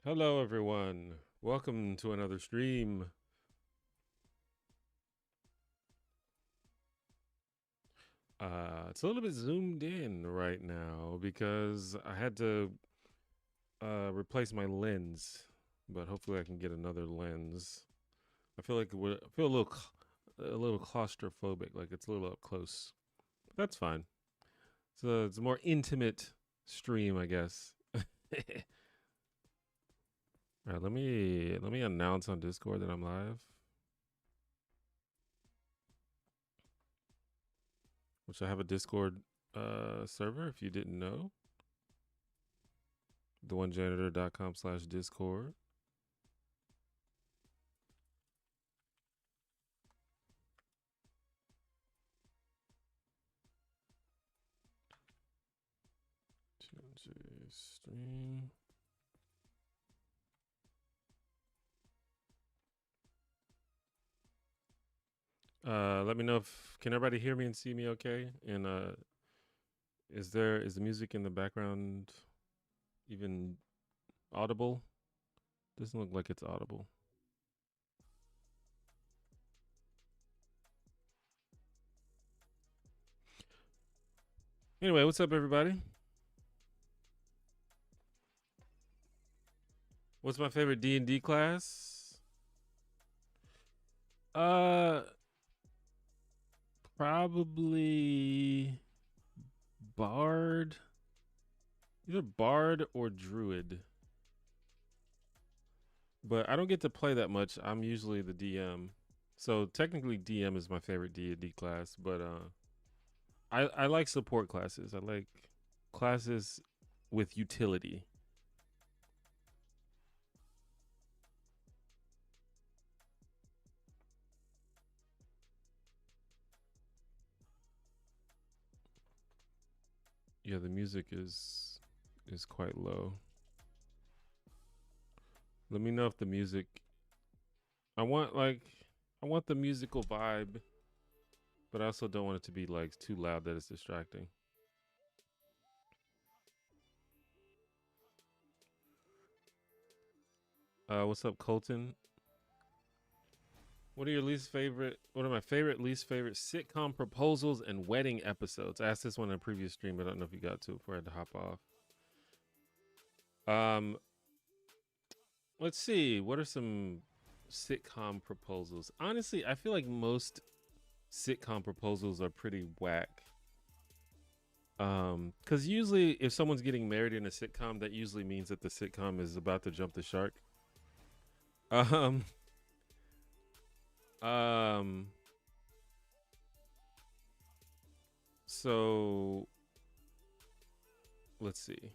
Hello, everyone. Welcome to another stream. It's a little bit zoomed in right now because I had to replace my lens, but hopefully I can get another lens. I feel like I feel a little claustrophobic, like it's a little up close. But that's fine. It's a more intimate stream, I guess. All right, let me announce on Discord that I'm live, which I have a Discord server if you didn't know. theonejanitor.com/discord. Stream. Let me know if can everybody hear me and see me okay? And is the music in the background even audible? Doesn't look like it's audible. Anyway, what's up, everybody? What's my favorite D&D class? Probably Bard. Either Bard or Druid. But I don't get to play that much. I'm usually the DM. So technically DM is my favorite D&D class, but I like support classes. I like classes with utility. Yeah, the music is quite low. Let me know if the music I want the musical vibe, but I also don't want it to be like too loud that it's distracting. What's up, Colton? What are my favorite, least favorite sitcom proposals and wedding episodes? I asked this one in a previous stream, but I don't know if you got to it before I had to hop off. Let's see. What are some sitcom proposals? Honestly, I feel like most sitcom proposals are pretty whack. Because usually if someone's getting married in a sitcom, that usually means that the sitcom is about to jump the shark. Um, um, so let's see.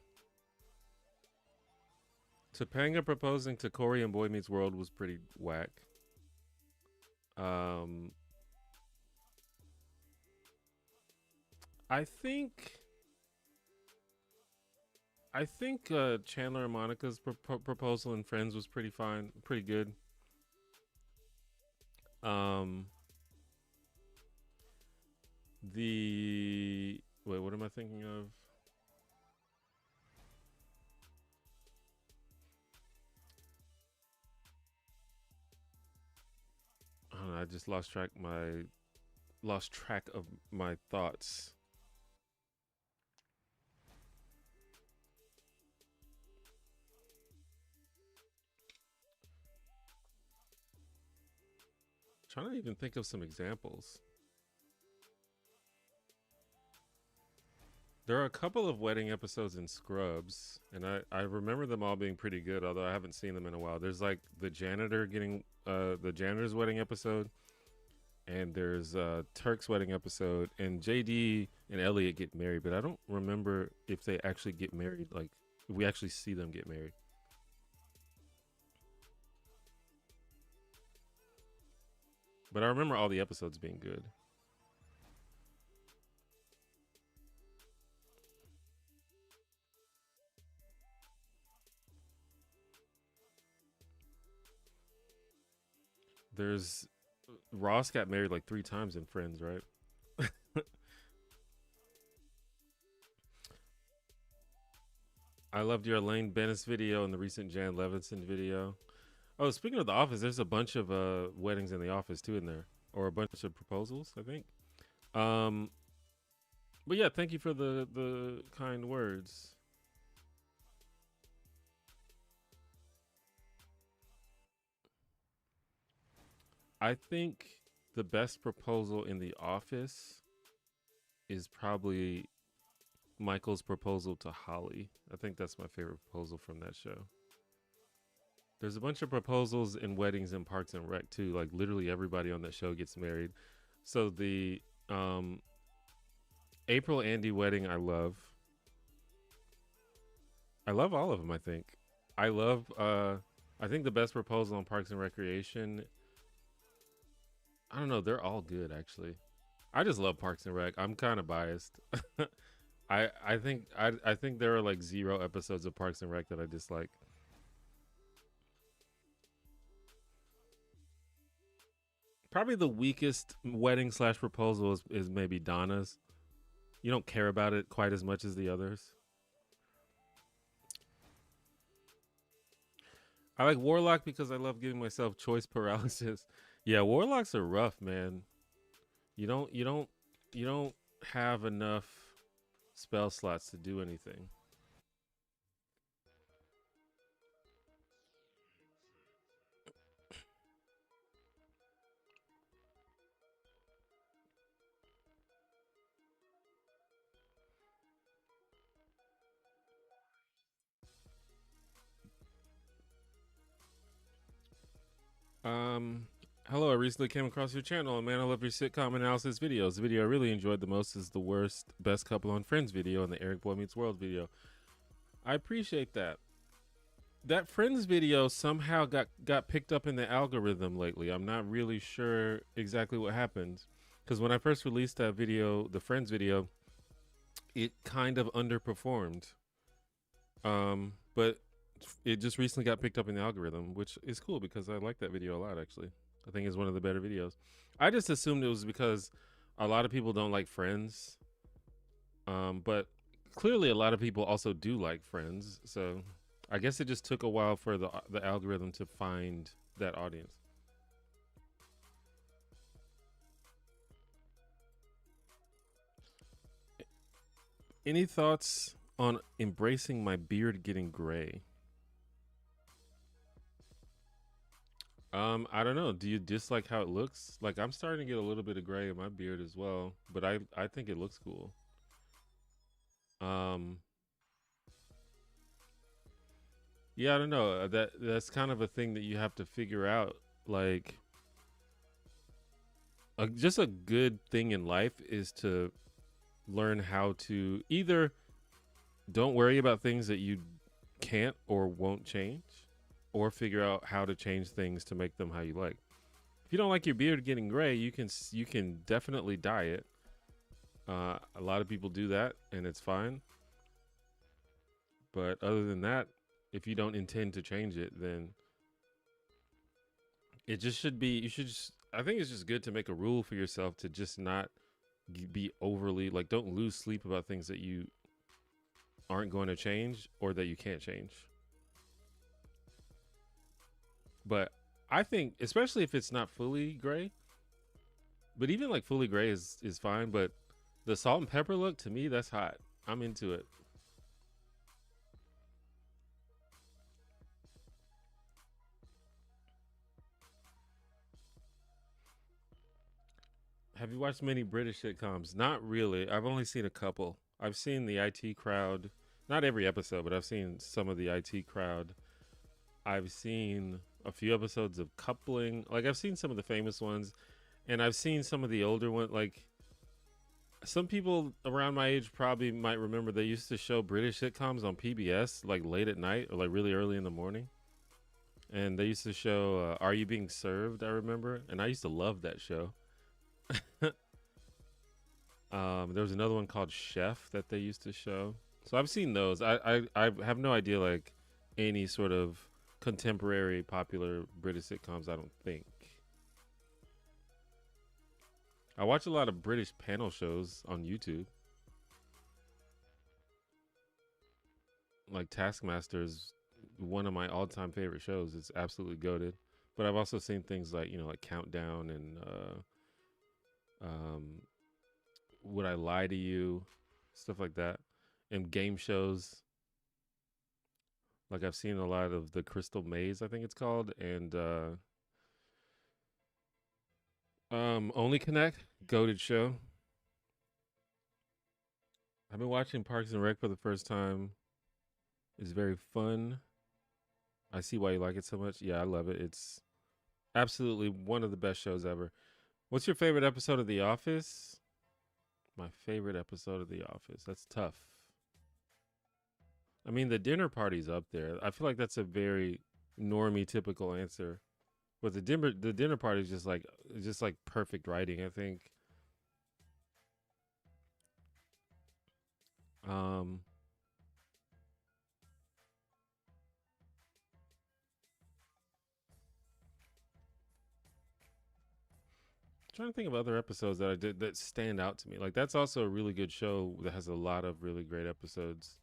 Topanga proposing to Corey in Boy Meets World was pretty whack. Um, I think Chandler and Monica's proposal in Friends was pretty fine, pretty good. Wait, what am I thinking of? I don't know, I just lost track of my thoughts. Trying to even think of some examples. There are a couple of wedding episodes in Scrubs, and I remember them all being pretty good, although I haven't seen them in a while. There's like the janitor's wedding episode, and there's Turk's wedding episode, and JD and Elliot get married, but I don't remember if they actually get married, like if we actually see them get married. But I remember all the episodes being good. There's Ross got married like 3 times in Friends, right? I loved your Elaine Bennis video and the recent Jan Levinson video. Oh, speaking of The Office, there's a bunch of weddings in The Office too in there, or a bunch of proposals, I think. Um, but yeah, thank you for the kind words. I think the best proposal in The Office is probably Michael's proposal to Holly. I think that's my favorite proposal from that show. There's a bunch of proposals in weddings and Parks and Rec too. Like literally everybody on that show gets married. So the um, April Andy wedding, I love. I love all of them. I think. I love. I think the best proposal on Parks and Recreation. I don't know. They're all good actually. I just love Parks and Rec. I'm kind of biased. I think there are like 0 episodes of Parks and Rec that I dislike. Probably the weakest wedding slash proposal is maybe Donna's. You don't care about it quite as much as the others. I like Warlock because I love giving myself choice paralysis. Yeah, Warlocks are rough, man. You don't you don't you don't have enough spell slots to do anything. Um, hello. I recently came across your channel, and man, I love your sitcom analysis videos. The video I really enjoyed the most is the worst best couple on Friends video and the Eric Boy Meets World video. I appreciate that. That Friends video somehow got picked up in the algorithm lately. I'm not really sure exactly what happened, because when I first released that video, the Friends video, it kind of underperformed. But it just recently got picked up in the algorithm, which is cool because I like that video a lot. Actually, I think it's one of the better videos. I just assumed it was because a lot of people don't like Friends, but clearly a lot of people also do like Friends. So I guess it just took a while for the algorithm to find that audience. Any thoughts on embracing my beard getting gray? I don't know. Do you dislike how it looks? Like I'm starting to get a little bit of gray in my beard as well, but I think it looks cool. Um, yeah, I don't know. That's kind of a thing that you have to figure out. Like, just a good thing in life is to learn how to either don't worry about things that you can't or won't change, or figure out how to change things to make them how you like. If you don't like your beard getting gray, you can definitely dye it. A lot of people do that, and it's fine. But other than that, if you don't intend to change it, then it just should be. You should. I think it's just good to make a rule for yourself to just not be overly like. Don't lose sleep about things that you aren't going to change or that you can't change. But I think, especially if it's not fully gray, but even like fully gray is fine. But the salt and pepper look to me, that's hot. I'm into it. Have you watched many British sitcoms? Not really. I've only seen a couple. I've seen the IT Crowd, not every episode, but I've seen some of the IT Crowd. I've seen a few episodes of Coupling. Like I've seen some of the famous ones, and I've seen some of the older ones. Like some people around my age probably might remember they used to show British sitcoms on PBS like late at night or like really early in the morning. And they used to show Are You Being Served? I remember, and I used to love that show. There was another one called Chef that they used to show. So I've seen those. I have no idea like any sort of contemporary popular British sitcoms. I don't think. I watch a lot of British panel shows on YouTube. like Taskmaster is one of my all-time favorite shows. It's absolutely goated. But I've also seen things like like Countdown and um, Would I Lie to You, stuff like that, and game shows. Like I've seen a lot of the Crystal Maze, I think it's called, and Only Connect, goated show. I've been watching Parks and Rec for the first time. It's very fun. I see why you like it so much. Yeah, I love it. It's absolutely one of the best shows ever. What's your favorite episode of The Office? My favorite episode of The Office. That's tough. I mean, the dinner party's up there. I feel like that's a very normie typical answer. But the dinner party is just like perfect writing, I think. Um Trying to think of other episodes that I did that stand out to me. Like that's also a really good show that has a lot of really great episodes.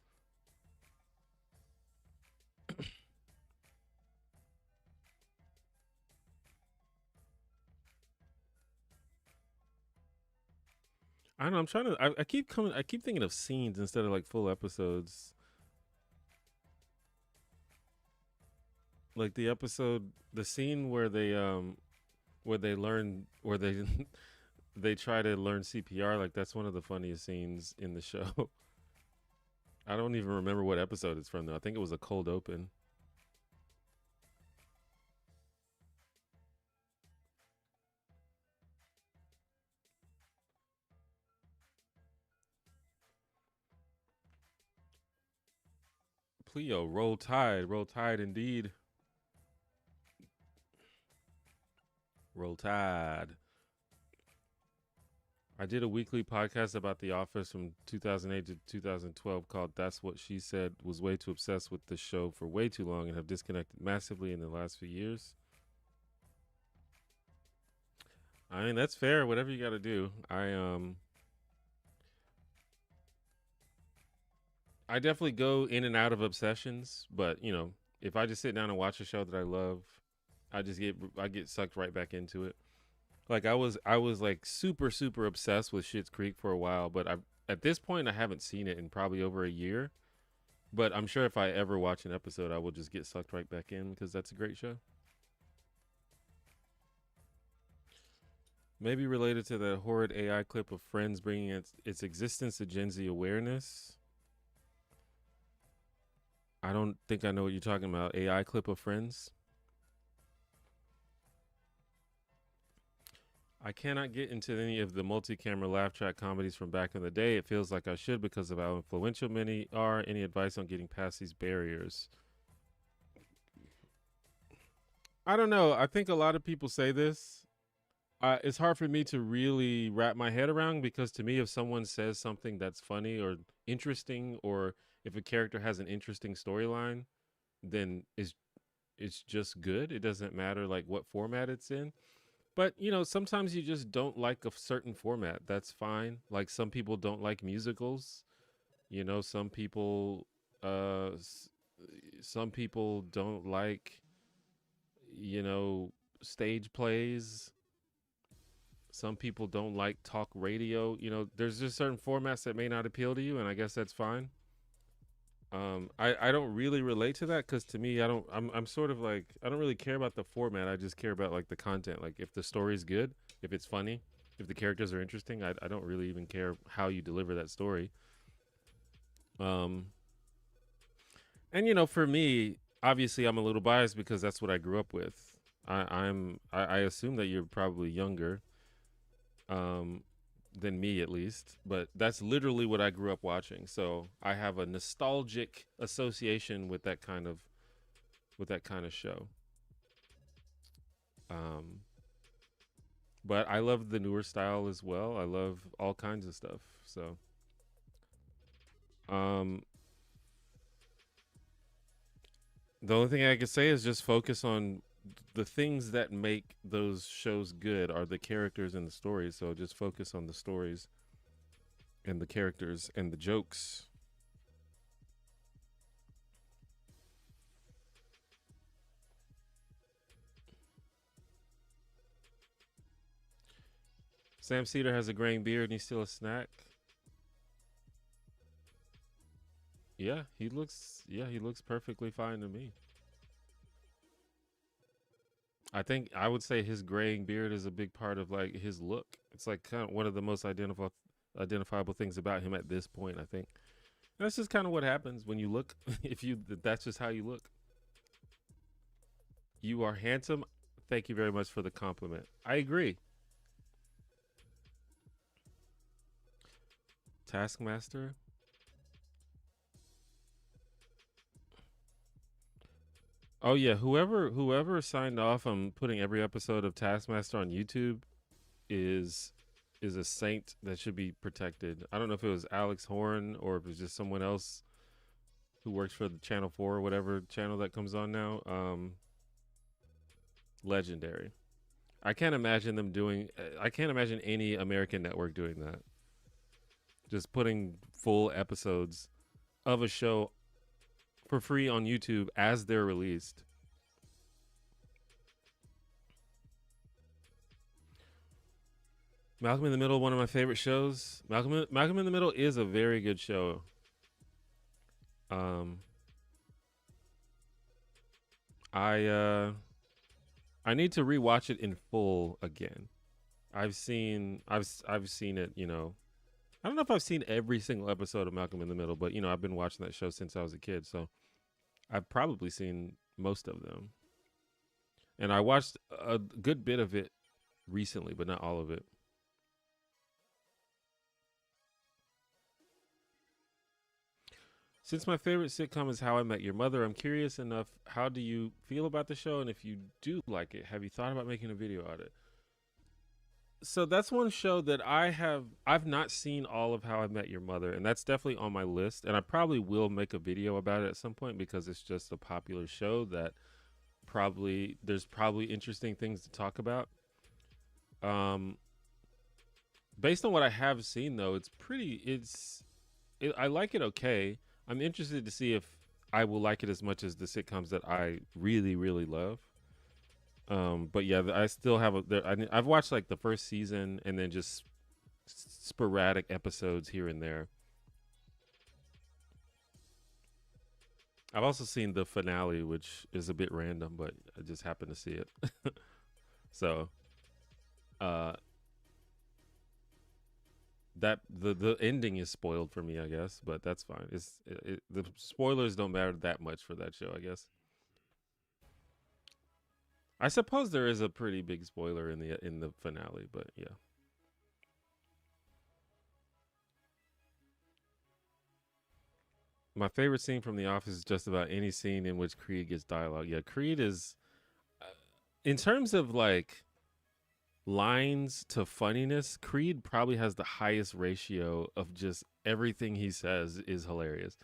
I don't know. I'm trying to. I keep coming. I keep thinking of scenes instead of like full episodes. Like the episode, the scene where they learn, where they they try to learn CPR. Like that's one of the funniest scenes in the show. I don't even remember what episode it's from though. I think it was a cold open. Pleo, roll tide indeed, roll tide. I did a weekly podcast about The Office from 2008 to 2012 called That's What She Said. Was way too obsessed with the show for way too long and have disconnected massively in the last few years. I mean, that's fair. Whatever you got to do. I definitely go in and out of obsessions, but if I just sit down and watch a show that I love, I get sucked right back into it. Like I was like super obsessed with Schitt's Creek for a while, but I at this point I haven't seen it in probably over a year. But I'm sure if I ever watch an episode, I will just get sucked right back in because that's a great show. Maybe related to that horrid AI clip of Friends bringing its existence to Gen Z awareness. I don't think I know what you're talking about. AI clip of Friends. I cannot get into any of the multi-camera laugh track comedies from back in the day. It feels like I should because of how influential many are. Any advice on getting past these barriers? I don't know. I think a lot of people say this. It's hard for me to really wrap my head around because to me, if someone says something that's funny or interesting, or if a character has an interesting storyline, then it's just good. It doesn't matter like what format it's in. But sometimes you just don't like a certain format. That's fine. Like some people don't like musicals. Some people uh s- some people don't like you know stage plays. Some people don't like talk radio. There's just certain formats that may not appeal to you, and I guess that's fine. I don't really relate to that because to me, I'm sort of like I don't really care about the format. I just care about like the content. Like if the story's good, if it's funny, if the characters are interesting, I don't really even care how you deliver that story. Um, and for me, obviously, I'm a little biased because that's what I grew up with. I assume that you're probably younger, um, than me at least, but that's literally what I grew up watching. So I have a nostalgic association with that kind of show. Um, but I love the newer style as well. I love all kinds of stuff. So um, the only thing I can say is just focus on the things that make those shows good are the characters and the stories. So just focus on the stories and the characters and the jokes. Sam Cedar has a graying beard and he's still a snack. Yeah, he looks. Yeah, he looks perfectly fine to me. I think I would say his graying beard is a big part of like his look. It's like kind of one of the most identifiable things about him at this point. I think that's just kind of what happens when you look. If you that's just how you look. You are handsome. Thank you very much for the compliment. I agree. Taskmaster. Oh yeah, whoever signed off on putting every episode of Taskmaster on YouTube is is a saint that should be protected. I don't know if it was Alex Horn or if it was just someone else who works for the Channel 4 or whatever channel that comes on now. Legendary. I can't imagine them doing I can't imagine any American network doing that. Just putting full episodes of a show for free on YouTube as they're released. Malcolm in the Middle, one of my favorite shows. Malcolm in the Middle is a very good show. Um, I I need to rewatch it in full again. I've seen it. I don't know if I've seen every single episode of Malcolm in the Middle, but I've been watching that show since I was a kid, so I've probably seen most of them. And I watched a good bit of it recently, but not all of it. Since my favorite sitcom is How I Met Your Mother, I'm curious enough, how do you feel about the show? And if you do like it, have you thought about making a video on it? So that's one show that I've not seen all of How I Met Your Mother, and that's definitely on my list. And I probably will make a video about it at some point because it's just a popular show that there's probably interesting things to talk about. Um, Based on what I have seen though, I like it okay. I'm interested to see if I will like it as much as the sitcoms that I really really love. But yeah, I still have I've watched like the first season and then just sporadic episodes here and there. I've also seen the finale, which is a bit random, but I just happened to see it. So, uh, that the ending is spoiled for me, I guess, but that's fine. The spoilers don't matter that much for that show, I guess. I suppose there is a pretty big spoiler in the finale, but yeah. My favorite scene from The Office is just about any scene in which Creed gets dialogue. Yeah, Creed is, uh, in terms of like lines to funniness, Creed probably has the highest ratio of just everything he says is hilarious.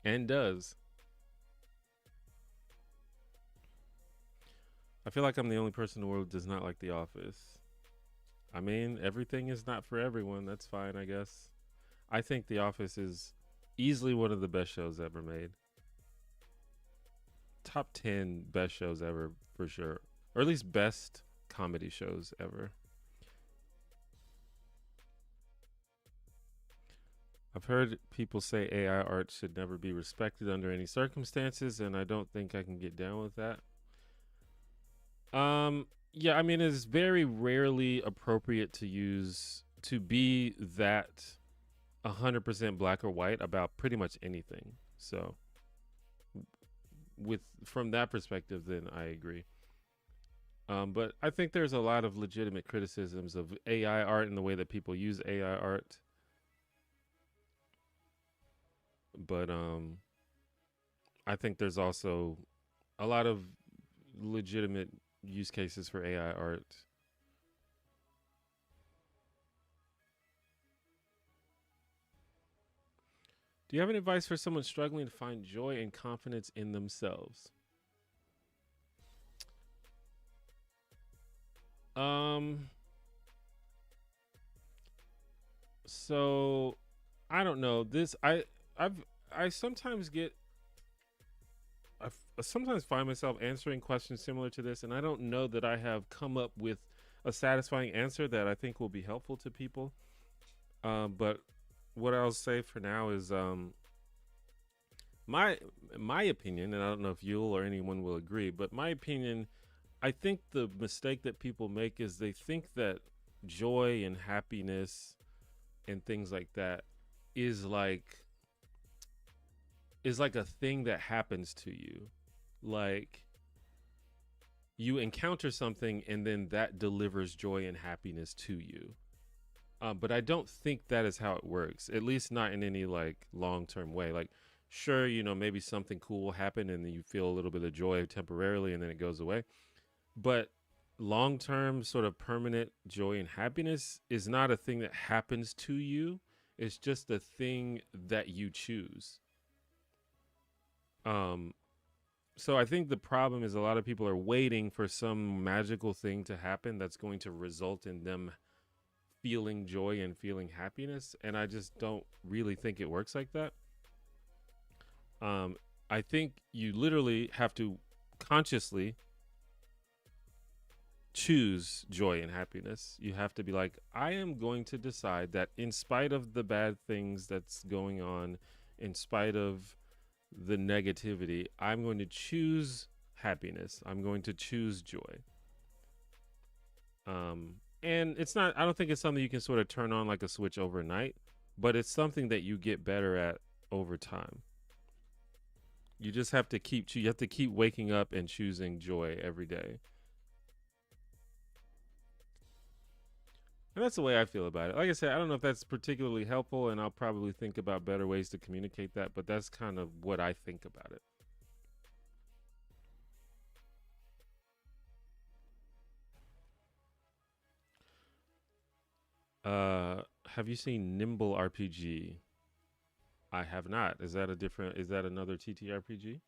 And does. I feel like I'm the only person in the world who does not like The Office. I mean, everything is not for everyone. That's fine, I guess. I think The Office is easily one of the best shows ever made. Top 10 best shows ever, for sure. Or at least best comedy shows ever. I've heard people say AI art should never be respected under any circumstances, and I don't think I can get down with that. Yeah, I mean, it's very rarely appropriate to be that 100% black or white about pretty much anything. So, with from that perspective, then I agree. But I think there's a lot of legitimate criticisms of AI art and the way that people use AI art. But I think there's also a lot of legitimate use cases for AI art. Do you have any advice for someone struggling to find joy and confidence in themselves? Um, so I don't know. I sometimes get sometimes find myself answering questions similar to this, and I don't know that I have come up with a satisfying answer that I think will be helpful to people. But what I'll say for now is my my opinion, and I don't know if you'll or anyone will agree, but my opinion, I think the mistake that people make is they think that joy and happiness and things like that is like is like a thing that happens to you. Like you encounter something and then that delivers joy and happiness to you. But I don't think that is how it works, at least not in any like long term way. Like, sure, maybe something cool will happen and then you feel a little bit of joy temporarily and then it goes away. But long term, sort of permanent joy and happiness is not a thing that happens to you, it's just a thing that you choose. Um, so I think the problem is a lot of people are waiting for some magical thing to happen that's going to result in them feeling joy and feeling happiness, and I just don't really think it works like that. um I think you literally have to consciously choose joy and happiness. You have to be like, I am going to decide that in spite of the bad things that's going on, in spite of the negativity, I'm going to choose happiness, I'm going to choose joy. And it's not, I don't think it's something you can sort of turn on like a switch overnight, but it's something that you get better at over time. You just have to you have to keep waking up and choosing joy every day. And that's the way I feel about it. Like I said, I don't know if that's particularly helpful, and I'll probably think about better ways to communicate that, but that's kind of what I think about it. Have you seen Nimble RPG? I have not. Is that another TTRPG?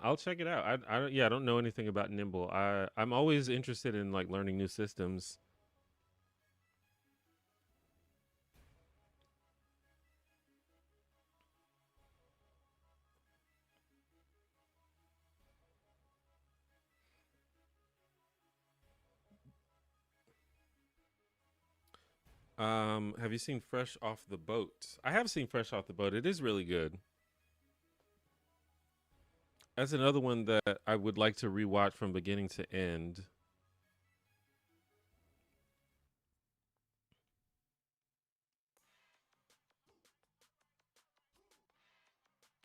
I'll check it out. I don't know anything about Nimble. I'm always interested in like learning new systems. Have you seen Fresh Off the Boat? I have seen Fresh Off the Boat. It is really good. That's another one that I would like to rewatch from beginning to end.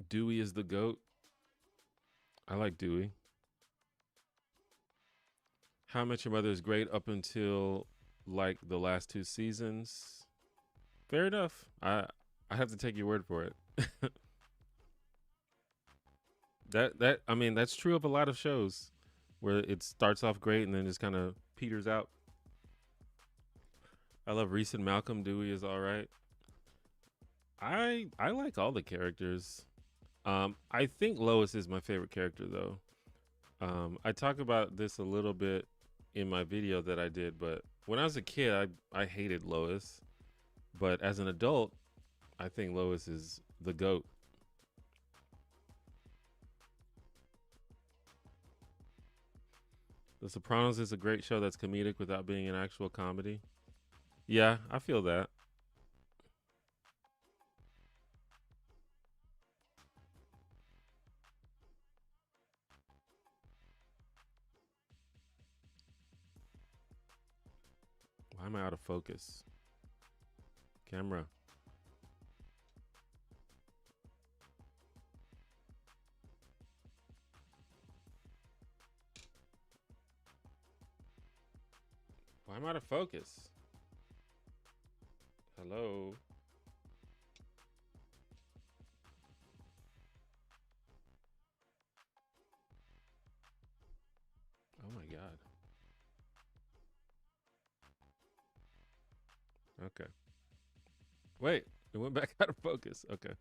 Dewey is the goat. I like Dewey. How I Met Your Mother is great up until like the last two seasons. Fair enough. I have to take your word for it. That I mean that's true of a lot of shows where it starts off great and then just kind of peters out. I love Reese and Malcolm. Dewey is all right. I like all the characters. I think Lois is my favorite character though. I talk about this a little bit in my video that I did, but when I was a kid, I hated Lois, but as an adult, I think Lois is the goat. The Sopranos is a great show that's comedic without being an actual comedy. Yeah, I feel that. Why am I out of focus? Camera. Why am I out of focus? Hello. Oh my god. Okay. Wait, it went back out of focus. Okay.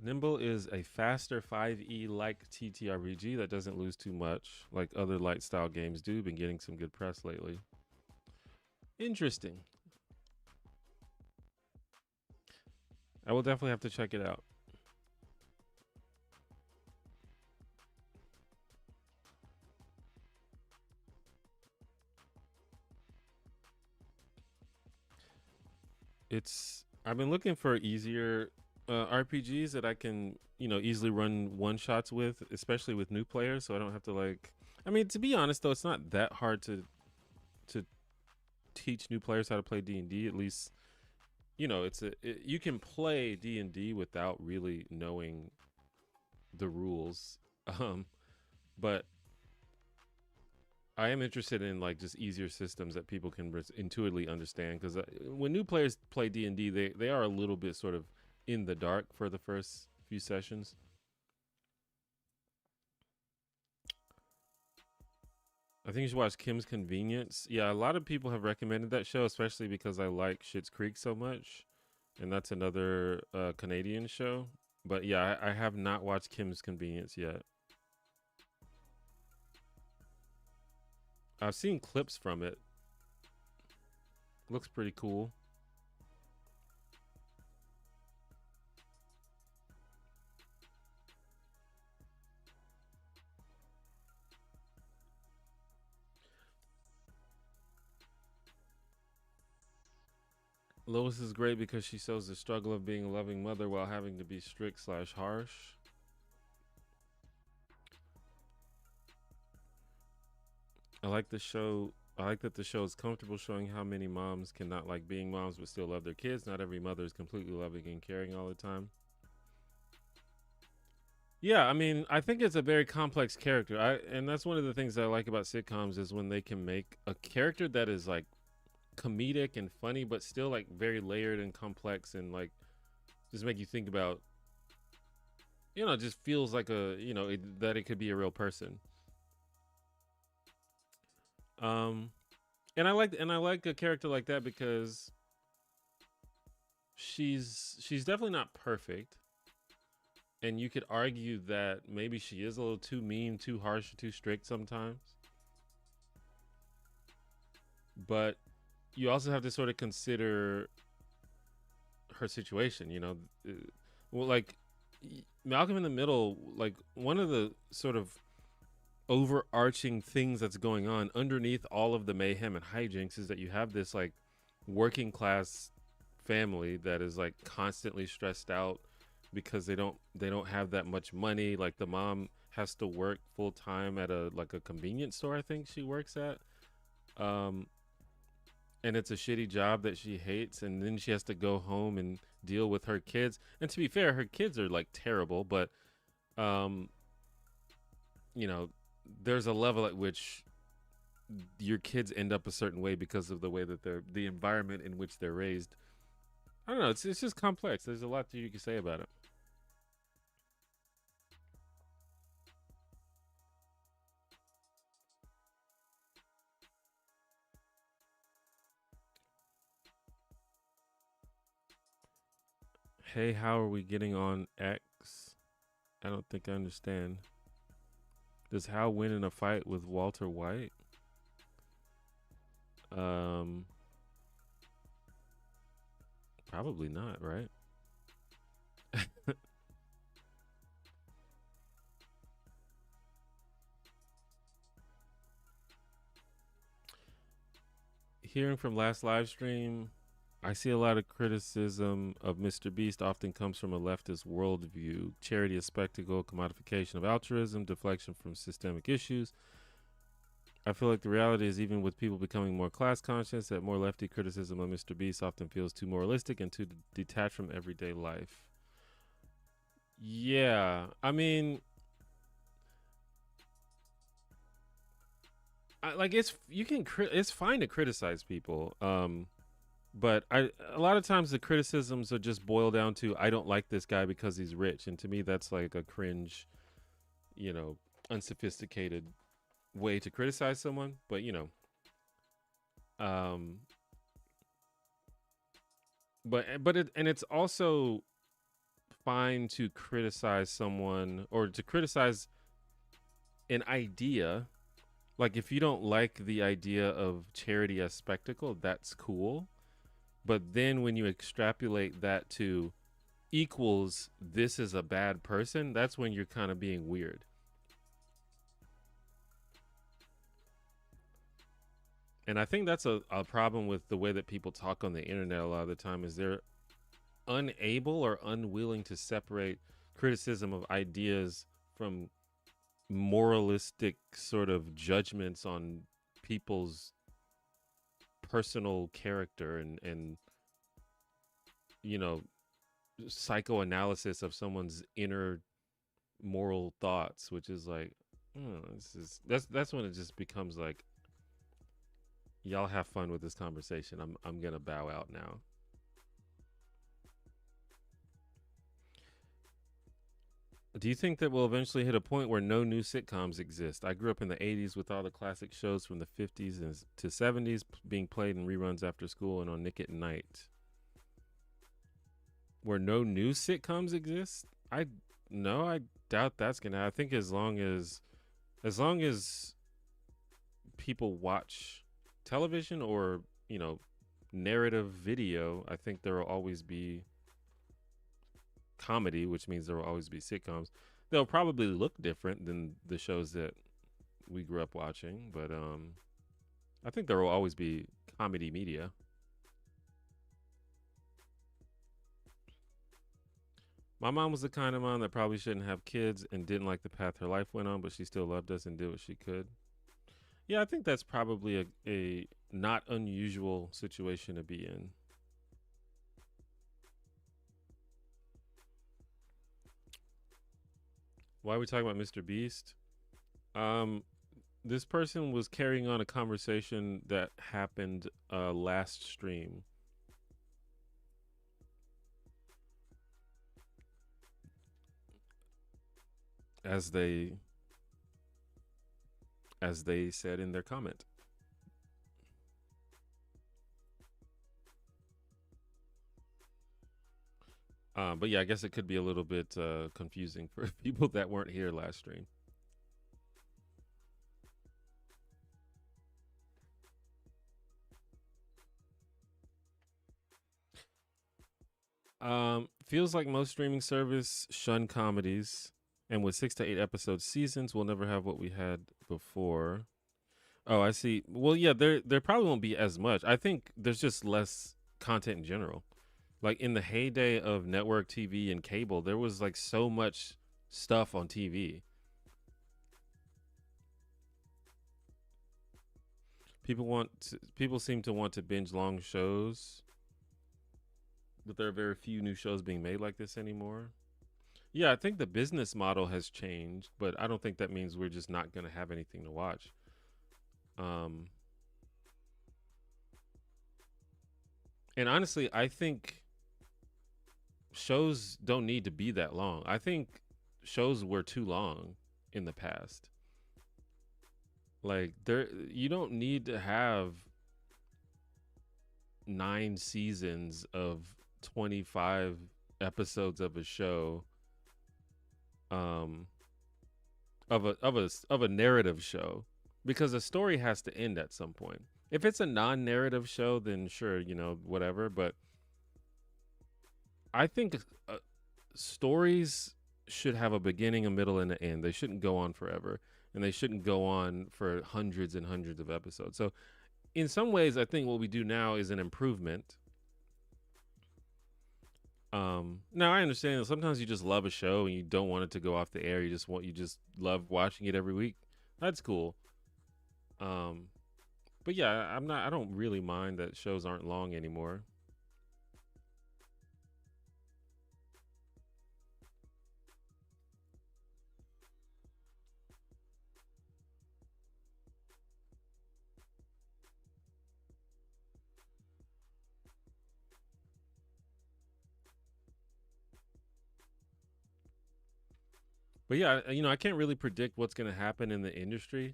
Nimble is a faster 5e like TTRPG that doesn't lose too much, like other light style games do. Been getting some good press lately. Interesting. I will definitely have to check it out. It's I've been looking for easier RPGs that I can easily run one shots with, especially with new players, so I don't have to like. I mean, to be honest though, it's not that hard to teach new players how to play D&D. At least you can play D&D without really knowing the rules. Um, but I am interested in like just easier systems that people can intuitively understand because when new players play D&D, they are a little bit sort of in the dark for the first few sessions. I think you should watch Kim's Convenience. Yeah, a lot of people have recommended that show, especially because I like Schitt's Creek so much, and that's another Canadian show. But yeah, I have not watched Kim's Convenience yet. I've seen clips from it. Looks pretty cool. Lois is great because she shows the struggle of being a loving mother while having to be strict slash harsh. I like the show. I like that the show is comfortable showing how many moms cannot like being moms but still love their kids. Not every mother is completely loving and caring all the time. Yeah, I mean, I think it's a very complex character. And that's one of the things that I like about sitcoms is when they can make a character that is like comedic and funny but still like very layered and complex and like just make you think about just feels like that it could be a real person. Um and I like a character like that because she's definitely not perfect, and you could argue that maybe she is a little too mean, too harsh, too strict sometimes. But you also have to sort of consider her situation. Well, like Malcolm in the Middle, like one of the sort of overarching things that's going on underneath all of the mayhem and hijinks is that you have this like working class family that is like constantly stressed out because they don't have that much money. Like the mom has to work full time at a convenience store, I think she works at. Um and it's a shitty job that she hates, and then she has to go home and deal with her kids. And to be fair, her kids are like terrible, but um you know, there's a level at which your kids end up a certain way because of the way that the environment in which they're raised. I don't know. It's just complex. There's a lot that you can say about it. Hey, how are we getting on X? I don't think I understand. Does Hal win in a fight with Walter White? Um, Probably not, right? Hearing from last live stream, I see a lot of criticism of Mr. Beast often comes from a leftist worldview. Charity is spectacle, commodification of altruism, deflection from systemic issues. I feel like the reality is, even with people becoming more class conscious, that more lefty criticism of Mr. Beast often feels too moralistic and too detached from everyday life. Yeah, I mean, like it's you can it's fine to criticize people. But a lot of times the criticisms are just boil down to I don't like this guy because he's rich, and to me that's like a cringe, you know, unsophisticated way to criticize someone. But um, but it's also fine to criticize someone or to criticize an idea. Like if you don't like the idea of charity as spectacle, that's cool. But then when you extrapolate that to equals this is a bad person, that's when you're kind of being weird. And I think that's a problem with the way that people talk on the internet a lot of the time is they're unable or unwilling to separate criticism of ideas from moralistic sort of judgments on people's personal character and you know psychoanalysis of someone's inner moral thoughts, which is like, this is that's when it just becomes like, y'all have fun with this conversation. I'm gonna bow out now. Do you think that we'll eventually hit a point where no new sitcoms exist? I grew up in the 80s with all the classic shows from the 50s and to 70s being played in reruns after school and on Nick at Night. Where no new sitcoms exist? I no, I doubt that's gonna. I think as long as people watch television or narrative video, I think there will always be comedy, which means there will always be sitcoms. They'll probably look different than the shows that we grew up watching, but I think there will always be comedy media. My mom was the kind of mom that probably shouldn't have kids and didn't like the path her life went on, but she still loved us and did what she could. Yeah, I think that's probably a not unusual situation to be in. Why are we talking about Mr. Beast? Um, this person was carrying on a conversation that happened last stream as they said in their comment. But yeah, I guess it could be a little bit confusing for people that weren't here last stream. Feels like most streaming service shun comedies, and with 6 to 8 episode seasons, we'll never have what we had before. Oh, I see. Well, yeah, there probably won't be as much. I think there's just less content in general. Like in the heyday of network TV and cable, there was like so much stuff on TV. People seem to want to binge long shows, but there are very few new shows being made like this anymore. Yeah, I think the business model has changed, but I don't think that means we're just not going to have anything to watch. Um, and honestly, I think shows don't need to be that long. I think shows were too long in the past. Like you don't need to have 9 seasons of 25 episodes of a show, um, of a narrative show, because a story has to end at some point. If it's a non-narrative show, then sure, whatever. But I think stories should have a beginning, a middle, and an end. They shouldn't go on forever, and they shouldn't go on for hundreds and hundreds of episodes. So, in some ways, I think what we do now is an improvement. Now I understand that sometimes you just love a show and you don't want it to go off the air. You just love watching it every week. That's cool. Um, but yeah, I don't really mind that shows aren't long anymore. But yeah, I can't really predict what's going to happen in the industry.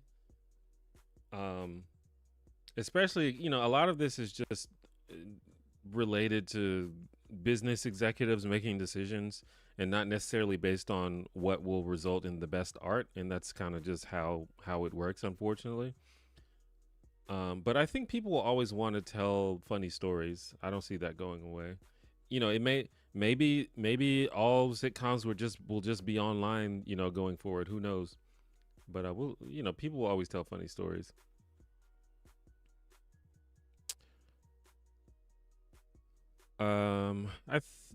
Um, Especially, a lot of this is just uh, related to business executives making decisions and not necessarily based on what will result in the best art. And that's kind of just how it works, unfortunately. But I think people will always want to tell funny stories. I don't see that going away. It maybe all sitcoms will just be online. Going forward, who knows? But will people will always tell funny stories.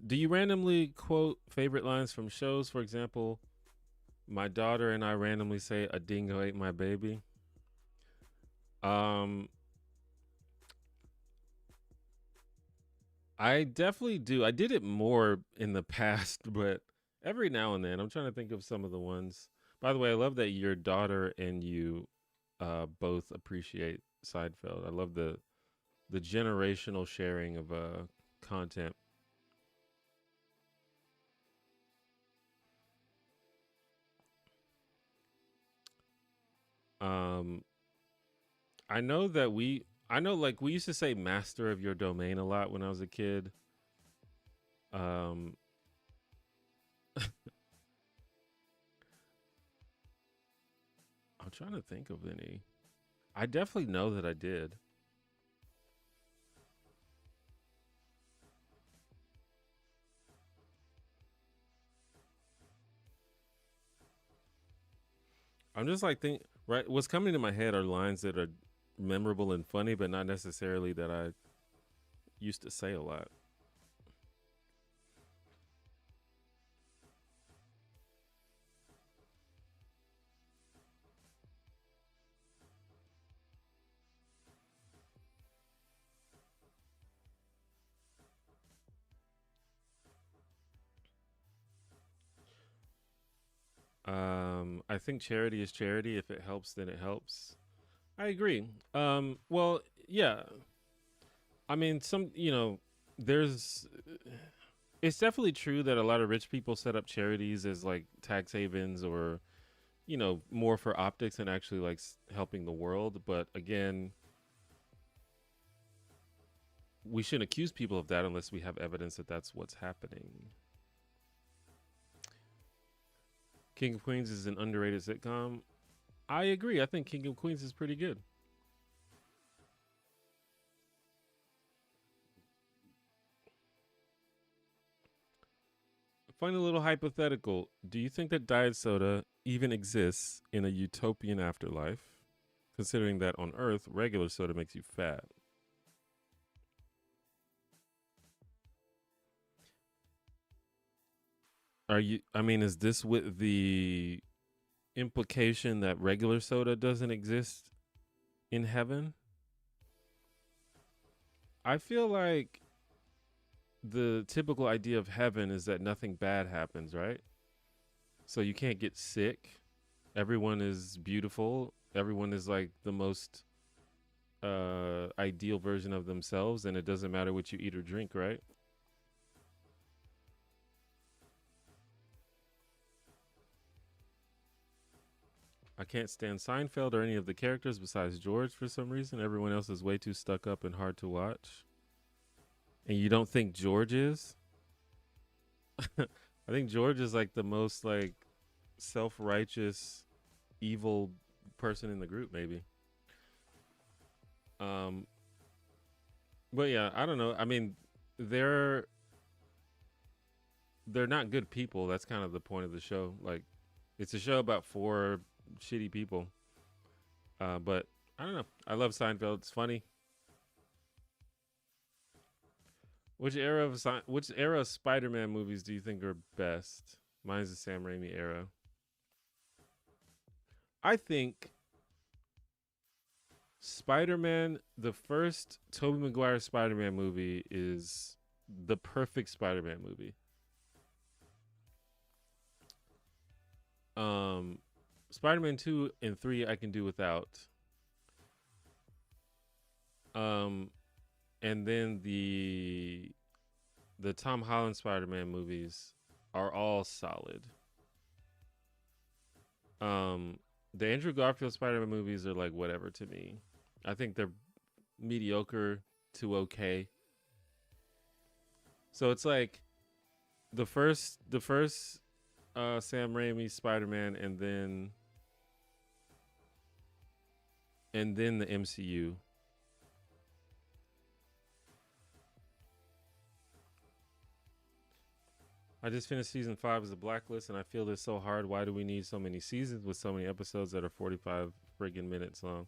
Do you randomly quote favorite lines from shows? For example, my daughter and I randomly say, "A dingo ate my baby." Um, I definitely do. I did it more in the past, but every now and then, I'm trying to think of some of the ones. By the way, I love that your daughter and you both appreciate Seinfeld. I love the generational sharing of content. Um, I know like we used to say master of your domain a lot when I was a kid. Um, I'm trying to think of any. I definitely know that I did. I'm just like think right. What's coming to my head are lines that are memorable and funny, but not necessarily that I used to say a lot. I think charity is charity. If it helps, then it helps. I agree. Well, yeah. I mean, there's. It's definitely true that a lot of rich people set up charities as like tax havens or more for optics and actually like helping the world. But again, we shouldn't accuse people of that unless we have evidence that that's what's happening. King of Queens is an underrated sitcom. I agree. I think King of Queens is pretty good. Funny little hypothetical. Do you think that diet soda even exists in a utopian afterlife? Considering that on Earth, regular soda makes you fat. I mean, is this with the implication that regular soda doesn't exist in heaven? I feel like the typical idea of heaven is that nothing bad happens, right? So you can't get sick. Everyone is beautiful. Everyone is like the most ideal version of themselves, and it doesn't matter what you eat or drink, right? I can't stand Seinfeld or any of the characters besides George for some reason. Everyone else is way too stuck up and hard to watch. And you don't think George is? I think George is like the most like self-righteous, evil person in the group, maybe. Um, but yeah, I don't know. I mean, they're they're not good people. That's kind of the point of the show. Like, it's a show about four shitty people. But I don't know. I love Seinfeld. It's funny. Which era of Spider-Man movies do you think are best? Mine's the Sam Raimi era. I think Spider-Man, the first Tobey Maguire Spider-Man movie is the perfect Spider-Man movie. Um, Spider-Man 2 and 3 I can do without. Um, and then the Tom Holland Spider-Man movies are all solid. Um, the Andrew Garfield Spider-Man movies are like whatever to me. I think they're mediocre to okay. So it's like the first Sam Raimi Spider-Man, and then the MCU. I just finished season 5 of The Blacklist, and I feel this so hard. Why do we need so many seasons with so many episodes that are 45 friggin' minutes long?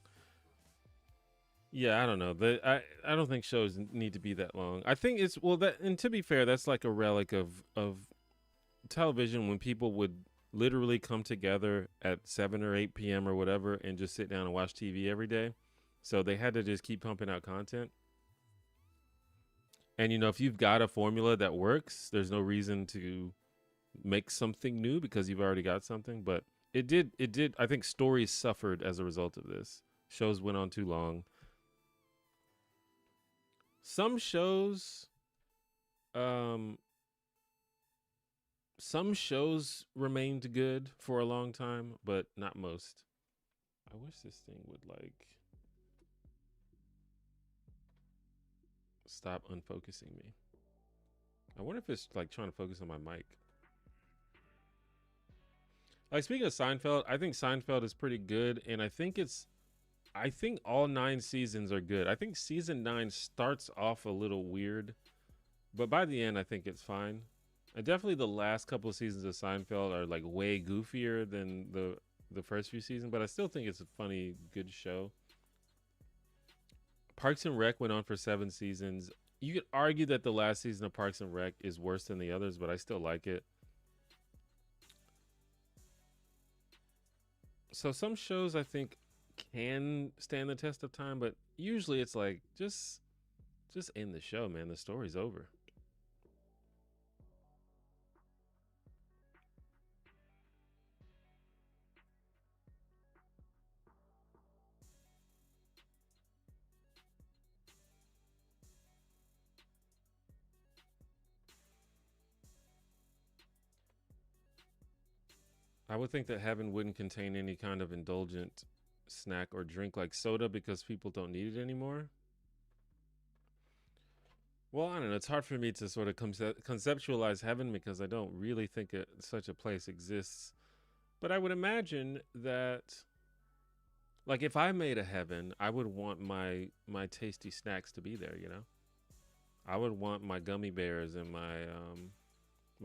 Yeah, I don't know. I don't think shows need to be that long. I think it's well that, and to be fair, that's like a relic of television when people would literally come together at 7 or 8 p.m. or whatever and just sit down and watch TV every day. So they had to just keep pumping out content. And if you've got a formula that works, there's no reason to make something new because you've already got something. But it did. I think stories suffered as a result of this. Shows went on too long. Some shows, um, some shows remained good for a long time, but not most. I wish this thing would like stop unfocusing me. I wonder if it's like trying to focus on my mic. Like speaking of Seinfeld, I think Seinfeld is pretty good, and I think all 9 seasons are good. I think season 9 starts off a little weird, but by the end, I think it's fine. And definitely the last couple of seasons of Seinfeld are like way goofier than the first few seasons, but I still think it's a funny, good show. Parks and Rec went on for 7 seasons. You could argue that the last season of Parks and Rec is worse than the others, but I still like it. So some shows I think can stand the test of time, but usually it's like just end the show, man. The story's over. I would think that heaven wouldn't contain any kind of indulgent snack or drink like soda because people don't need it anymore. Well, I don't know. It's hard for me to sort of conceptualize heaven because I don't really think such a place exists. But I would imagine that, like, if I made a heaven, I would want my tasty snacks to be there. I would want my gummy bears and my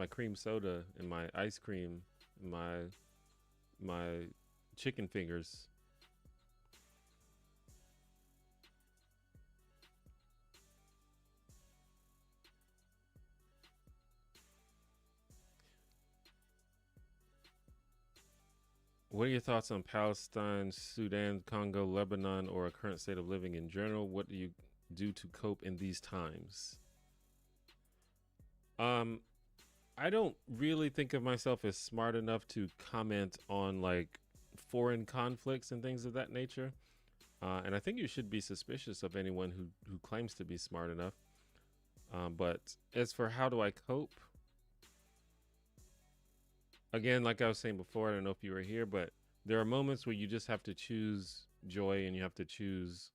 cream soda and my ice cream, my chicken fingers. What are your thoughts on Palestine, Sudan, Congo, Lebanon, or a current state of living in general? What do you do to cope in these times? Um, I don't really think of myself as smart enough to comment on like foreign conflicts and things of that nature. And I think you should be suspicious of anyone who claims to be smart enough. But as for how do I cope, again, like I was saying before, I don't know if you were here, but there are moments where you just have to choose joy and you have to choose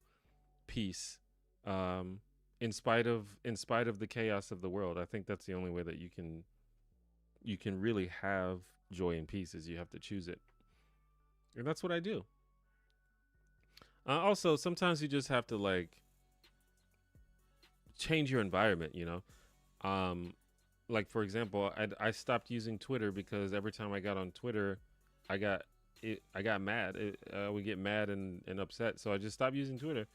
peace, um, in spite of the chaos of the world. I think that's the only way that you can really have joy and peace is you have to choose it, and that's what I do. Also, sometimes you just have to like change your environment. Um, like for example, I stopped using Twitter because every time I got on Twitter, I got I got mad. I would get mad and upset, so I just stopped using Twitter,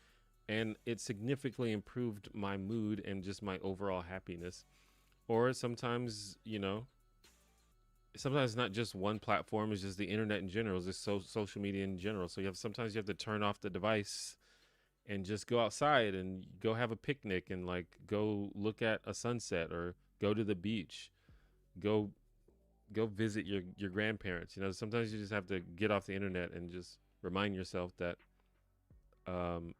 and it significantly improved my mood and just my overall happiness. Or sometimes, sometimes not just one platform; it's just the internet in general, it's just social media in general. So sometimes you have to turn off the device and just go outside and go have a picnic and like go look at a sunset or go to the beach, go visit your grandparents. Sometimes you just have to get off the internet and just remind yourself that um,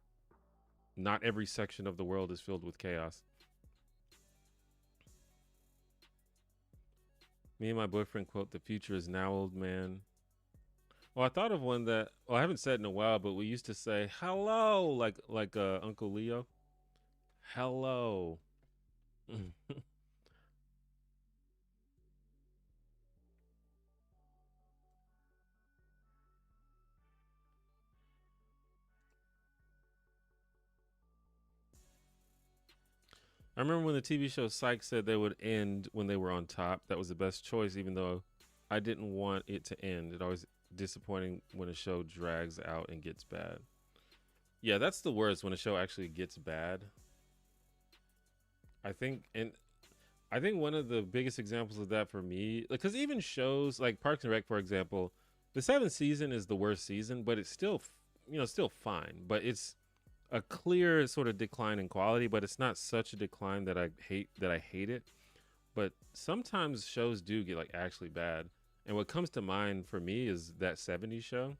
not every section of the world is filled with chaos. Me and my boyfriend quote, "The future is now, old man." Well, I thought of one that I haven't said in a while, but we used to say hello, like Uncle Leo. Hello. I remember when the TV show Psych said they would end when they were on top. That was the best choice, even though I didn't want it to end. It always disappointing when a show drags out and gets bad. Yeah, that's the worst when a show actually gets bad. I think, and I think one of the biggest examples of that for me, because even shows like Parks and Rec, for example, the seventh season is the worst season, but it's still, still fine. But it's a clear sort of decline in quality, but it's not such a decline that I hate it. But sometimes shows do get like actually bad. And what comes to mind for me is that 70s show.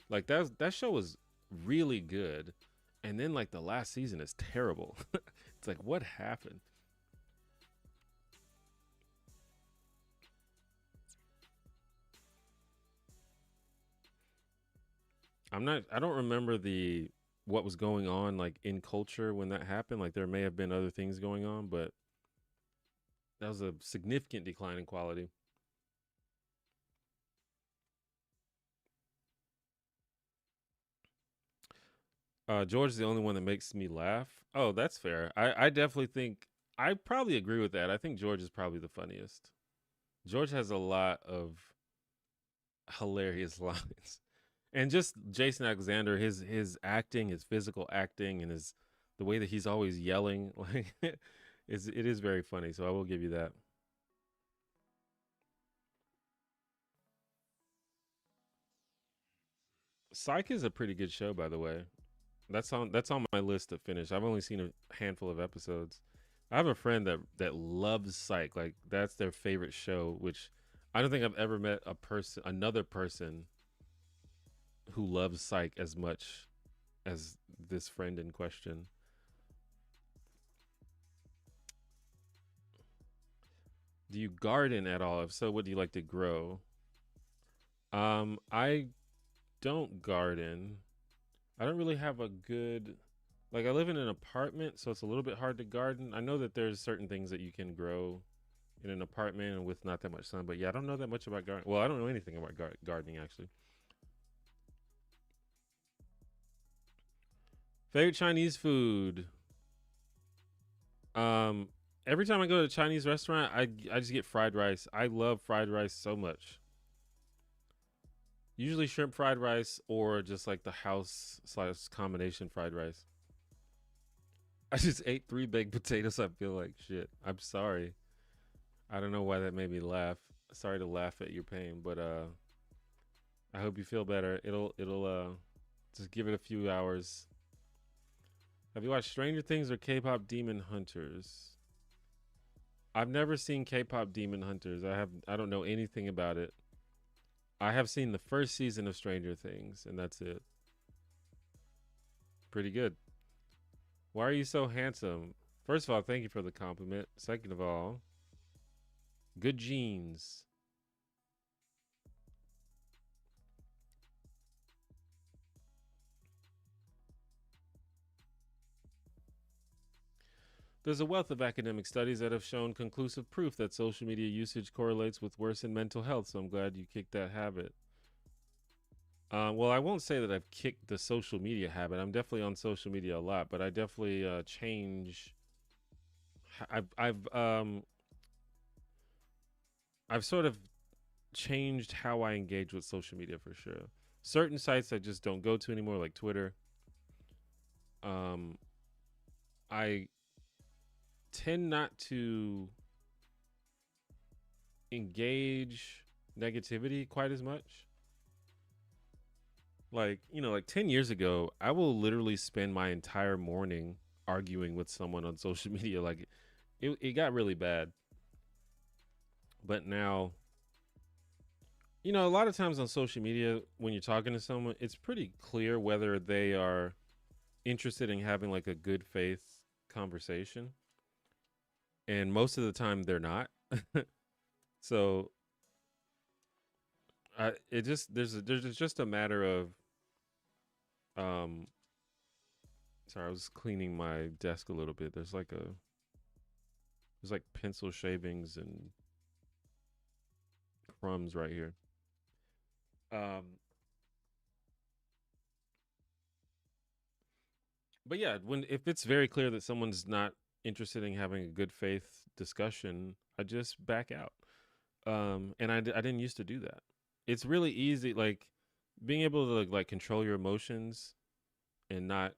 Like that show was really good. And then like the last season is terrible. It's like what happened? I don't remember the what was going on like in culture when that happened. Like there may have been other things going on, but that was a significant decline in quality. George is the only one that makes me laugh. Oh, that's fair. I definitely think I probably agree with that. I think George is probably the funniest. George has a lot of hilarious lines. And just Jason Alexander, his acting, his physical acting, and his the way that he's always yelling, like it is very funny. So I will give you that. Psych is a pretty good show, by the way. That's on my list to finish. I've only seen a handful of episodes. I have a friend that loves Psych. Like that's their favorite show, which I don't think I've ever met another person who loves Psych as much as this friend in question. Do you garden at all? If so, what do you like to grow? I don't garden. I don't really have a good like I live in an apartment, so it's a little bit hard to garden. I know that there's certain things that you can grow in an apartment and with not that much sun, but yeah, I don't know that much about gardening. Well, I don't know anything about gardening actually. Favorite Chinese food. Um every time I go to a Chinese restaurant, I just get fried rice. I love fried rice so much. Usually shrimp fried rice or just like the house slash combination fried rice. I just ate three baked potatoes. I feel like shit. I'm sorry. I don't know why that made me laugh. Sorry to laugh at your pain, but I hope you feel better. It'll just give it a few hours. Have you watched Stranger Things or K-pop Demon Hunters? I've never seen K-pop Demon Hunters. I don't know anything about it. I have seen the first season of Stranger Things, and that's it. Pretty good. Why are you so handsome? First of all, thank you for the compliment. Second of all, good genes. There's a wealth of academic studies that have shown conclusive proof that social media usage correlates with worsened mental health, so I'm glad you kicked that habit. Well, I won't say that I've kicked the social media habit. I'm definitely on social media a lot, but I definitely change. I've sort of changed how I engage with social media for sure. Certain sites I just don't go to anymore, like Twitter. Um, I tend not to engage negativity quite as much. Like, like 10 years ago, I will literally spend my entire morning arguing with someone on social media. Like, it got really bad. But now, a lot of times on social media, when you're talking to someone, it's pretty clear whether they are interested in having like a good faith conversation. And most of the time, they're not. So, it just there's just a matter of um sorry, I was cleaning my desk a little bit. There's like pencil shavings and crumbs right here. Um, but yeah, when if it's very clear that someone's not interested in having a good faith discussion, I just back out. And I didn't used to do that. It's really easy, like being able to like control your emotions and not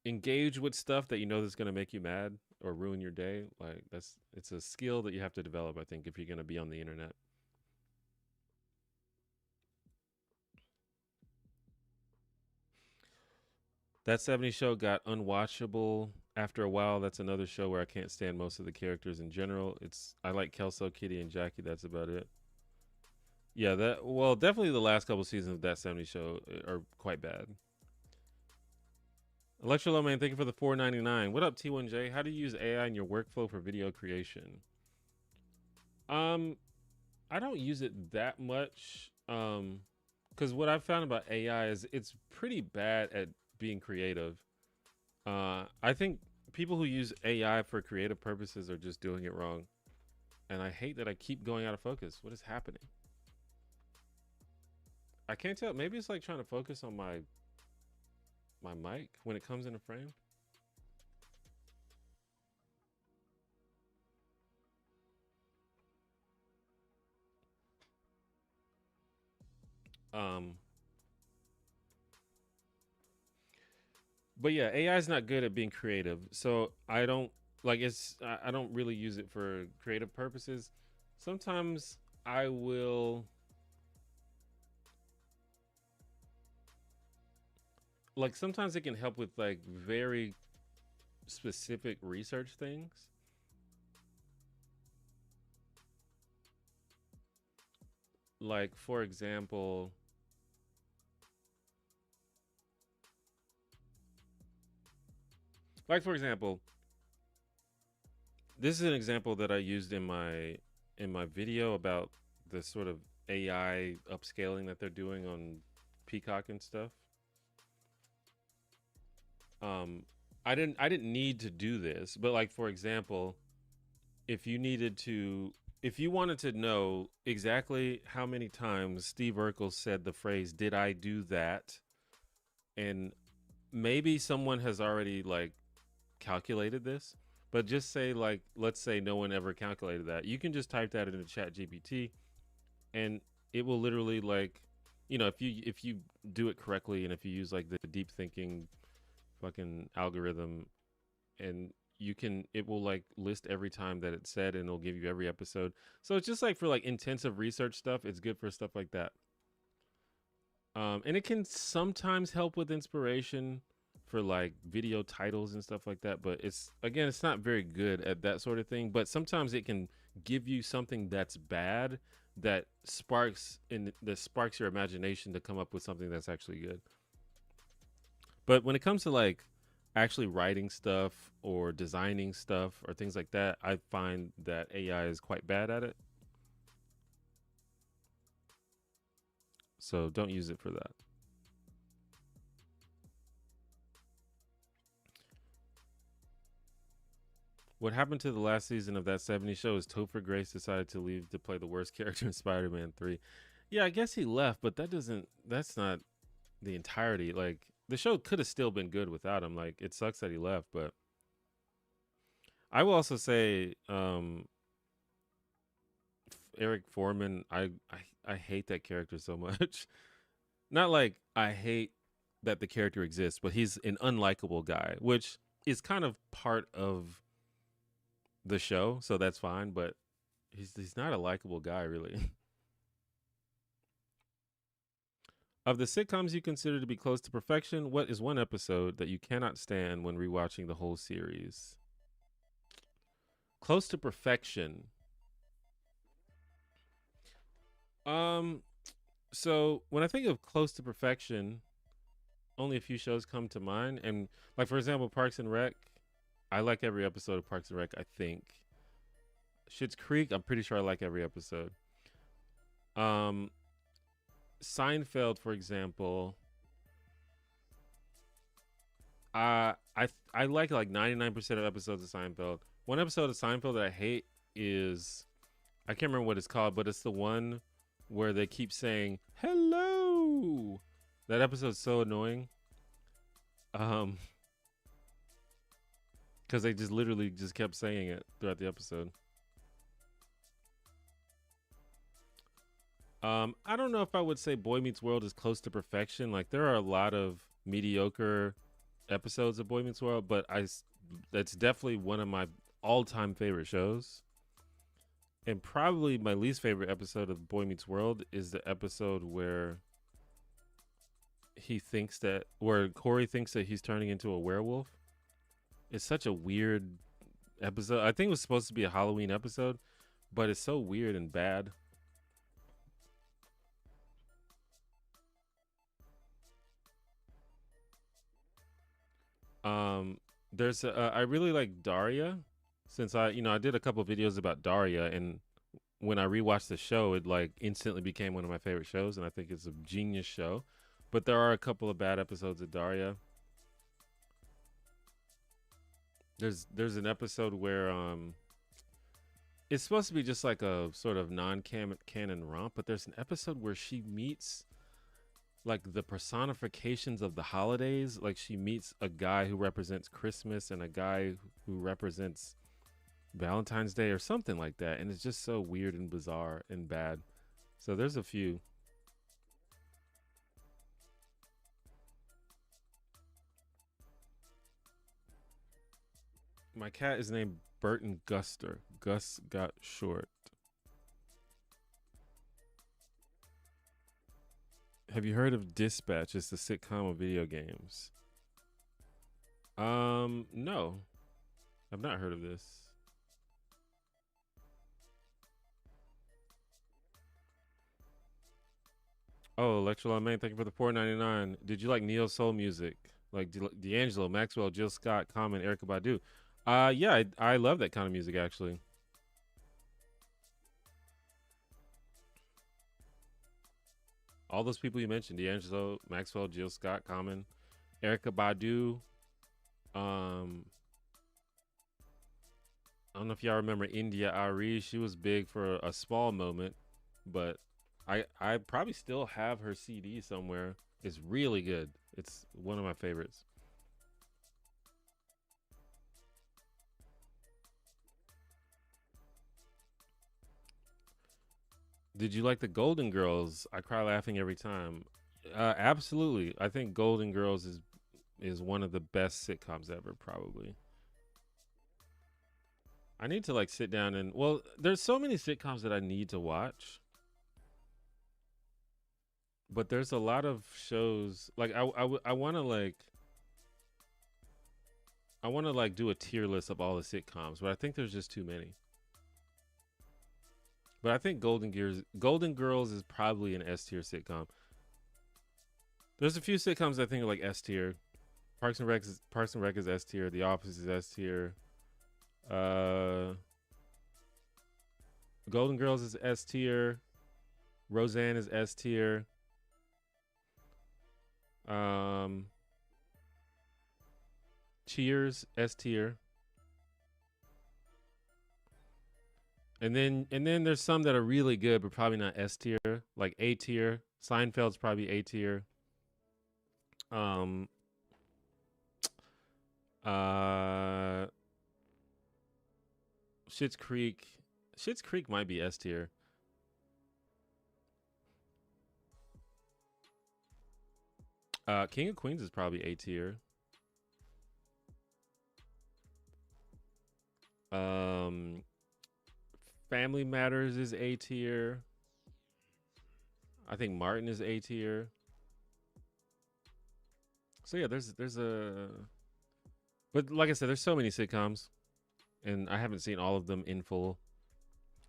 engage with stuff that you know that's going to make you mad or ruin your day. Like it's a skill that you have to develop, I think, if you're going to be on the internet. That 70s show got unwatchable after a while. That's another show where I can't stand most of the characters in general. It's I like Kelso, Kitty, and Jackie. That's about it. Yeah, that well, definitely the last couple seasons of that 70s show are quite bad. Electro Low Man, thank you for the 4.99. What up, T1J? How do you use AI in your workflow for video creation? Um, I don't use it that much. Because what I've found about AI is it's pretty bad at being creative. I think people who use AI for creative purposes are just doing it wrong. And I hate that I keep going out of focus. What is happening? I can't tell. Maybe it's like trying to focus on my mic when it comes into frame. Um, but yeah, AI is not good at being creative. So I don't like it's. I don't really use it for creative purposes. Sometimes I will like. Sometimes it can help with like very specific research things. Like for example, like for example, this is an example that I used in my video about the sort of AI upscaling that they're doing on Peacock and stuff. Um, I didn't need to do this, but like for example, if you needed to if you wanted to know exactly how many times Steve Urkel said the phrase "Did I do that?" and maybe someone has already like calculated this, but just say like let's say no one ever calculated that. You can just type that into Chat GPT and it will literally like if you do it correctly and if you use like the deep thinking fucking algorithm and you can it will like list every time that it's said and it'll give you every episode. So it's just like for like intensive research stuff, it's good for stuff like that. And it can sometimes help with inspiration for like video titles and stuff like that. But it's again, it's not very good at that sort of thing. But sometimes it can give you something that's bad that sparks your imagination to come up with something that's actually good. But when it comes to like actually writing stuff or designing stuff or things like that, I find that AI is quite bad at it. So don't use it for that. What happened to the last season of that 70s show is Topher Grace decided to leave to play the worst character in Spider-Man 3. Yeah, I guess he left, but that's not the entirety. Like the show could have still been good without him. Like it sucks that he left, but I will also say Eric Foreman, I hate that character so much. Not like I hate that the character exists, but he's an unlikable guy, which is kind of part of the show, so that's fine, but he's not a likable guy really. Of the sitcoms you consider to be close to perfection, what is one episode that you cannot stand when rewatching the whole series? Close to perfection. Um so when I think of close to perfection, only a few shows come to mind and like for example Parks and Rec, I like every episode of Parks and Rec, I think. Schitt's Creek, I'm pretty sure I like every episode. Um Seinfeld, for example, I like 99% of episodes of Seinfeld. One episode of Seinfeld that I hate is I can't remember what it's called, but it's the one where they keep saying hello. That episode's so annoying. Um, because they just literally just kept saying it throughout the episode. I don't know if I would say Boy Meets World is close to perfection. Like there are a lot of mediocre episodes of Boy Meets World, but that's definitely one of my all-time favorite shows. And probably my least favorite episode of Boy Meets World is the episode where Corey thinks that he's turning into a werewolf. It's such a weird episode. I think it was supposed to be a Halloween episode, but it's so weird and bad. Um, I really like Daria, since I did a couple videos about Daria, and when I rewatched the show, it like instantly became one of my favorite shows, and I think it's a genius show. But there are a couple of bad episodes of Daria. There's an episode where it's supposed to be just like a sort of non-canon romp, but there's an episode where she meets like the personifications of the holidays. Like she meets a guy who represents Christmas and a guy who represents Valentine's Day or something like that, and it's just so weird and bizarre and bad. So there's a few. My cat is named Burton Guster. Gus got short. Have you heard of Dispatch? It's the sitcom of video games. No, I've not heard of this. Oh, Electro Main, thank you for the 4.99. Did you like neo soul music, like D'Angelo, Maxwell, Jill Scott, Common, Erica Badu? Yeah, I love that kind of music actually. All those people you mentioned: D'Angelo, Maxwell, Jill Scott, Common, Erica Badu. Um, I don't know if y'all remember India Ari. She was big for a small moment, but I probably still have her CD somewhere. It's really good. It's one of my favorites. Did you like the Golden Girls? I cry laughing every time. Absolutely. I think Golden Girls is one of the best sitcoms ever, probably. I need to like sit down and well, there's so many sitcoms that I need to watch, but there's a lot of shows like I want to like do a tier list of all the sitcoms, but I think there's just too many. But I think Golden Girls is probably an S tier sitcom. There's a few sitcoms I think are like S tier. Parks and Rec is S tier. The Office is S tier. Uh, Golden Girls is S tier. Roseanne is S tier. Um, Cheers S tier. And then there's some that are really good but probably not S tier, like A tier. Seinfeld's probably A tier. Um, uh, Schitt's Creek. Schitt's Creek might be S tier. King of Queens is probably A tier. Um, Family Matters is A tier. I think Martin is A tier. So yeah, there's a but like I said, there's so many sitcoms, and I haven't seen all of them in full.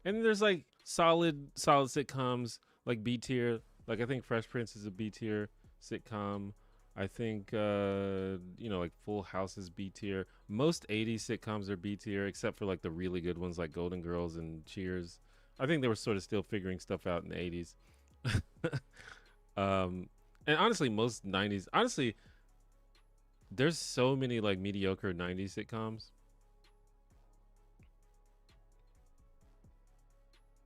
And there's like solid sitcoms like B tier. Like I think Fresh Prince is a B tier sitcom. I think like Full House is B tier. Most 80s sitcoms are B tier except for like the really good ones like Golden Girls and Cheers. I think they were sort of still figuring stuff out in the 80s. um and honestly most 90s, honestly there's so many like mediocre 90s sitcoms.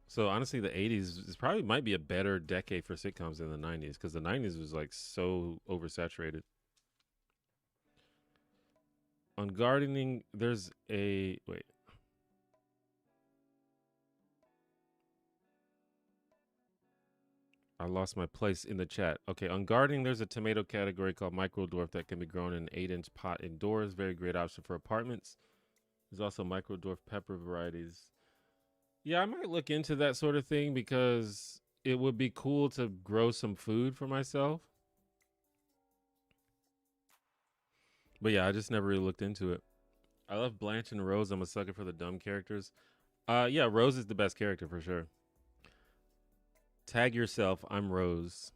So honestly, the '80s is probably might be a better decade for sitcoms than the '90s because the '90s was like so oversaturated. On gardening, there's a wait. I lost my place in the chat. Okay, on gardening, there's a tomato category called micro dwarf that can be grown in an 8-inch pot indoors. Very great option for apartments. There's also micro dwarf pepper varieties. Yeah, I might look into that sort of thing because it would be cool to grow some food for myself. But yeah, I just never really looked into it. I love Blanche and Rose. I'm a sucker for the dumb characters. Yeah, Rose is the best character for sure. Tag yourself. I'm Rose.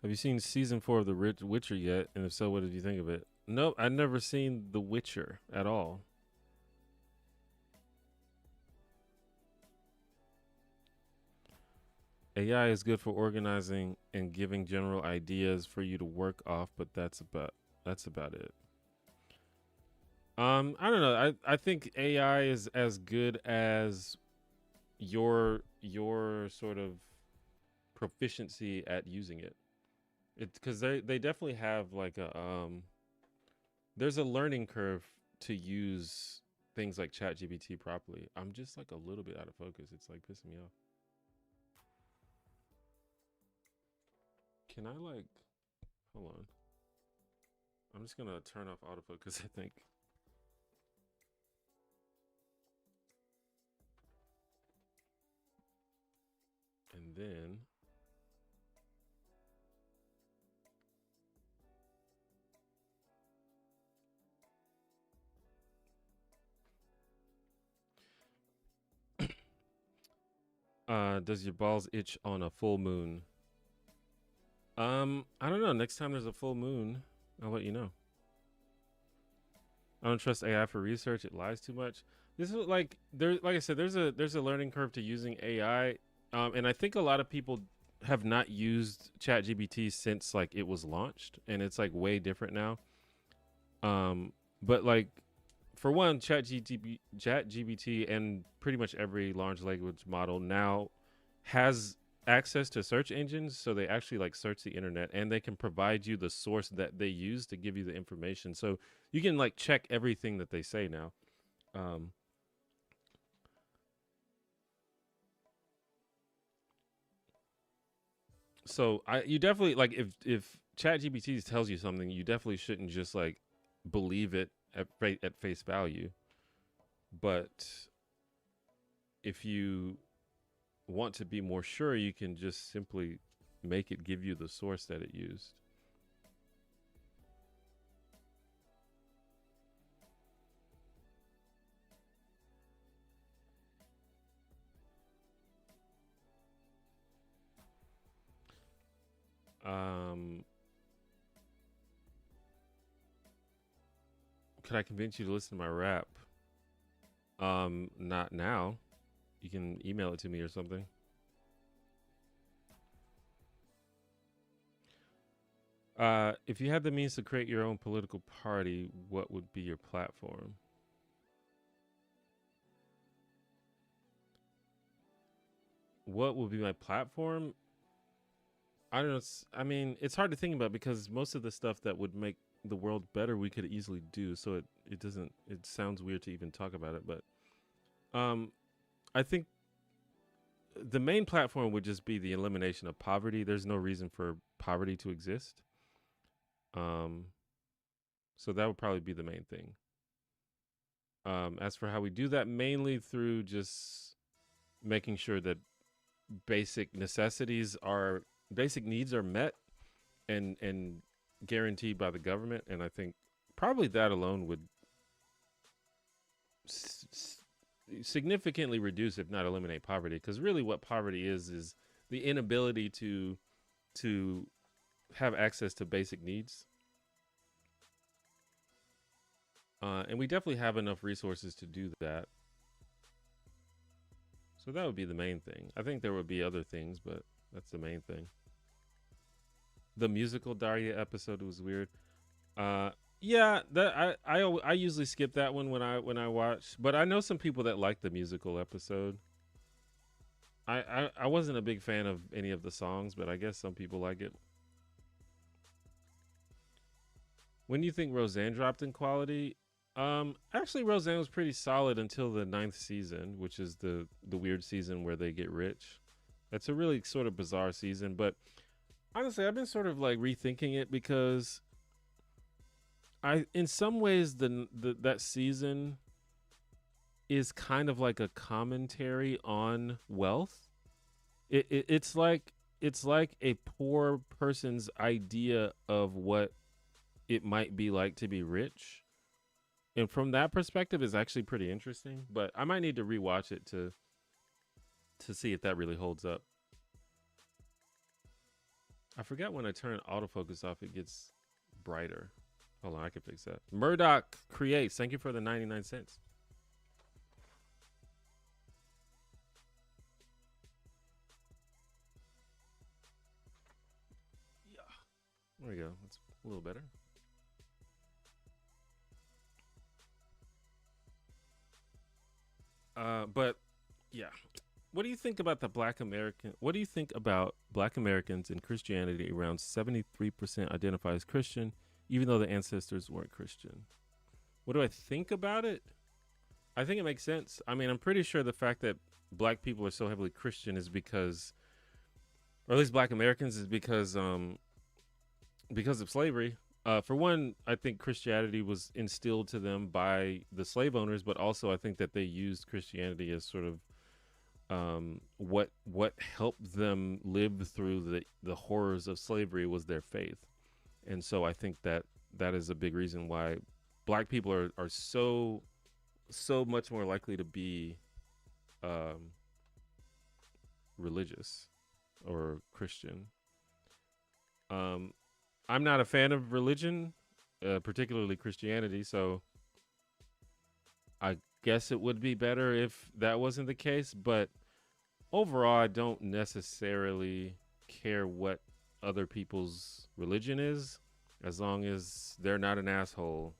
Have you seen season 4 of The Witcher yet? And if so, what did you think of it? Nope, I've never seen The Witcher at all. AI is good for organizing and giving general ideas for you to work off, but that's about it. I don't know. I think AI is as good as your sort of proficiency at using it. It because they definitely have like a there's a learning curve to use things like ChatGPT properly. I'm just like a little bit out of focus. It's like pissing me off. Can I like hold on? I'm just gonna turn off autofocus. I think. And then does your balls itch on a full moon? I don't know. Next time there's a full moon, I'll let you know. I don't trust AI for research. It lies too much. This is like I said, there's a learning curve to using AI, and I think a lot of people have not used ChatGPT since like it was launched, and it's like way different now. But like for one, ChatGPT and pretty much every large language model now has access to search engines, so they actually like search the internet and they can provide you the source that they use to give you the information. So you can like check everything that they say now. Um, so I you definitely like if ChatGPT tells you something, you definitely shouldn't just like believe it at face value. But if you want to be more sure, you can just simply make it give you the source that it used. Um, could I convince you to listen to my rap? Not now. You can email it to me or something. If you had the means to create your own political party, what would be your platform? What would be my platform? I don't know. I mean, it's hard to think about because most of the stuff that would make the world better we could easily do. So it doesn't. It sounds weird to even talk about it, but um, I think the main platform would just be the elimination of poverty. There's no reason for poverty to exist. Um, so that would probably be the main thing. As for how we do that, mainly through just making sure that basic needs are met and guaranteed by the government. And I think probably that alone would significantly reduce, if not eliminate, poverty. Because really, what poverty is the inability to have access to basic needs. And we definitely have enough resources to do that. So that would be the main thing. I think there would be other things, but that's the main thing. The musical Daria episode was weird. Uh, yeah, that I usually skip that one when I watch, but I know some people that like the musical episode. I wasn't a big fan of any of the songs, but I guess some people like it. When you think Roseanne dropped in quality, actually Roseanne was pretty solid until the ninth season, which is the weird season where they get rich. That's a really sort of bizarre season, but honestly, I've been sort of like rethinking it because in some ways, that season is kind of like a commentary on wealth. It's like a poor person's idea of what it might be like to be rich, and from that perspective, is actually pretty interesting. But I might need to rewatch it to see if that really holds up. I forgot when I turn autofocus off, it gets brighter. Hold on, I can fix that. Murdoch creates. Thank you for the 99 cents. Yeah. There we go. That's a little better. But yeah, what do you think about the Black American? What do you think about Black Americans and Christianity? Around 73% identify as Christian, even though the ancestors weren't Christian. What do I think about it? I think it makes sense. I mean, I'm pretty sure the fact that Black people are so heavily Christian is because, or at least Black Americans, is because of slavery. For one, I think Christianity was instilled to them by the slave owners, but also I think that they used Christianity as sort of what helped them live through the horrors of slavery was their faith, and so I think that that is a big reason why Black people are so much more likely to be um, religious or Christian. Um, I'm not a fan of religion, particularly Christianity, so I guess it would be better if that wasn't the case. But overall, I don't necessarily care what other people's religion is, as long as they're not an asshole,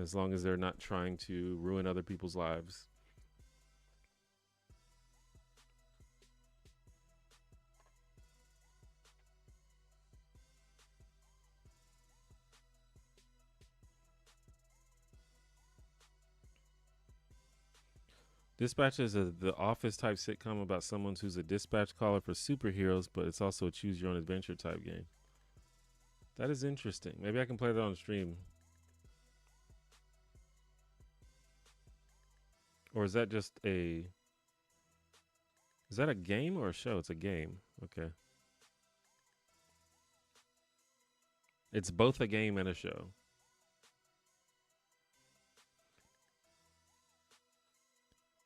as long as they're not trying to ruin other people's lives. Dispatch is the office type sitcom about someone who's a dispatch caller for superheroes, but it's also a choose your own adventure type game. That is interesting. Maybe I can play that on stream. Or is that just a is that a game or a show? It's a game. Okay. It's both a game and a show.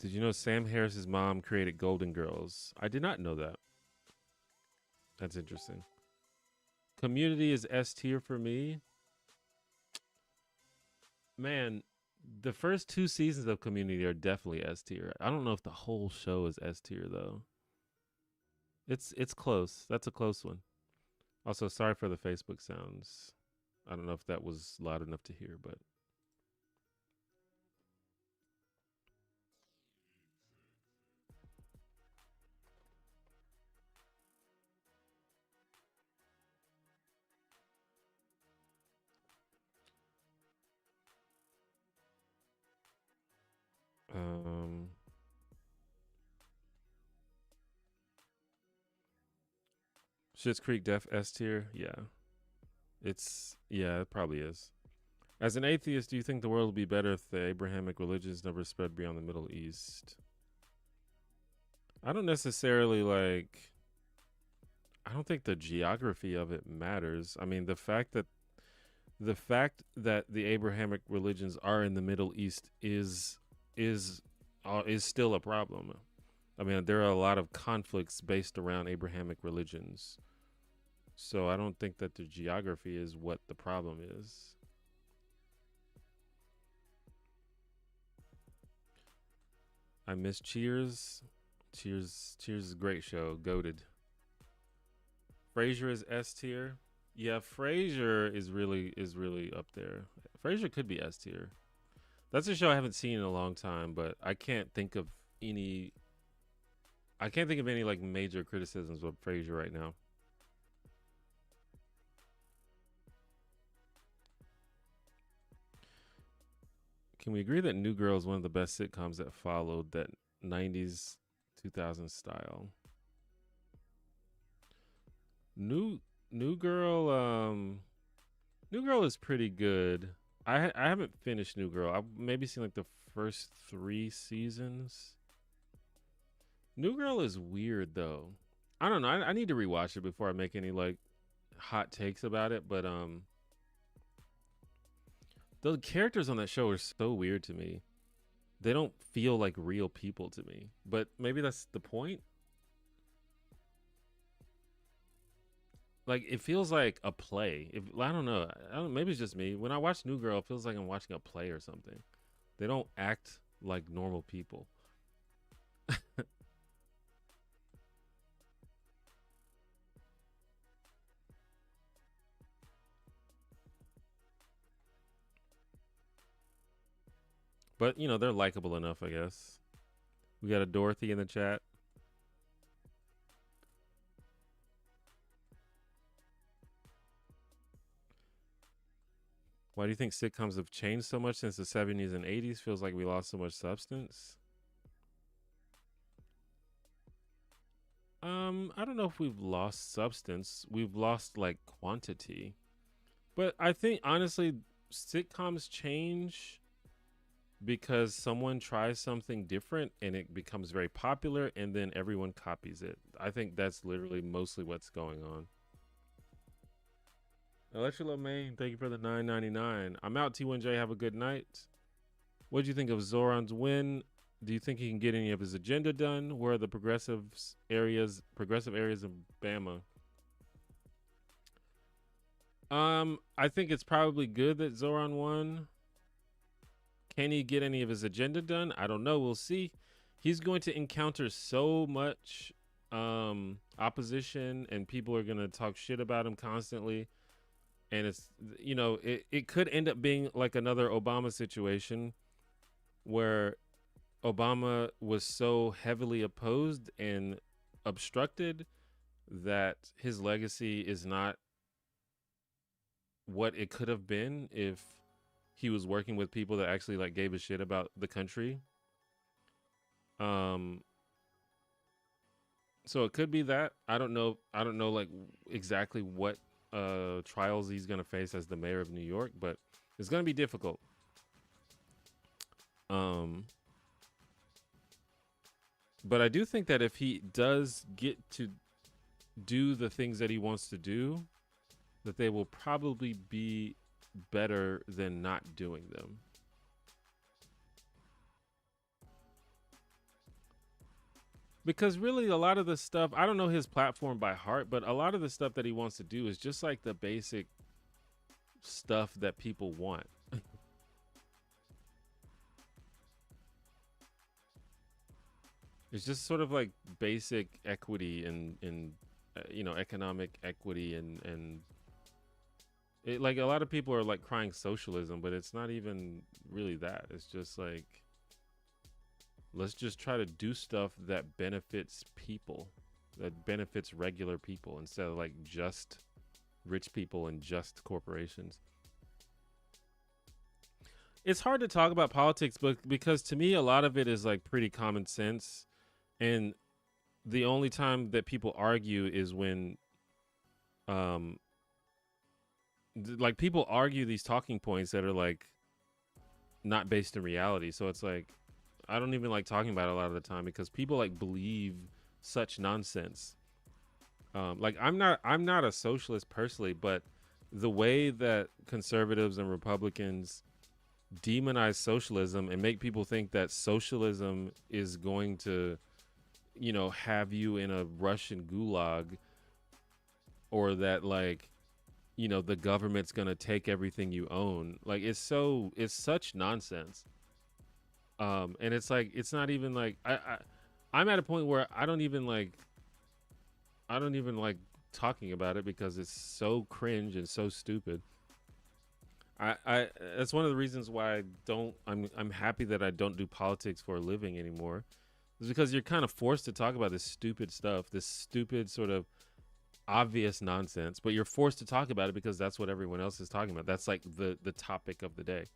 Did you know Sam Harris's mom created Golden Girls? I did not know that. That's interesting. Community is S tier for me. Man, the first two seasons of Community are definitely S tier. I don't know if the whole show is S tier though. It's close. That's a close one. Also, sorry for the Facebook sounds. I don't know if that was loud enough to hear, but um Schitt's Creek Def S tier. Yeah. It probably is. As an atheist, do you think the world would be better if the Abrahamic religions never spread beyond the Middle East? I don't necessarily like I don't think the geography of it matters. I mean, the fact that the Abrahamic religions are in the Middle East is still a problem. I mean, there are a lot of conflicts based around Abrahamic religions. So I don't think that the geography is what the problem is. I miss Cheers. Cheers is a great show. Goated. Frasier is S tier. Yeah, Frasier is really up there. Frasier could be S tier. That's a show I haven't seen in a long time, but I can't think of any I can't think of any like major criticisms of Frasier right now. Can we agree that New Girl is one of the best sitcoms that followed that 90s 2000s style? New New Girl New Girl is pretty good. I haven't finished New Girl. I've maybe seen like the first 3 seasons. New Girl is weird though. I don't know. I need to rewatch it before I make any like hot takes about it, but the characters on that show are so weird to me. They don't feel like real people to me. But maybe that's the point. Like it feels like a play. If I don't know, maybe it's just me. When I watch New Girl, it feels like I'm watching a play or something. They don't act like normal people. But you know, they're likable enough, I guess. We got a Dorothy in the chat. Why do you think sitcoms have changed so much since the 70s and 80s? Feels like we lost so much substance. I don't know if we've lost substance. We've lost like quantity. But I think honestly, sitcoms change because someone tries something different and it becomes very popular and then everyone copies it. I think that's literally mostly what's going on. Electra Main, thank you for the 9.99. I'm out T1J, have a good night. What do you think of Zoran's win? Do you think he can get any of his agenda done? Where are the progressive areas of Bama? I think it's probably good that Zoran won. Can he get any of his agenda done? I don't know. We'll see. He's going to encounter so much opposition, and people are going to talk shit about him constantly. And it's, you know, it could end up being like another Obama situation where Obama was so heavily opposed and obstructed that his legacy is not what it could have been if he was working with people that actually like gave a shit about the country. Um so it could be that. I don't know like exactly what trials he's going to face as the mayor of New York, but it's going to be difficult. Um but I do think that if he does get to do the things that he wants to do, that they will probably be better than not doing them. Because really, a lot of the stuff, I don't know his platform by heart, but a lot of the stuff that he wants to do is just like the basic stuff that people want. It's just sort of like basic equity and you know, economic equity and it, like a lot of people are like crying socialism, but it's not even really that. It's just like, let's just try to do stuff that benefits people, that benefits regular people instead of like just rich people and just corporations. It's hard to talk about politics, but because to me a lot of it is like pretty common sense, and the only time that people argue is when um like people argue these talking points that are like not based in reality. So it's like I don't even like talking about it a lot of the time because people like believe such nonsense. Like I'm not a socialist personally, but the way that conservatives and Republicans demonize socialism and make people think that socialism is going to, you know, have you in a Russian gulag, or that like, you know, the government's going to take everything you own. Like it's such nonsense. And it's like it's not even like I'm at a point where I don't even like talking about it because it's so cringe and so stupid. I that's one of the reasons why I'm happy that I don't do politics for a living anymore, It's because you're kind of forced to talk about this stupid stuff, this stupid sort of obvious nonsense, but you're forced to talk about it because that's what everyone else is talking about. That's like the topic of the day.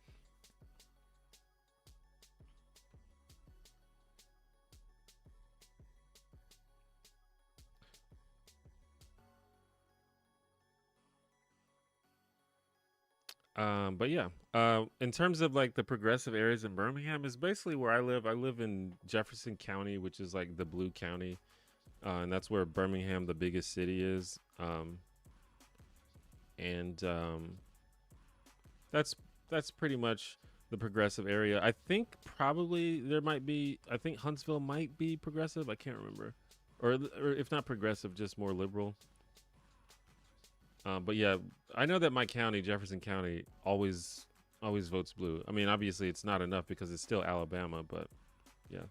But yeah, in terms of like the progressive areas in Birmingham, is basically where I live. I live in Jefferson County, which is like the blue county, and that's where Birmingham, the biggest city, is. And that's that's pretty much the progressive area. I think probably there might be. I think Huntsville might be progressive. I can't remember, or if not progressive, just more liberal. But yeah, I know that my county, Jefferson County, always votes blue. I mean, obviously it's not enough because it's still Alabama, but yeah.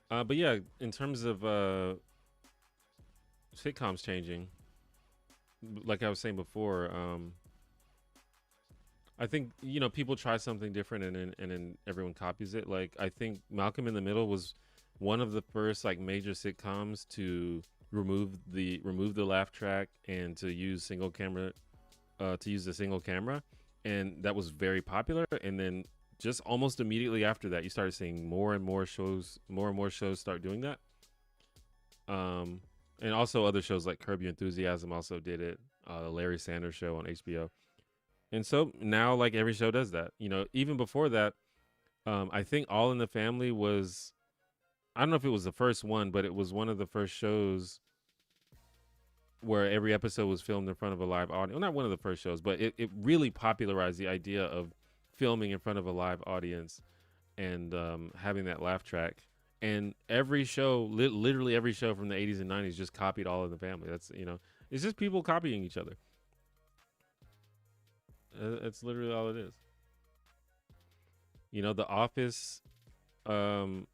But yeah, in terms of sitcoms changing, like I was saying before, I think people try something different and then everyone copies it. Like I think Malcolm in the Middle was one of the first like major sitcoms to remove the laugh track and to use single camera to use the single camera, and that was very popular. And then just almost immediately after that, you started seeing more and more shows start doing that. Um, and also other shows like Curb Your Enthusiasm also did it. The Larry Sanders Show on HBO, and so now like every show does that. Even before that, I think All in the Family was. I don't know if it was the first one, but it was one of the first shows where every episode was filmed in front of a live audience. Well, not one of the first shows, but it really popularized the idea of filming in front of a live audience and having that laugh track. And every show, literally every show from the 80s and 90s just copied All in the Family. It's just people copying each other. It's literally all it is. The Office, um,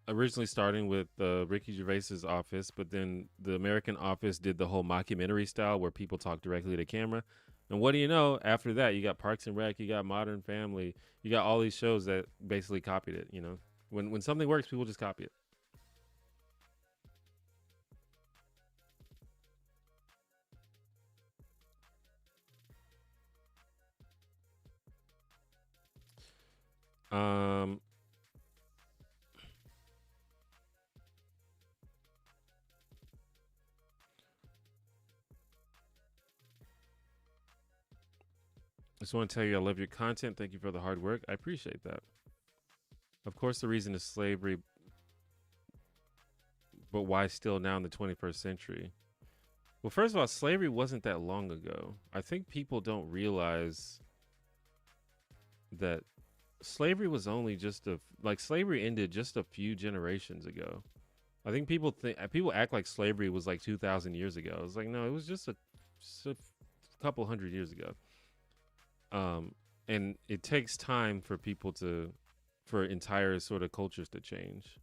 originally starting with Ricky Gervais's Office, but then the American Office did the whole mockumentary style where people talk directly to camera. And what do you know? After that, you got Parks and Rec, you got Modern Family, you got all these shows that basically copied it. When something works, people just copy it. Um, just want to tell you, I love your content. Thank you for the hard work. I appreciate that. Of course, the reason is slavery, but why still now in the 21st century? Well, first of all, slavery wasn't that long ago. I think people don't realize that slavery was only just slavery ended just a few generations ago. I think people act like slavery was like 2,000 years ago. It's like no, it was just a couple hundred years ago. Um, and it takes time for for entire sort of cultures to change.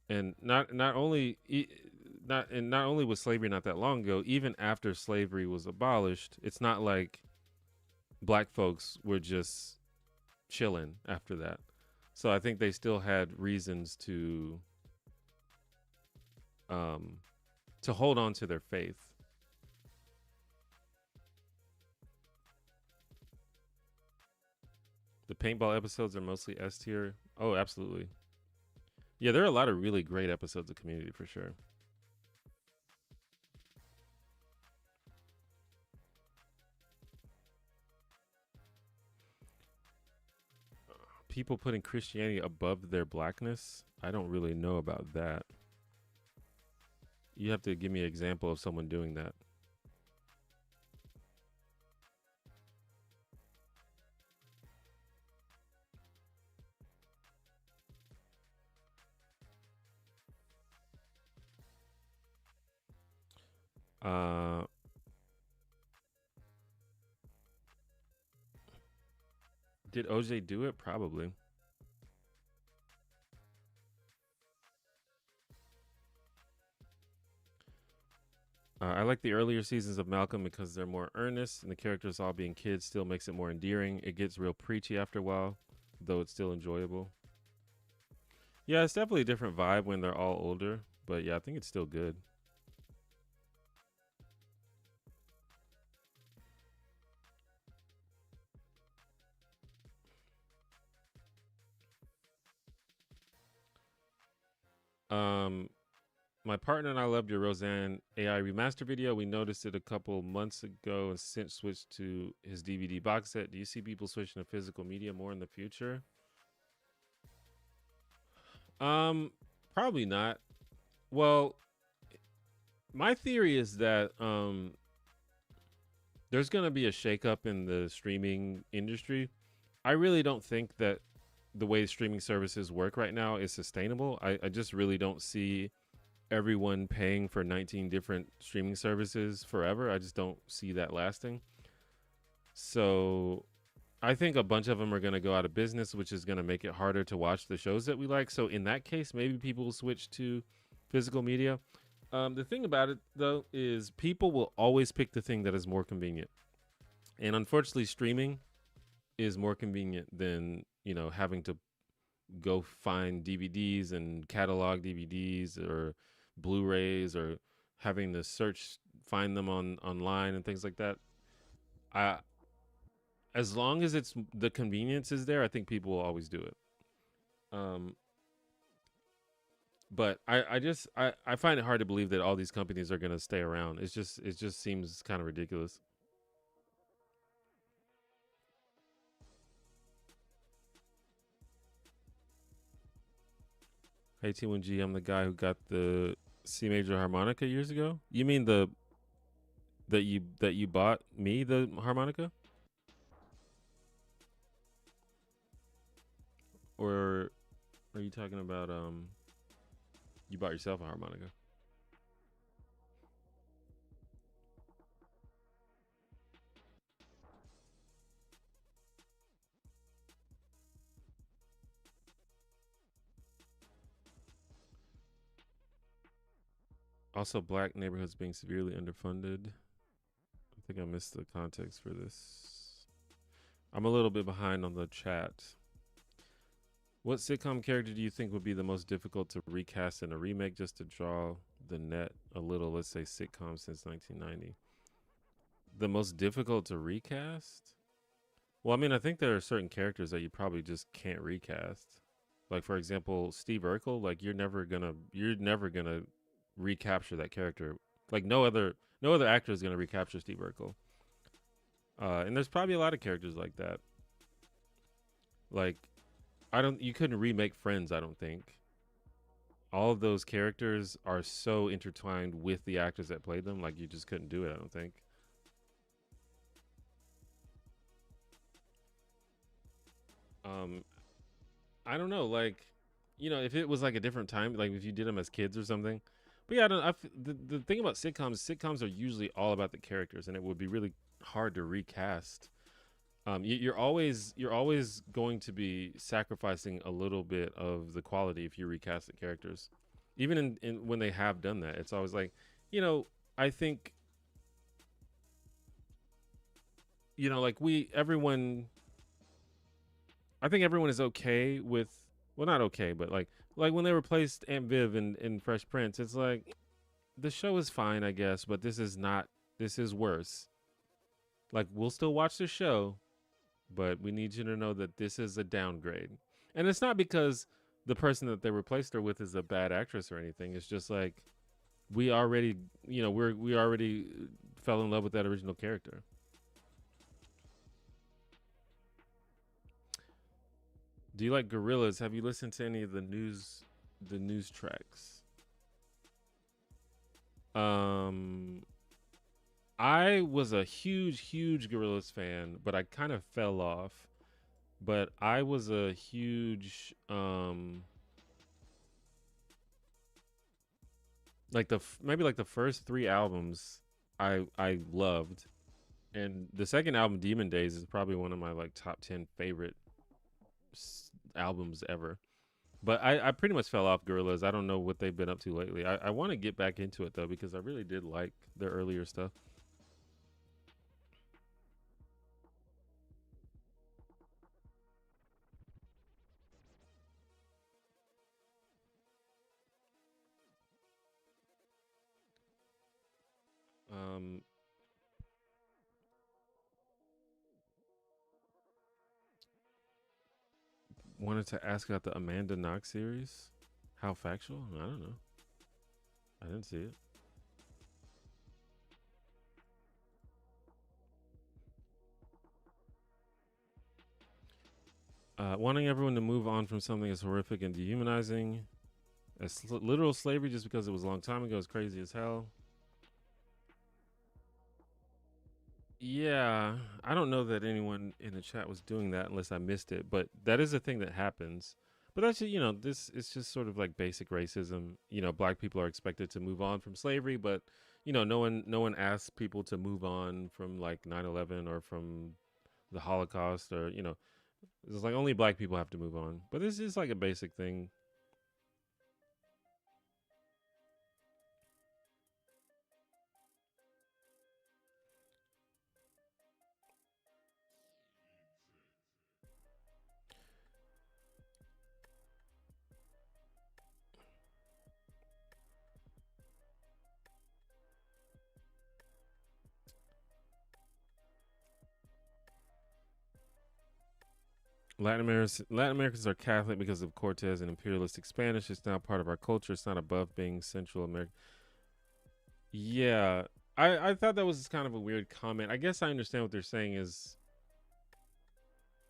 And not only was slavery not that long ago, even after slavery was abolished, it's not like black folks were just chilling after that. So I think they still had reasons um to hold on to their faith. The paintball episodes are mostly S tier. Oh, absolutely. Yeah, there are a lot of really great episodes of Community for sure. People putting Christianity above their blackness. I don't really know about that. You have to give me an example of someone doing that. Uh, did OJ do it? Probably. I like the earlier seasons of Malcolm because they're more earnest and the characters all being kids still makes it more endearing. It gets real preachy after a while, though it's still enjoyable. Yeah, it's definitely a different vibe when they're all older, but yeah, I think it's still good. Um, my partner and I loved your Roseanne AI remaster video. We noticed it a couple months ago and since switched to his DVD box set. Do you see people switching to physical media more in the future? Um, Probably not. Well, my theory is that there's going to be a shakeup in the streaming industry. I really don't think that the way streaming services work right now is sustainable. I just really don't see everyone paying for 19 different streaming services forever. I just don't see that lasting. So I think a bunch of them are going to go out of business, which is going to make it harder to watch the shows that we like. So in that case, maybe people will switch to physical media. The thing about it, though, is people will always pick the thing that is more convenient. And unfortunately, streaming is more convenient than, having to go find DVDs and catalog DVDs or Blu-rays or having to search find them online and things like that. I As long as it's the convenience is there, I think people will always do it. Um, but I find it hard to believe that all these companies are going to stay around. It just seems kind of ridiculous. Hey T1G, I'm the guy who got the C major harmonica years ago. You mean the that you bought me the harmonica, or are you talking about you bought yourself a harmonica? Also, black neighborhoods being severely underfunded. I think I missed the context for this. I'm a little bit behind on the chat. What sitcom character do you think would be the most difficult to recast in a remake just to draw the net a little, let's say sitcom since 1990? The most difficult to recast? Well, I mean, I think there are certain characters that you probably just can't recast. Like for example, Steve Urkel, like you're never gonna recapture that character. Like no other actor is gonna recapture Steve Urkel. And there's probably a lot of characters like that. Like I don't you couldn't remake Friends, I don't think. All of those characters are so intertwined with the actors that played them, like you just couldn't do it, I don't think. Um I don't know, like if it was like a different time, like if you did them as kids or something. But yeah, I don't the thing about sitcoms are usually all about the characters and it would be really hard to recast. You're always going to be sacrificing a little bit of the quality if you recast the characters. Even in when they have done that, it's always like, you know, I think like we everyone I think everyone is okay with well not okay, but like when they replaced Aunt Viv in Fresh Prince, it's like the show is fine, I guess, but this is worse. Like we'll still watch the show, but we need you to know that this is a downgrade. And it's not because the person that they replaced her with is a bad actress or anything. It's just like we already, we already fell in love with that original character. Do you like Gorillas? Have you listened to any of the news tracks? Um I was a huge Gorillas fan, but I kind of fell off. But I was a huge like maybe like the first 3 albums I loved, and the second album Demon Days is probably one of my like top 10 favorite albums ever. But I pretty much fell off Gorillas. I don't know what they've been up to lately. I want to get back into it though because I really did like their earlier stuff. Um, Wanted to ask about the Amanda Knox series. How factual? I don't know. I didn't see it. Wanting everyone to move on from something as horrific and dehumanizing as literal slavery just because it was a long time ago is crazy as hell. Yeah, I don't know that anyone in the chat was doing that unless I missed it, but that is a thing that happens. But that's this is just sort of like basic racism. Black people are expected to move on from slavery, but no one asks people to move on from like 9/11 or from the Holocaust or it's like only black people have to move on. But this is like a basic thing. Latin Americans are Catholic because of Cortez and imperialistic Spanish. It's now part of our culture. It's not above being Central American. Yeah, I thought that was kind of a weird comment. I guess I understand what they're saying is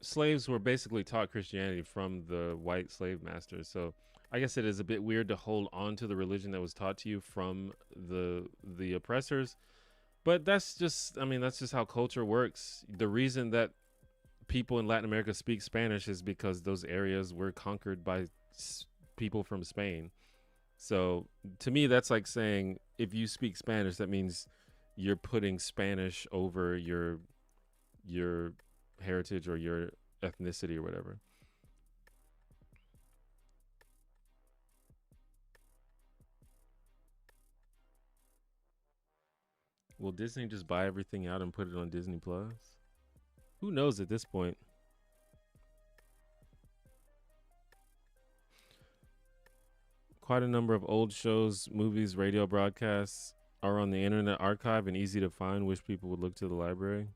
slaves were basically taught Christianity from the white slave masters. So I guess it is a bit weird to hold on to the religion that was taught to you from the oppressors. But that's just how culture works. The reason that people in Latin America speak Spanish is because those areas were conquered by people from Spain. So to me, that's like saying if you speak Spanish, that means you're putting Spanish over your heritage or your ethnicity or whatever. Will Disney just buy everything out and put it on Disney Plus? Who knows at this point? Quite a number of old shows, movies, radio broadcasts are on the Internet Archive and easy to find. Wish people would look to the library.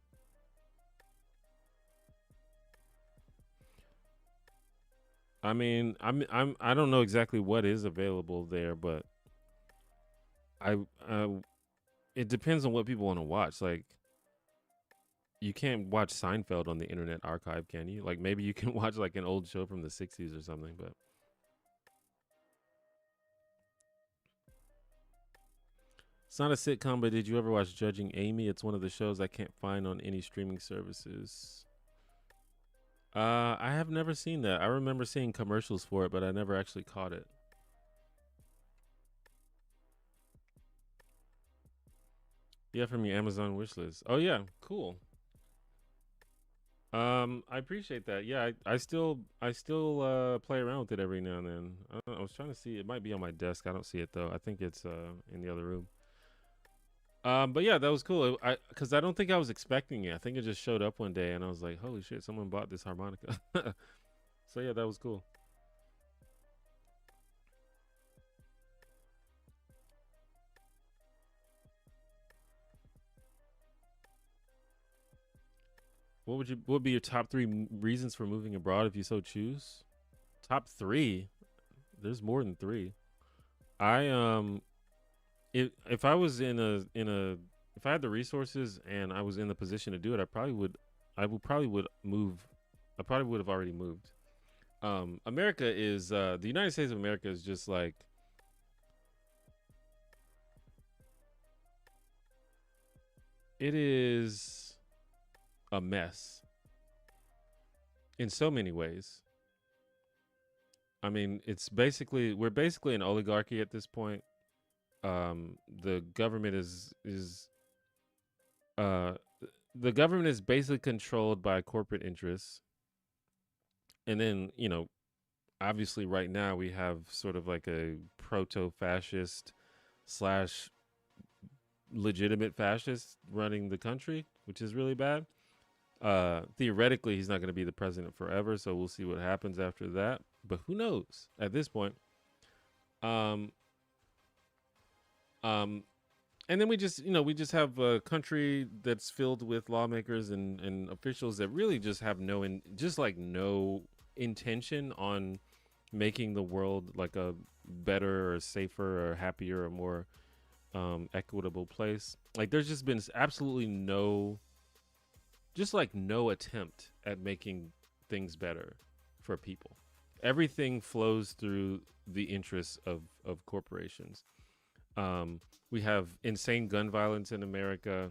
I mean, I don't know exactly what is available there, but I it depends on what people want to watch. Like, you can't watch Seinfeld on the Internet Archive, can you? Like, maybe you can watch like an old show from the '60s or something. But it's not a sitcom. But did you ever watch Judging Amy? It's one of the shows I can't find on any streaming services. I have never seen that. I remember seeing commercials for it, but I never actually caught it. Yeah, from your Amazon wish list. Oh yeah, cool. I appreciate that. Yeah, I still play around with it every now and then. I was trying to see. It might be on my desk. I don't see it though. I think it's in the other room. But yeah, that was cool. Because I don't think I was expecting it. I think it just showed up one day, and I was like, "Holy shit! Someone bought this harmonica." So yeah, that was cool. What would be your top three reasons for moving abroad if you so choose? Top three? There's more than three. I if I was in a if I had the resources and I was in the position to do it, I would probably would move. I probably would have already moved. America is the United States of America is just like it is a mess in so many ways. I mean, we're basically an oligarchy at this point. The government is uh the government is basically controlled by corporate interests, and then obviously right now we have sort of like a proto-fascist slash legitimate fascist running the country, which is really bad. Theoretically, he's not going to be the president forever, so we'll see what happens after that. But who knows at this point? Um, um, and then we just, we just have a country that's filled with lawmakers and officials that really just have just like no intention on making the world like a better or safer or happier or more equitable place. Like there's just been absolutely no attempt at making things better for people. Everything flows through the interests of corporations. We have insane gun violence in America.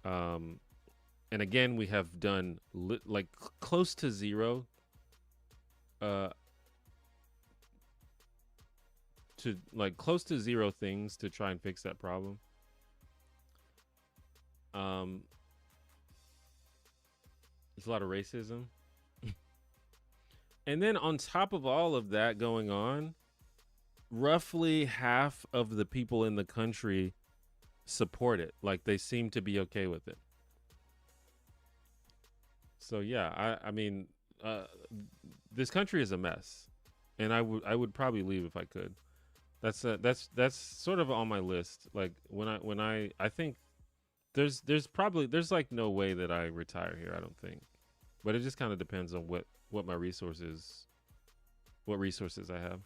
Um, and again, we have done close to zero uh, close to zero things to try and fix that problem. Um, there's a lot of racism. And then on top of all of that going on, roughly half of the people in the country support it. Like they seem to be okay with it. So yeah, I mean, this country is a mess, and I would probably leave if I could. That's sort of on my list. Like when I think there's like no way that I retire here. I don't think, but it just kind of depends on what my resources, what resources I have.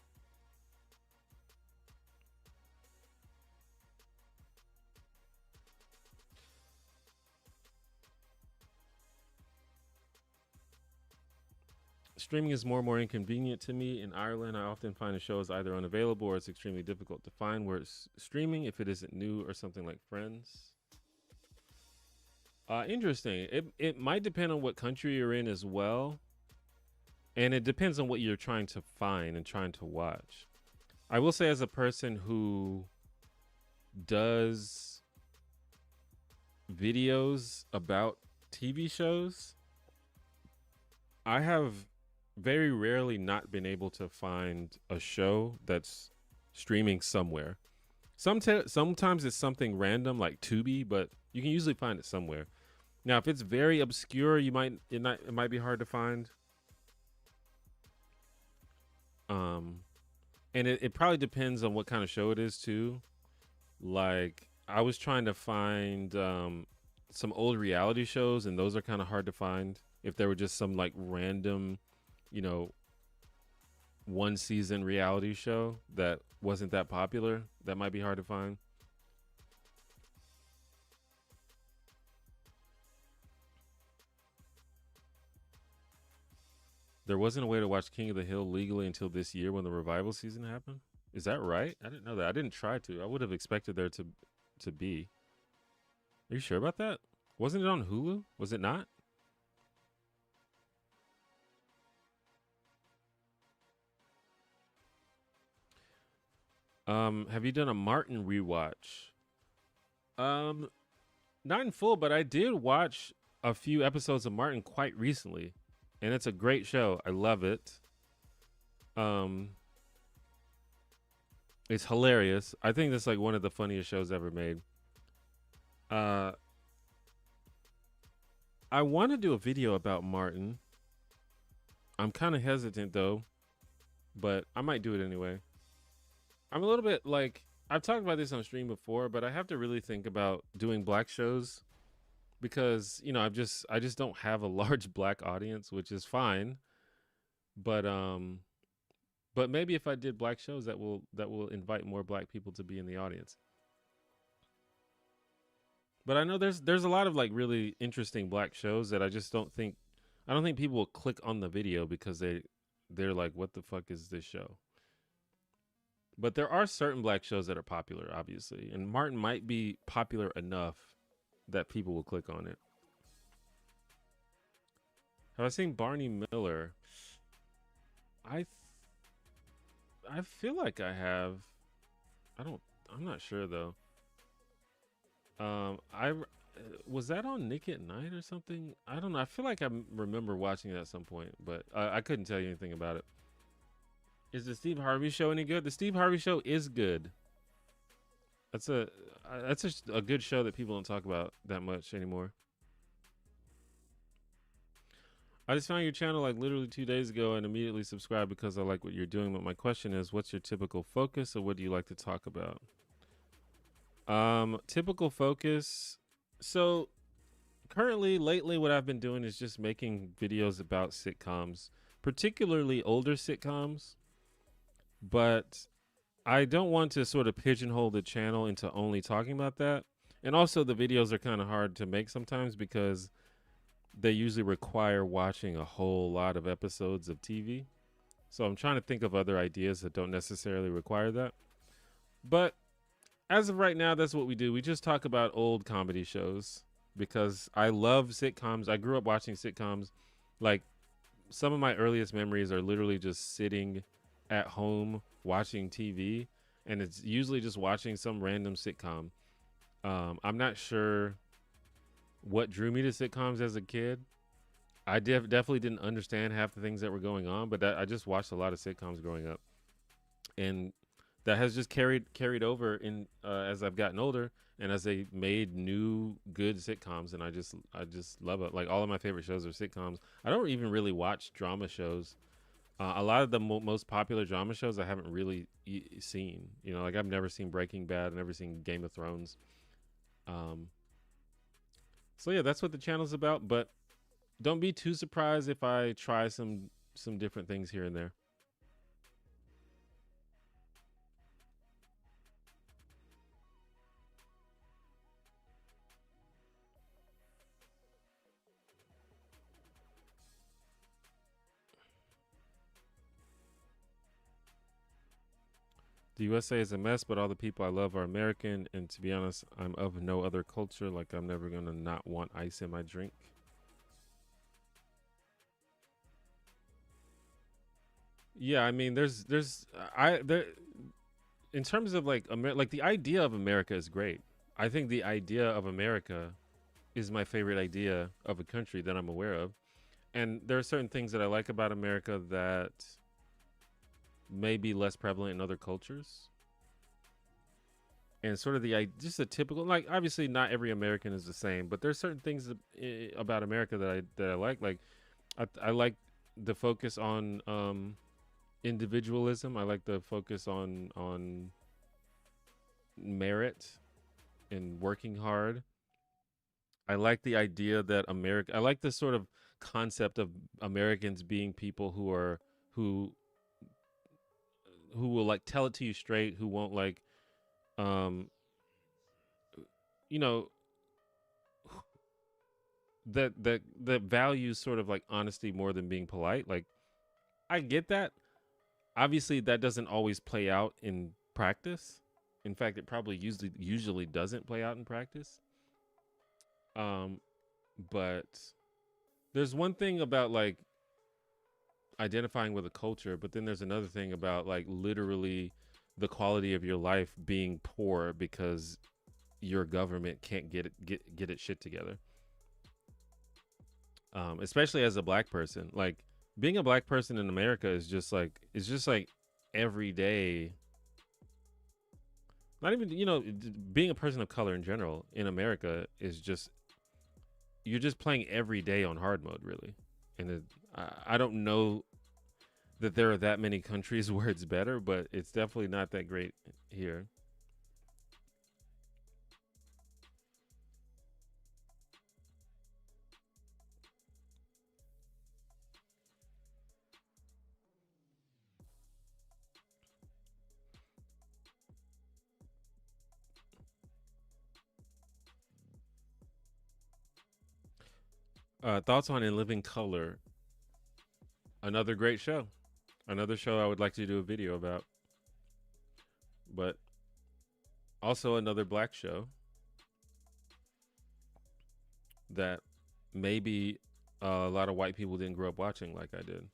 Streaming is more and more inconvenient to me. In Ireland, I often find a show is either unavailable or it's extremely difficult to find where it's streaming if it isn't new or something like Friends. Interesting. It might depend on what country you're in as well, and it depends on what you're trying to find and trying to watch. I will say, as a person who does videos about TV shows, I have very rarely not been able to find a show that's streaming somewhere. Sometimes it's something random like Tubi, but you can usually find it somewhere. Now, if it's very obscure, it might be hard to find. Um, and it probably depends on what kind of show it is too. Like I was trying to find some old reality shows, and those are kind of hard to find. If there were just some like random, you know, one season reality show that wasn't that popular, that might be hard to find. There wasn't a way to watch King of the Hill legally until this year when the revival season happened. Is that right? I didn't know that. I didn't try to. I would have expected there to be. Are you sure about that? Wasn't it on Hulu? Was it not? Have you done a Martin rewatch? Um, Not in full, but I did watch a few episodes of Martin quite recently, and it's a great show. I love it. Um, it's hilarious. I think that's like one of the funniest shows ever made. Uh, I want to do a video about Martin. I'm kind of hesitant though, but I might do it anyway. I'm a little bit like I've talked about this on stream before, but I have to really think about doing black shows because I just don't have a large black audience, which is fine. But maybe if I did black shows, that will invite more black people to be in the audience. But I know there's a lot of like really interesting black shows that I don't think people will click on the video because they're like, what the fuck is this show? But there are certain black shows that are popular, obviously, and Martin might be popular enough that people will click on it. Have I seen Barney Miller? I th- I feel like I have. I don't. I'm not sure though. I was that on Nick at Night or something? I don't know. I feel like I remember watching it at some point, but I couldn't tell you anything about it. Is the Steve Harvey Show any good? The Steve Harvey Show is good. That's a good show that people don't talk about that much anymore. I just found your channel like literally 2 days ago and immediately subscribed because I like what you're doing. But my question is, what's your typical focus, or what do you like to talk about? Typical focus. So currently, lately, what I've been doing is just making videos about sitcoms, particularly older sitcoms. But I don't want to sort of pigeonhole the channel into only talking about that. And also, the videos are kind of hard to make sometimes because they usually require watching a whole lot of episodes of TV. So I'm trying to think of other ideas that don't necessarily require that. But as of right now, that's what we do. We just talk about old comedy shows because I love sitcoms. I grew up watching sitcoms. Like, some of my earliest memories are literally just sitting at home watching TV, and it's usually just watching some random sitcom. I'm not sure what drew me to sitcoms as a kid. I definitely didn't understand half the things that were going on, but I just watched a lot of sitcoms growing up, and that has just carried over in as I've gotten older, and as they made new good sitcoms, and I just love it. Like, all of my favorite shows are sitcoms. I don't even really watch drama shows. A lot of the most popular drama shows I haven't really seen. Like, I've never seen Breaking Bad, I've never seen Game of Thrones. Um, so yeah, that's what the channel's about. But don't be too surprised if I try some different things here and there. The USA is a mess, but all the people I love are American. And to be honest, I'm of no other culture. Like, I'm never gonna not want ice in my drink. Yeah, I mean, there's I there in terms of like like the idea of America is great. I think the idea of America is my favorite idea of a country that I'm aware of. And there are certain things that I like about America that may be less prevalent in other cultures. And sort of just a typical, like, obviously not every American is the same, but there's certain things about America that I like. Like, I like the focus on individualism. I like the focus on merit and working hard. I like the idea that I like the sort of concept of Americans being people who who will like tell it to you straight, who won't like um you know that values sort of like honesty more than being polite. Like, I get that. Obviously, that doesn't always play out in practice. In fact, it probably usually doesn't play out in practice. Um, but there's one thing about like identifying with a culture, but then there's another thing about like literally the quality of your life being poor because your government can't get it shit together. Especially as a black person, like, being a black person in America is just like, every day. Not even, being a person of color in general in America is just, you're just playing every day on hard mode, really. And I don't know that there are that many countries where it's better, but it's definitely not that great here. Thoughts on In Living Color? Another great show. Another show I would like to do a video about. But also another black show that maybe a lot of white people didn't grow up watching like I did.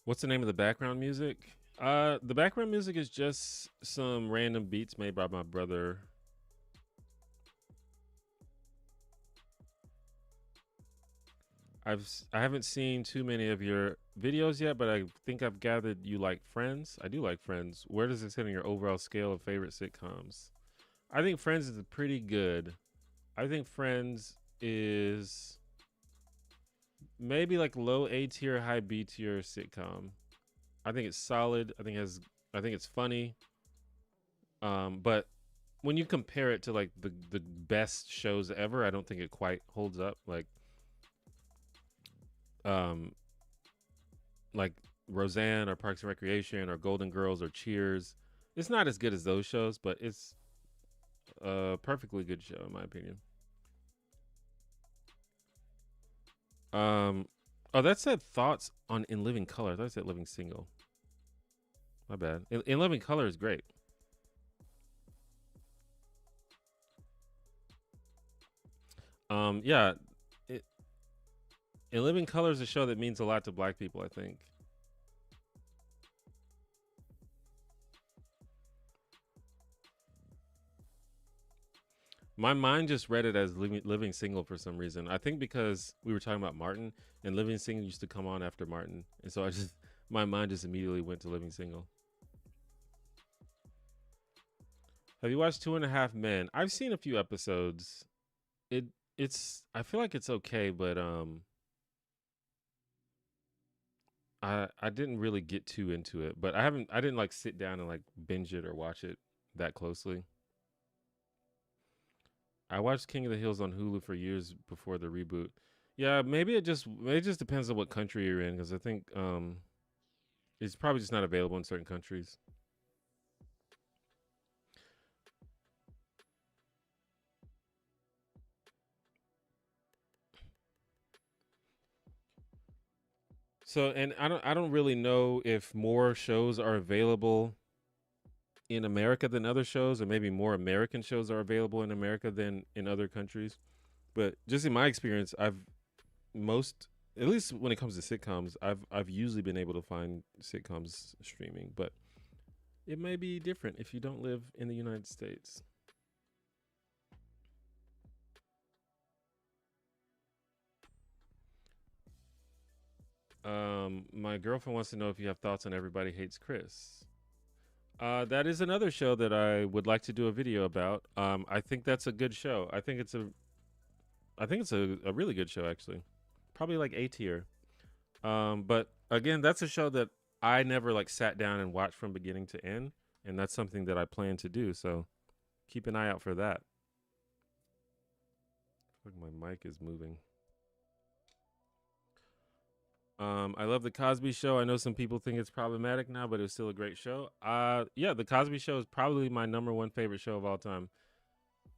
What's the name of the background music? The background music is just some random beats made by my brother. I haven't seen too many of your videos yet, but I think I've gathered you like Friends. I do like Friends. Where does this hit on your overall scale of favorite sitcoms? I think Friends is pretty good. I think Friends is maybe like low A tier, high B tier sitcom. I think it's solid. I think it's funny. But when you compare it to like the best shows ever, I don't think it quite holds up. Um, like Roseanne or Parks and Recreation or Golden Girls or Cheers. It's not as good as those shows, but it's a perfectly good show in my opinion. Um, oh, that said thoughts on In Living Color. I thought it said Living Single. My bad. In Living Color is great. Yeah, it, In Living Color is a show that means a lot to Black people. I think. My mind just read it as living Single for some reason. I think because we were talking about Martin and Living Single used to come on after Martin, and so I just my mind just immediately went to Living Single. Have you watched Two and a Half Men? I've seen a few episodes. It it's I feel like it's okay, but I didn't really get too into it. But I didn't like sit down and like binge it or watch it that closely. I watched King of the Hills on Hulu for years before the reboot. Yeah, maybe it just depends on what country you're in because I think it's probably just not available in certain countries. So and I don't really know if more shows are available in America than other shows, or maybe more American shows are available in America than in other countries. But just in my experience, most at least when it comes to sitcoms, I've usually been able to find sitcoms streaming, but it may be different if you don't live in the United States. My girlfriend wants to know if you have thoughts on Everybody Hates Chris. That is another show that I would like to do a video about. I think that's a good show. I think it's a really good show actually. Probably like A tier. But again, that's a show that I never like sat down and watched from beginning to end, and that's something that I plan to do. So keep an eye out for that. Look, my mic is moving. I love the Cosby Show. I know some people think it's problematic now, but it was still a great show. Yeah, the Cosby Show is probably my number one favorite show of all time.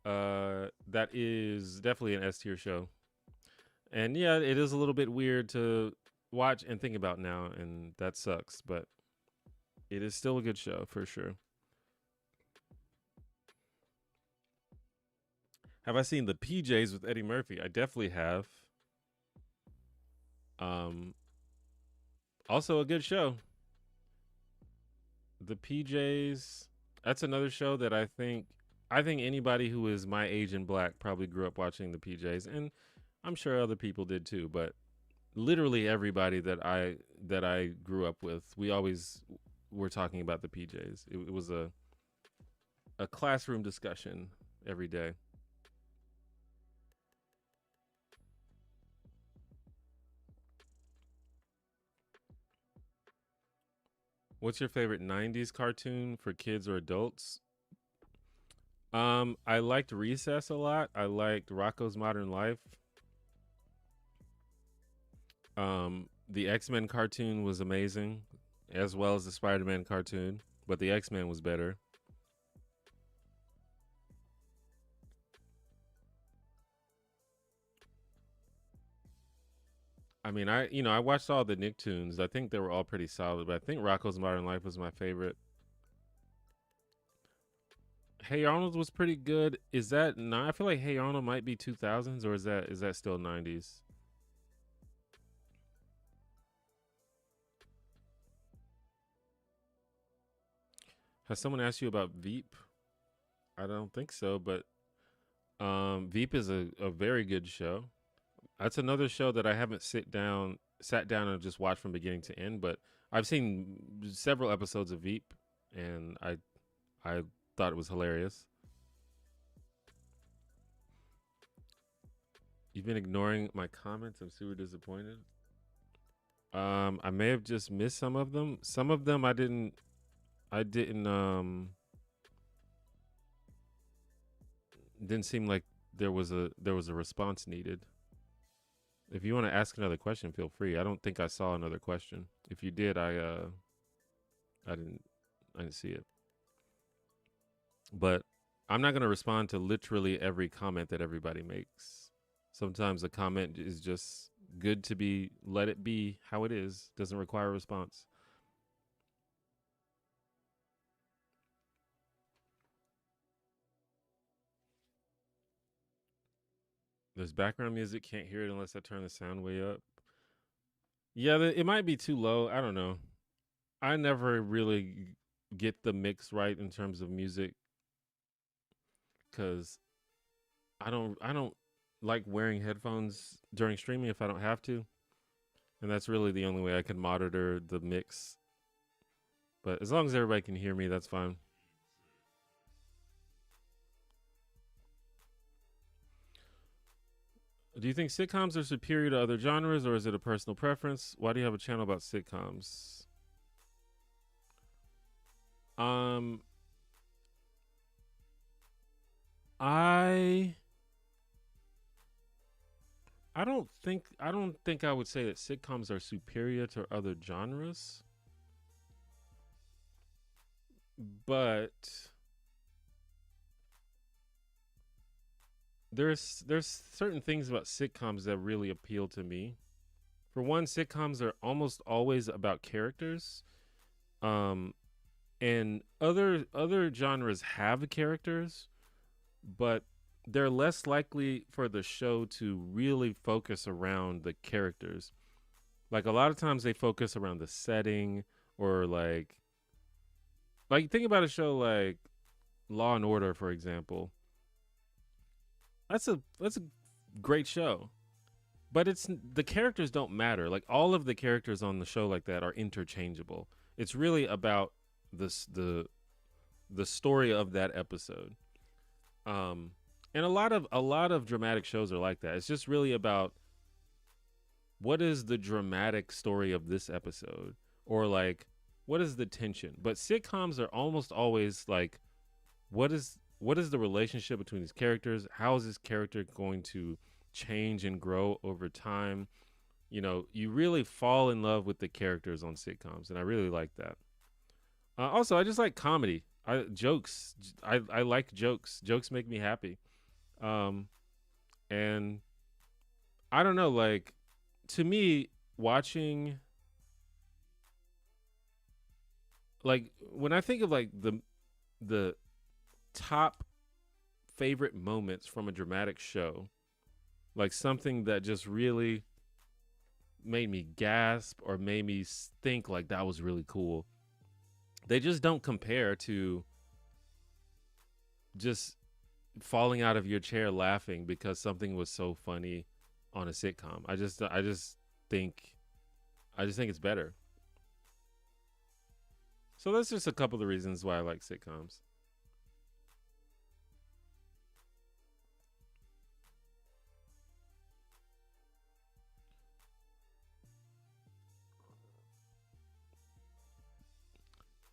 That is definitely an S tier show, and yeah, it is a little bit weird to watch and think about now, and that sucks. But it is still a good show for sure. Have I seen the PJs with Eddie Murphy? I definitely have. Um, Also a good show. The PJs. That's another show that I think anybody who is my age and black probably grew up watching the PJs, and I'm sure other people did too. But literally everybody that I grew up with, we always were talking about the PJs. It was a classroom discussion every day. What's your favorite '90s cartoon for kids or adults? I liked Recess a lot. I liked Rocco's Modern Life. The X Men cartoon was amazing, as well as the Spider Man cartoon, but the X Men was better. I mean, I watched all the Nicktoons. I think they were all pretty solid, but I think Rocco's Modern Life was my favorite. Hey Arnold was pretty good. Is that not? I feel like Hey Arnold might be 2000s, or is that still 90s? Has someone asked you about Veep? I don't think so, but Veep is a very good show. That's another show that I haven't sat down and just watched from beginning to end, but I've seen several episodes of Veep, and I thought it was hilarious. You've been ignoring my comments. I'm super disappointed. I may have just missed some of them. Some of them I didn't. I didn't seem like there was a response needed. If you want to ask another question, feel free. I don't think I saw another question. If you did, I didn't I didn't see it. But I'm not going to respond to literally every comment that everybody makes. Sometimes a comment is just good to be let it be how it is. Doesn't require a response. There's background music. Can't hear it unless I turn the sound way up. Yeah, it might be too low. I don't know. I never really get the mix right in terms of music because I don't like wearing headphones during streaming if I don't have to, and that's really the only way I can monitor the mix. But as long as everybody can hear me, that's fine. Do you think sitcoms are superior to other genres, or is it a personal preference? Why do you have a channel about sitcoms? Um, I I don't think I would say that sitcoms are superior to other genres, but there's certain things about sitcoms that really appeal to me. For one, sitcoms are almost always about characters. Um, and other genres have characters, but they're less likely for the show to really focus around the characters. Like a lot of times they focus around the setting or like think about a show like Law and Order, for example. That's a great show, but it's the characters don't matter. Like all of the characters on the show like that are interchangeable. It's really about this the story of that episode. Um, and a lot of dramatic shows are like that. It's just really about what is the dramatic story of this episode, or like what is the tension. But sitcoms are almost always like what is the relationship between these characters? How is this character going to change and grow over time? You really fall in love with the characters on sitcoms, and I really like that. Also, I just like comedy. I jokes. I like jokes. Jokes make me happy. Um, and I don't know. Like to me, watching like when I think of like the top favorite moments from a dramatic show, like something that just really made me gasp or made me think like that was really cool. They just don't compare to just falling out of your chair laughing because something was so funny on a sitcom. Think I just think it's better. So that's just a couple of reasons why I like sitcoms.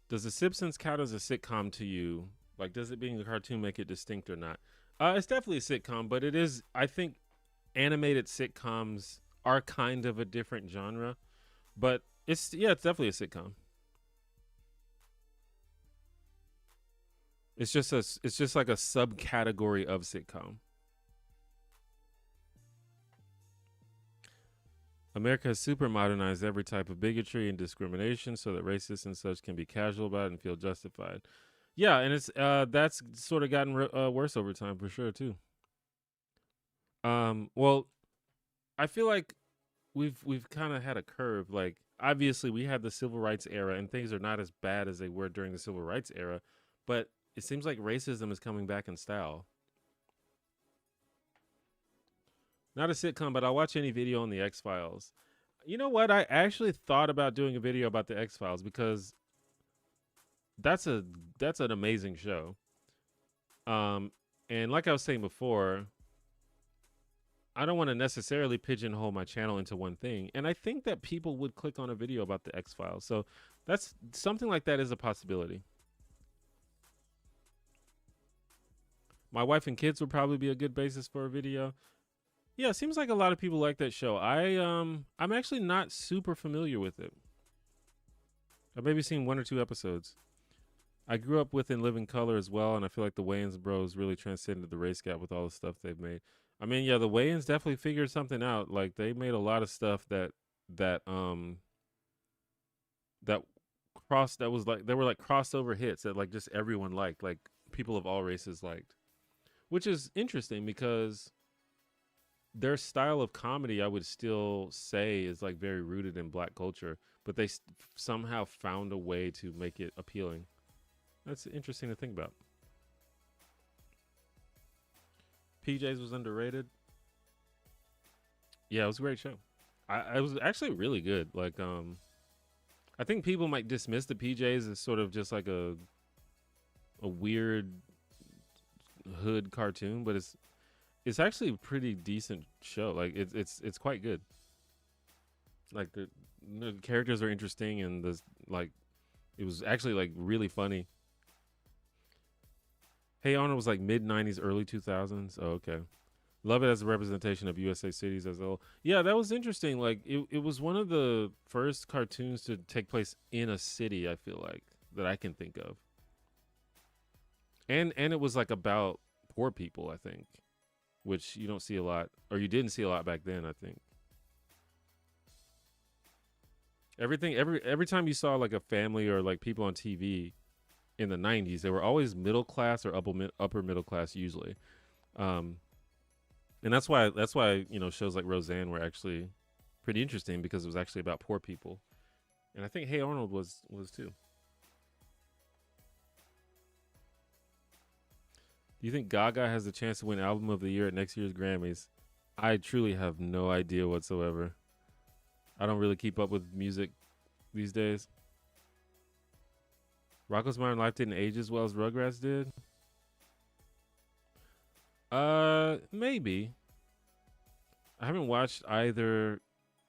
Does The Simpsons count as a sitcom to you? Like, does it being a cartoon make it distinct or not? It's definitely a sitcom, but it is. I think animated sitcoms are kind of a different genre, but it's definitely a sitcom. It's just like a subcategory of sitcom. America has super modernized every type of bigotry and discrimination so that racists and such can be casual about it and feel justified. Yeah, and it's that's sort of gotten worse over time for sure too. Well, I feel like we've kind of had a curve. Like obviously we had the civil rights era and things are not as bad as they were during the civil rights era, but it seems like racism is coming back in style. Not a sitcom, but I'll watch any video on the X Files. You know what? I actually thought about doing a video about the X Files because that's a that's an amazing show. Um, and like I was saying before, I don't want to necessarily pigeonhole my channel into one thing. And I think that people would click on a video about the X Files. So that's something like that is a possibility. My wife and kids would probably be a good basis for a video. Yeah, it seems like a lot of people like that show. I'm actually not super familiar with it. I've maybe seen one or two episodes. I grew up with In Living Color as well, and I feel like the Wayans bros really transcended the race gap with all the stuff they've made. I mean, yeah, the Wayans definitely figured something out. Like they made a lot of stuff that that crossed that was like they were like crossover hits that like just everyone liked, like people of all races liked. Which is interesting because their style of comedy I would still say is like very rooted in black culture, but they somehow found a way to make it appealing. That's interesting to think about. PJs was underrated. Yeah, it was a great show. I was actually really good. Like, I think people might dismiss the PJs as sort of just like a weird hood cartoon, but it's actually a pretty decent show. Like, it's quite good. Like the characters are interesting, and the like, it was actually like really funny. Hey Arnold was like mid '90s, early 2000s. Oh, okay. Love it as a representation of USA cities as a whole. Yeah, that was interesting. Like it was one of the first cartoons to take place in a city, I feel like, that I can think of. And it was like about poor people, I think, which you don't see a lot or you didn't see a lot back then, I think. Every time you saw like a family or like people on TV in the 90s, they were always middle class or upper middle class usually. Um and that's why shows like Roseanne were actually pretty interesting because it was actually about poor people, and I think Hey Arnold was too. Do you think Gaga has the chance to win Album of the Year at next year's Grammys? I truly have no idea whatsoever. I don't really keep up with music these days. Rocko's Modern Life didn't age as well as Rugrats did. Maybe. I haven't watched either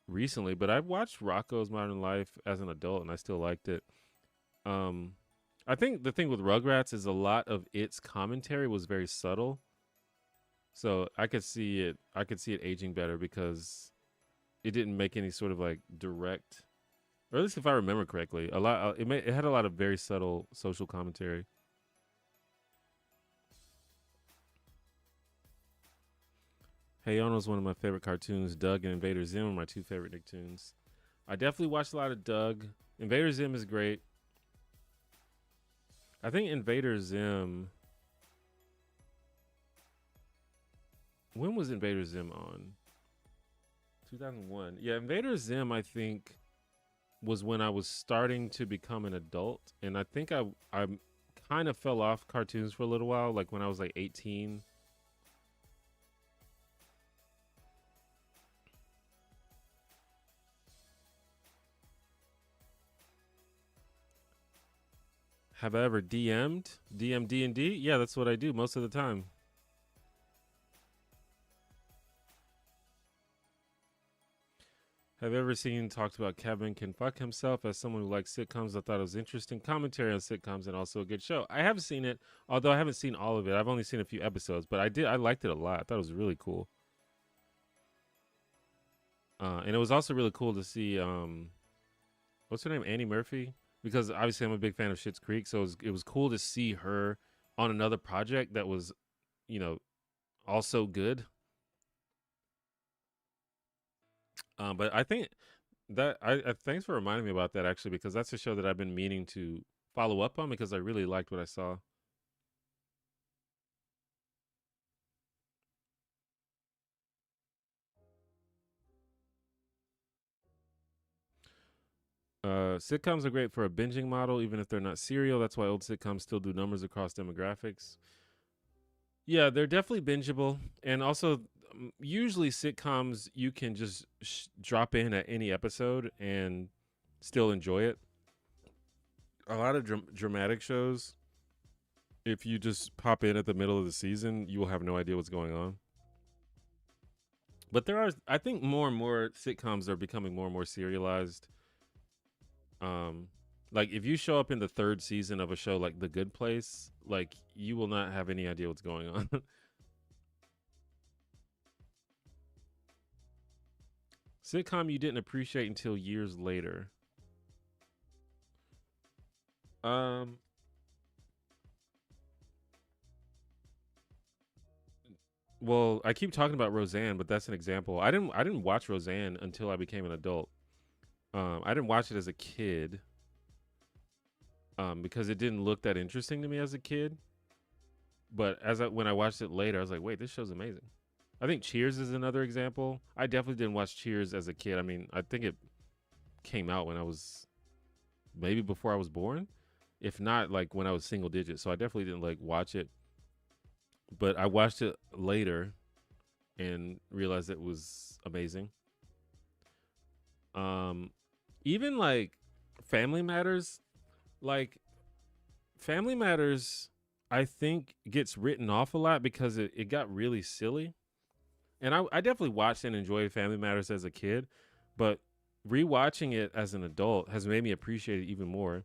recently, but I've watched Rocko's Modern Life as an adult and I still liked it. Um, I think the thing with Rugrats is a lot of its commentary was very subtle, so I could see it. I could see it aging better because it didn't make any sort of like direct, or at least if I remember correctly, a lot. It had a lot of very subtle social commentary. Hey Arnold's one of my favorite cartoons. Doug and Invader Zim are my two favorite Nicktoons. I definitely watched a lot of Doug. Invader Zim is great. I think Invader Zim. When was Invader Zim on? 2001. Yeah, Invader Zim, I think, was when I was starting to become an adult. And I think I kind of fell off cartoons for a little while, like when I was like 18. Have I ever DM'd? DM D&D? Yeah, that's what I do most of the time. Have you ever seen talked about Kevin can fuck himself? As someone who likes sitcoms, I thought it was interesting commentary on sitcoms and also a good show. I have seen it, although I haven't seen all of it. I've only seen a few episodes, but I liked it a lot. I thought it was really cool. And it was also really cool to see what's her name, Annie Murphy, because obviously I'm a big fan of Schitt's Creek, so it was cool to see her on another project that was, you know, also good. But I think that I thanks for reminding me about that actually, because that's a show that I've been meaning to follow up on because I really liked what I saw. Sitcoms are great for a binging model, even if they're not serial. That's why old sitcoms still do numbers across demographics. Yeah, they're definitely bingeable, and also usually sitcoms you can just drop in at any episode and still enjoy it. A lot of dramatic shows, if you just pop in at the middle of the season, you will have no idea what's going on. But there are, I think, more and more sitcoms are becoming more and more serialized. Um, like if you show up in the third season of a show like The Good Place, like you will not have any idea what's going on. Sitcom you didn't appreciate until years later. Um, well, I keep talking about Roseanne, but that's an example. I didn't watch Roseanne until I became an adult. I didn't watch it as a kid. Because it didn't look that interesting to me as a kid. But when I watched it later, I was like, wait, this show's amazing. I think Cheers is another example. I definitely didn't watch Cheers as a kid. I mean, I think it came out when I was maybe before I was born, if not like when I was single digit. So I definitely didn't like watch it. But I watched it later and realized it was amazing. Um, even like Family Matters, like Family Matters, I think gets written off a lot because it got really silly. And I definitely watched and enjoyed Family Matters as a kid, but rewatching it as an adult has made me appreciate it even more.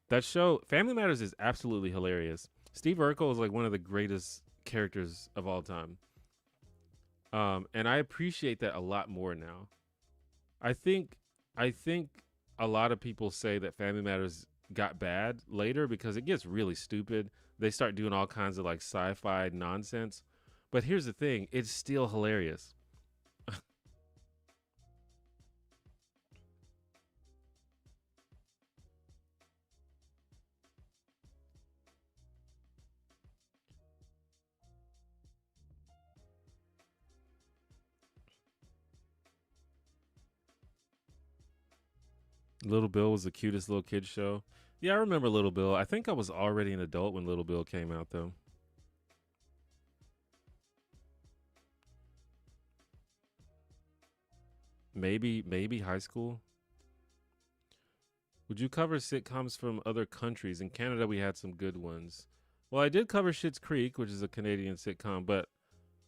That show, Family Matters, is absolutely hilarious. Steve Urkel is like one of the greatest characters of all time. And I appreciate that a lot more now. I think I think a lot of people say that Family Matters got bad later because it gets really stupid. They start doing all kinds of like sci-fi nonsense. But here's the thing, it's still hilarious. Little Bill was the cutest little kid show. Yeah, I remember Little Bill. I think I was already an adult when Little Bill came out though. Maybe high school. Would you cover sitcoms from other countries? In Canada, we had some good ones. Well, I did cover Schitt's Creek, which is a Canadian sitcom, but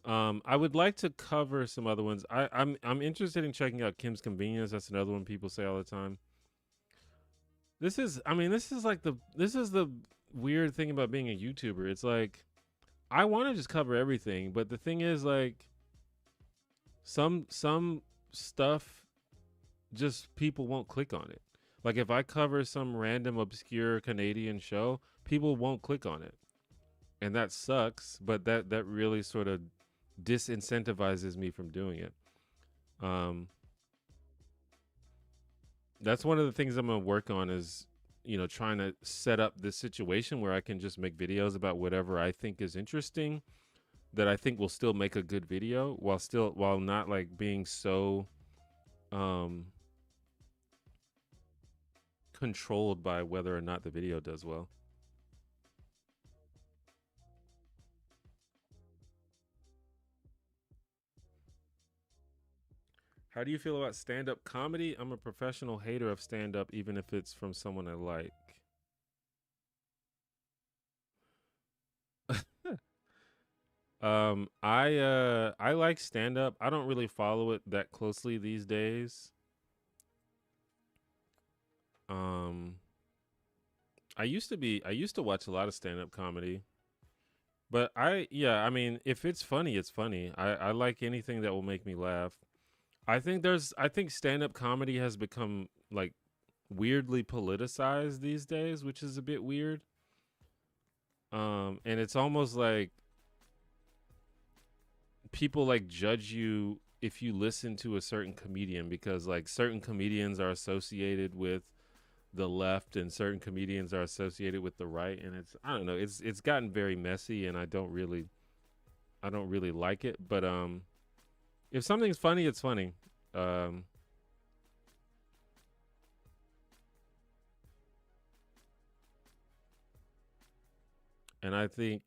I would like to cover some other ones. I'm interested in checking out Kim's Convenience. That's another one people say all the time. This is the weird thing about being a YouTuber. It's like I want to just cover everything, but the thing is like some stuff just people won't click on it. Like if I cover some random obscure Canadian show, people won't click on it. And that sucks, but that really sort of disincentivizes me from doing it. Um that's one of the things I'm going to work on is trying to set up this situation where I can just make videos about whatever I think is interesting that I think will still make a good video while not like being so um controlled by whether or not the video does well. How do you feel about stand-up comedy? I'm a professional hater of stand-up even if it's from someone I like. I like stand-up. I don't really follow it that closely these days. Um I used to watch a lot of stand-up comedy. But I mean, if it's funny, it's funny. I like anything that will make me laugh. I think stand-up comedy has become like weirdly politicized these days, which is a bit weird. And it's almost like people like judge you if you listen to a certain comedian because like certain comedians are associated with the left and certain comedians are associated with the right, and it's I don't know, it's gotten very messy and I don't really like it, but if something's funny, it's funny. Um And I think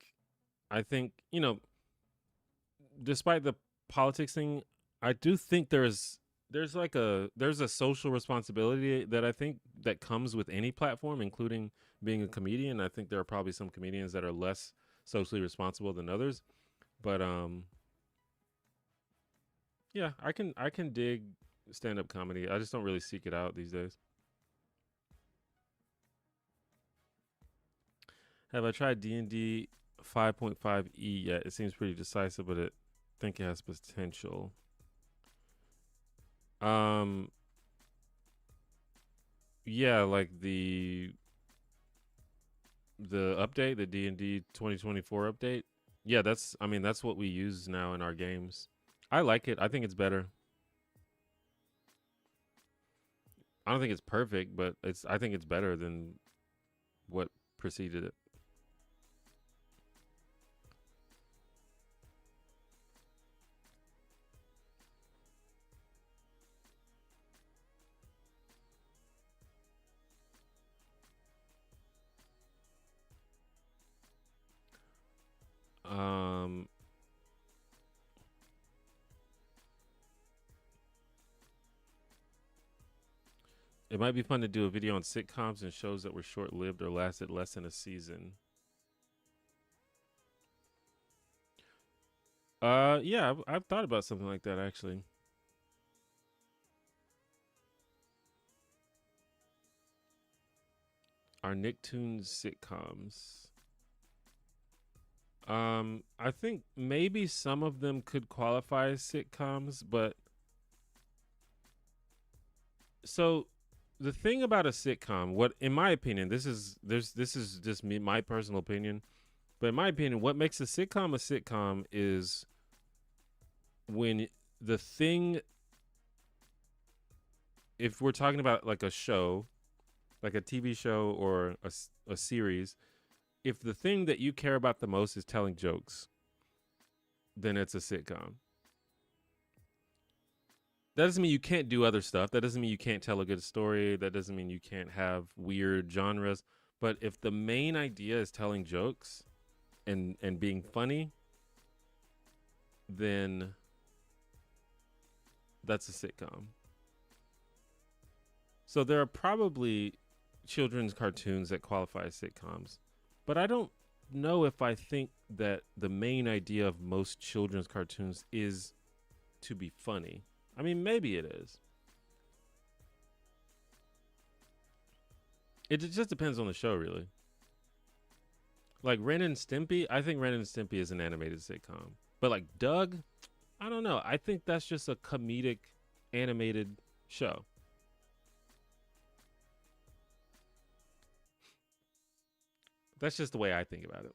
despite the politics thing, I do think there's a social responsibility that I think that comes with any platform, including being a comedian. I think there are probably some comedians that are less socially responsible than others, but yeah, I can dig stand up comedy. I just don't really seek it out these days. Have I tried D&D 5.5e yet? It seems pretty decisive, but I think it has potential. Um, yeah, like the update, the D&D 2024 update. Yeah, that's what we use now in our games. I like it. I think it's better. I don't think it's perfect, but I think it's better than what preceded it. Um, it might be fun to do a video on sitcoms and shows that were short-lived or lasted less than a season. Yeah, I've thought about something like that actually. Our Nicktoons sitcoms. I think maybe some of them could qualify as sitcoms, but so the thing about a sitcom, what in my opinion, this is just me my personal opinion, but in my opinion, what makes a sitcom is when the thing if we're talking about like a show, like a TV show or a series, if the thing that you care about the most is telling jokes, then it's a sitcom. That doesn't mean you can't do other stuff. That doesn't mean you can't tell a good story. That doesn't mean you can't have weird genres. But if the main idea is telling jokes and being funny, then that's a sitcom. So there are probably children's cartoons that qualify as sitcoms, but I don't know if I think that the main idea of most children's cartoons is to be funny. I mean, maybe it is. It just depends on the show, really. Like Ren and Stimpy, I think Ren and Stimpy is an animated sitcom. But like Doug, I don't know. I think that's just a comedic animated show. That's just the way I think about it.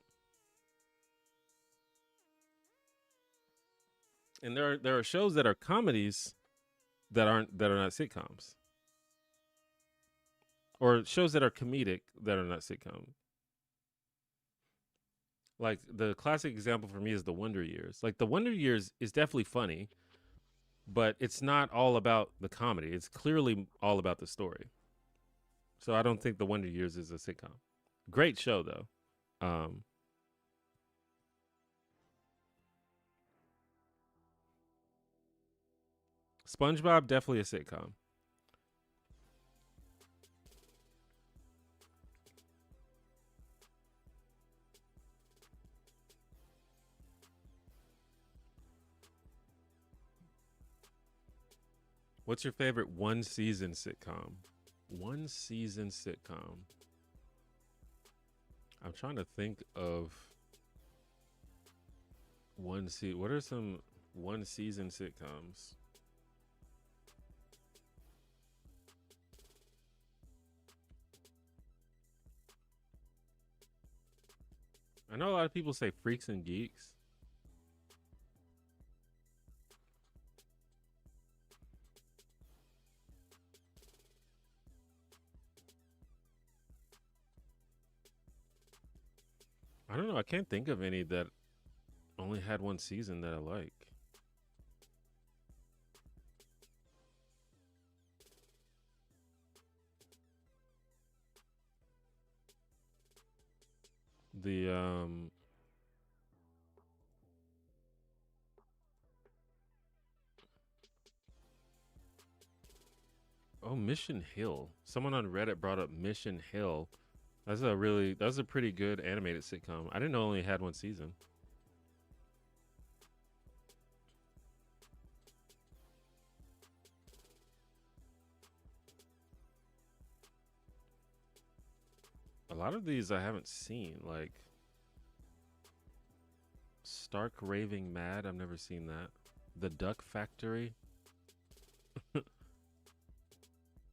And there are shows that are comedies that are not sitcoms, or shows that are comedic that are not sitcom. Like the classic example for me is the Wonder Years. Like the Wonder Years is definitely funny, but it's not all about the comedy. It's clearly all about the story. So I don't think the Wonder Years is a sitcom. Great show though. Um, SpongeBob definitely a sitcom. What's your favorite one season sitcom? One season sitcom. I'm trying to think of one season. What are some one season sitcoms? I know a lot of people say Freaks and Geeks. I don't know. I can't think of any that only had one season that I like. The oh, Mission Hill. Someone on Reddit brought up Mission Hill. That's a pretty good animated sitcom. I didn't know it only had one season. A lot of these I haven't seen, like Stark Raving Mad. I've never seen that. The Duck Factory.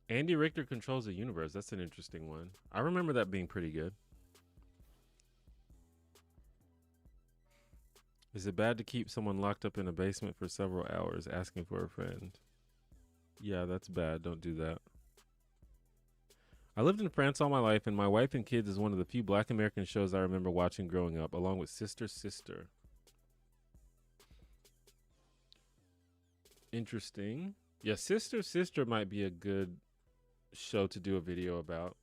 Andy Richter Controls the Universe. That's an interesting one. I remember that being pretty good. Is it bad to keep someone locked up in a basement for several hours asking for a friend? Yeah, that's bad. Don't do that. I lived in France all my life, and My Wife and Kids is one of the few Black American shows I remember watching growing up, along with Sister Sister. Interesting. Yeah, Sister Sister might be a good show to do a video about.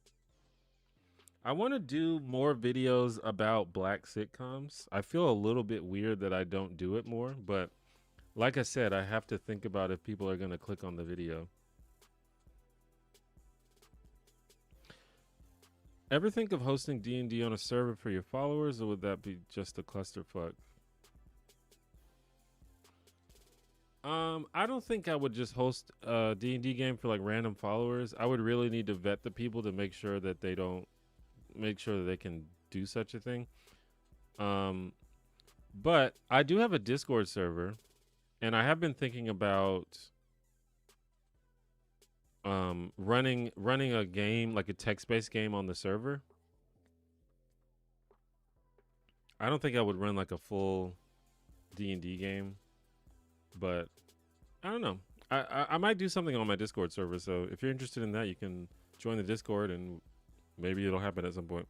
I want to do more videos about black sitcoms. I feel a little bit weird that I don't do it more, but like I said, I have to think about if people are going to click on the video. Ever think of hosting D&D on a server for your followers, or would that be just a clusterfuck? I don't think I would just host a D&D game for like random followers. I would really need to vet the people to make sure that they can do such a thing. But I do have a Discord server, and I have been thinking about running a game, like a text-based game on the server. I don't think I would run like a full D&D game, but I don't know. I might do something on my Discord server. So if you're interested in that, you can join the Discord, and maybe it'll happen at some point.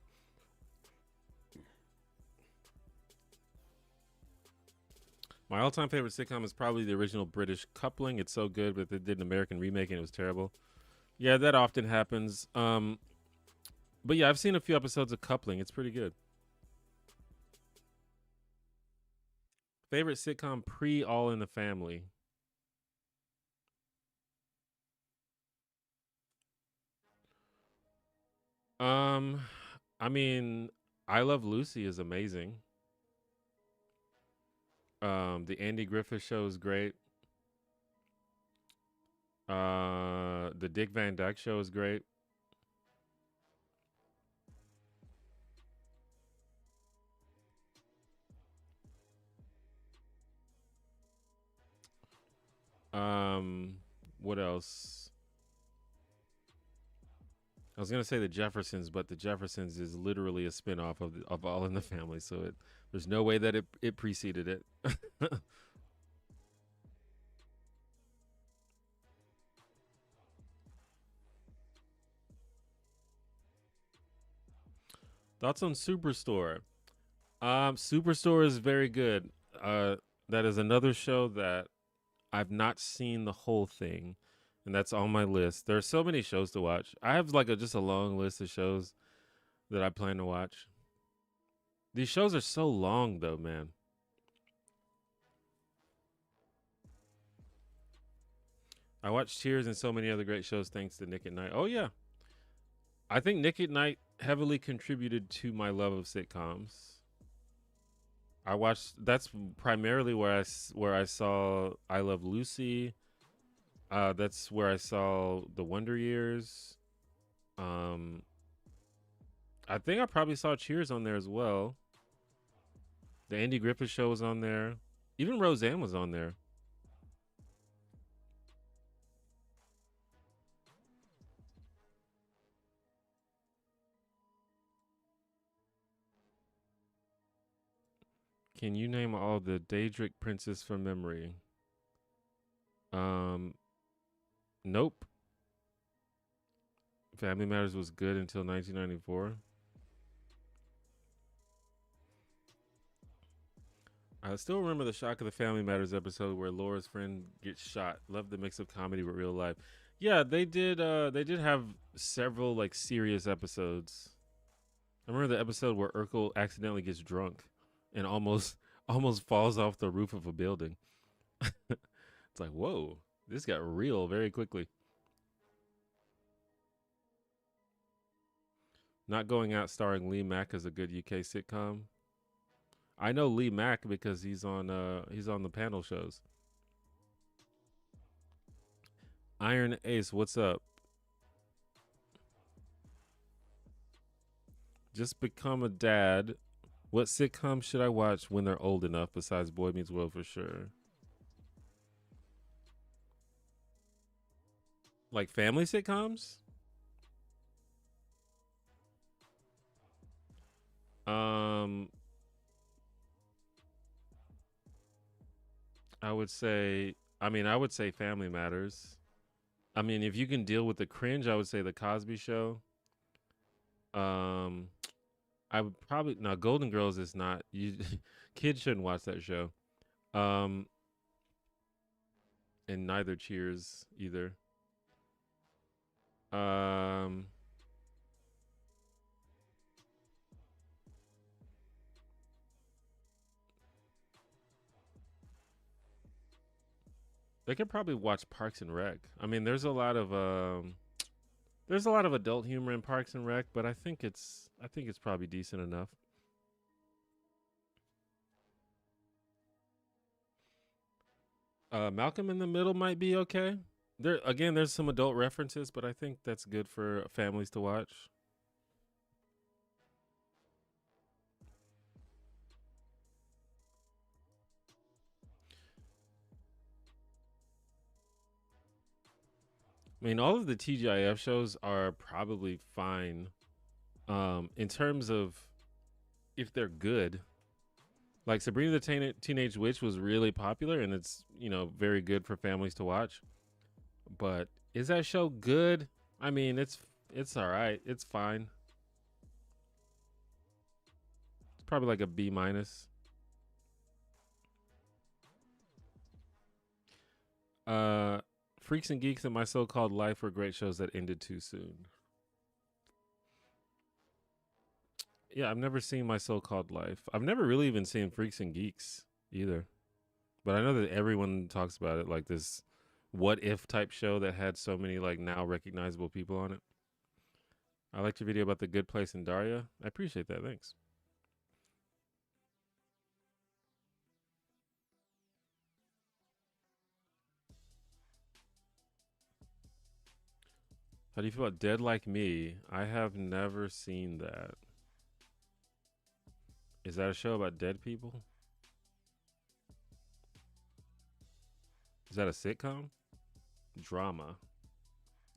My all-time favorite sitcom is probably the original British Coupling. It's so good, but they did an American remake and it was terrible. Yeah, that often happens. But yeah, I've seen a few episodes of Coupling. It's pretty good. Favorite sitcom pre All in the Family. Um, I mean, I Love Lucy is amazing. The Andy Griffith Show is great. The Dick Van Dyke Show is great. Um, what else? I was gonna say the Jeffersons, but the Jeffersons is literally a spinoff of All in the Family, so there's no way that it preceded it. Thoughts on Superstore? Superstore is very good. That is another show that I've not seen the whole thing, and that's on my list. There are so many shows to watch. I have like just a long list of shows that I plan to watch. These shows are so long, though, man. I watched Cheers and so many other great shows thanks to Nick at Night. Oh yeah, I think Nick at Night heavily contributed to my love of sitcoms. I watched. That's primarily where I saw I Love Lucy. That's where I saw The Wonder Years. Um, I think I probably saw Cheers on there as well. The Andy Griffith Show was on there. Even Roseanne was on there. Can you name all the Daedric princes from memory? Um, nope. Family Matters was good until 1994. I still remember the shock of the Family Matters episode where Laura's friend gets shot. Love the mix of comedy with real life. Yeah, they did. They did have several like serious episodes. I remember the episode where Urkel accidentally gets drunk and almost falls off the roof of a building. It's like, whoa, this got real very quickly. Not Going Out starring Lee Mack is a good UK sitcom. I know Lee Mack because he's on the panel shows. Iron Ace, what's up? Just become a dad. What sitcom should I watch when they're old enough besides Boy Meets World for sure? Like family sitcoms? Um I would say I would say Family Matters. I mean, if you can deal with the cringe, I would say The Cosby Show. Um I would probably now Golden Girls is not you kids shouldn't watch that show. Um and neither Cheers either. Um they could probably watch Parks and Rec. I mean, there's a lot of adult humor in Parks and Rec, but I think it's probably decent enough. Malcolm in the Middle might be okay. There again, there's some adult references, but I think that's good for families to watch. I mean, all of the TGIF shows are probably fine. In terms of if they're good, like Sabrina the Teenage Witch was really popular, and it's very good for families to watch. But is that show good? I mean, it's all right. It's fine. It's probably like a B minus. Uh, Freaks and Geeks and My So-Called Life were great shows that ended too soon. Yeah, I've never seen My So-Called Life. I've never really even seen Freaks and Geeks either. But I know that everyone talks about it, like this what if type show that had so many like now recognizable people on it. I liked your video about the good place in Daria. I appreciate that. Thanks. How do you feel about Dead Like Me? I have never seen that. Is that a show about dead people? Is that a sitcom? Drama.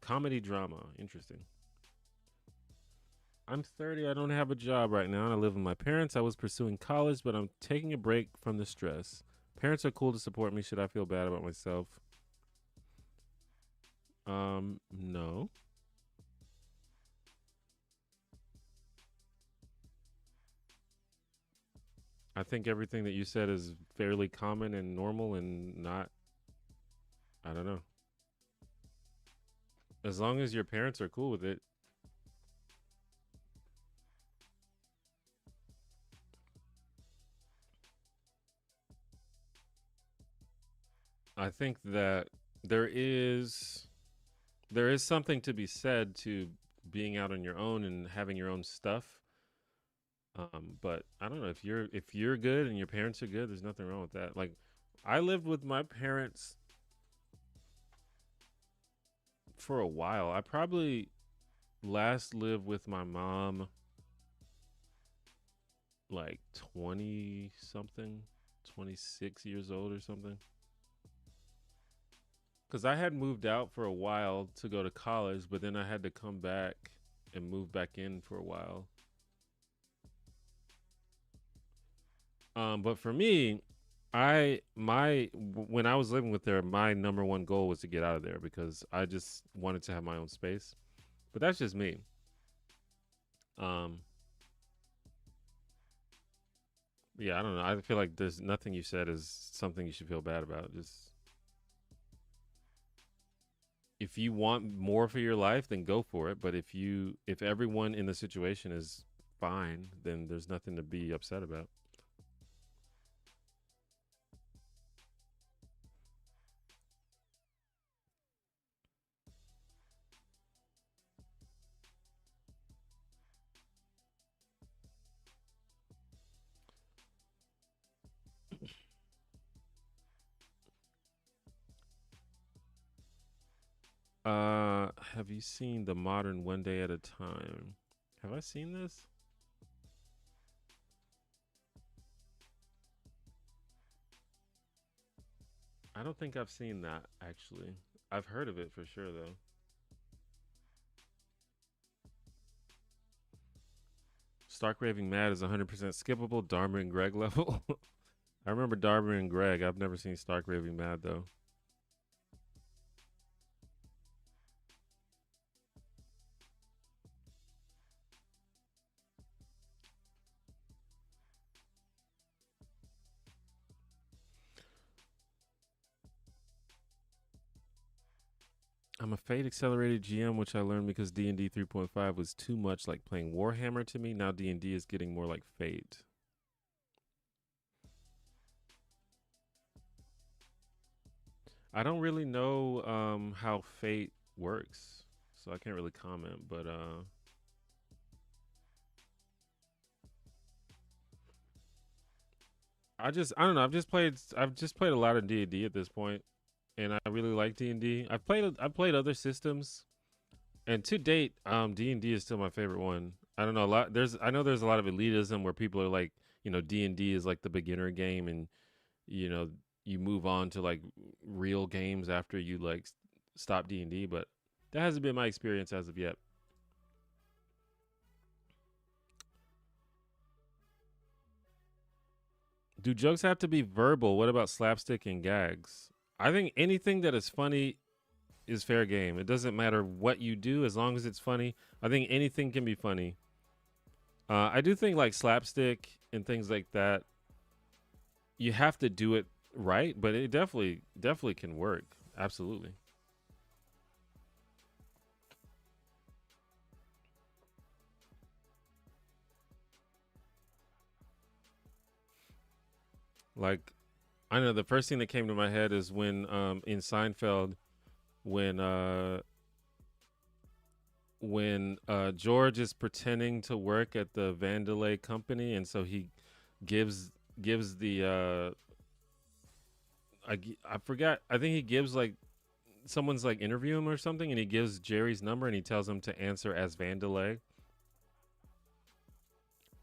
Comedy drama. Interesting. I'm 30. I don't have a job right now, and I live with my parents. I was pursuing college, but I'm taking a break from the stress. Parents are cool to support me. Should I feel bad about myself? No. I think everything that you said is fairly common and normal and not, I don't know. As long as your parents are cool with it, I think that there is there is something to be said to being out on your own and having your own stuff. But I don't know if you're good and your parents are good, there's nothing wrong with that. Like I lived with my parents for a while. I probably last lived with my mom like 20 something, 26 years old or something. Cuz I had moved out for a while to go to college, but then I had to come back and move back in for a while. But for me, when I was living with her, my number one goal was to get out of there because I just wanted to have my own space. But that's just me. Um, yeah, I don't know. I feel like there's nothing you said is something you should feel bad about. Just if you want more for your life, then go for it. But if everyone in the situation is fine, then there's nothing to be upset about. Have you seen the modern One Day at a Time? Have I seen this? I don't think I've seen that actually. I've heard of it for sure though. Stark Raving Mad is 100% skippable. Dharma and Greg level. I remember Dharma and Greg. I've never seen Stark Raving Mad though. I'm a Fate accelerated GM, which I learned because D&D 3.5 was too much like playing Warhammer to me. Now D&D is getting more like Fate. I don't really know how Fate works, so I can't really comment. But I don't know. I've just played a lot of D&D at this point, and I really like D&D. I've played other systems, and to date, D&D is still my favorite one. I don't know a lot. I know there's a lot of elitism where people are like, D&D is like the beginner game, and you know you move on to like real games after you like stop D&D, but that hasn't been my experience as of yet. Do jokes have to be verbal? What about slapstick and gags? I think anything that is funny is fair game. It doesn't matter what you do as long as it's funny. I think anything can be funny. I do think like slapstick and things like that, you have to do it right, but it definitely can work. Absolutely. Like I know the first thing that came to my head is when in Seinfeld when uh George is pretending to work at the Vandelay company, and so he gives the I forgot. I think he gives like someone's like interview him or something, and he gives Jerry's number and he tells him to answer as Vandelay.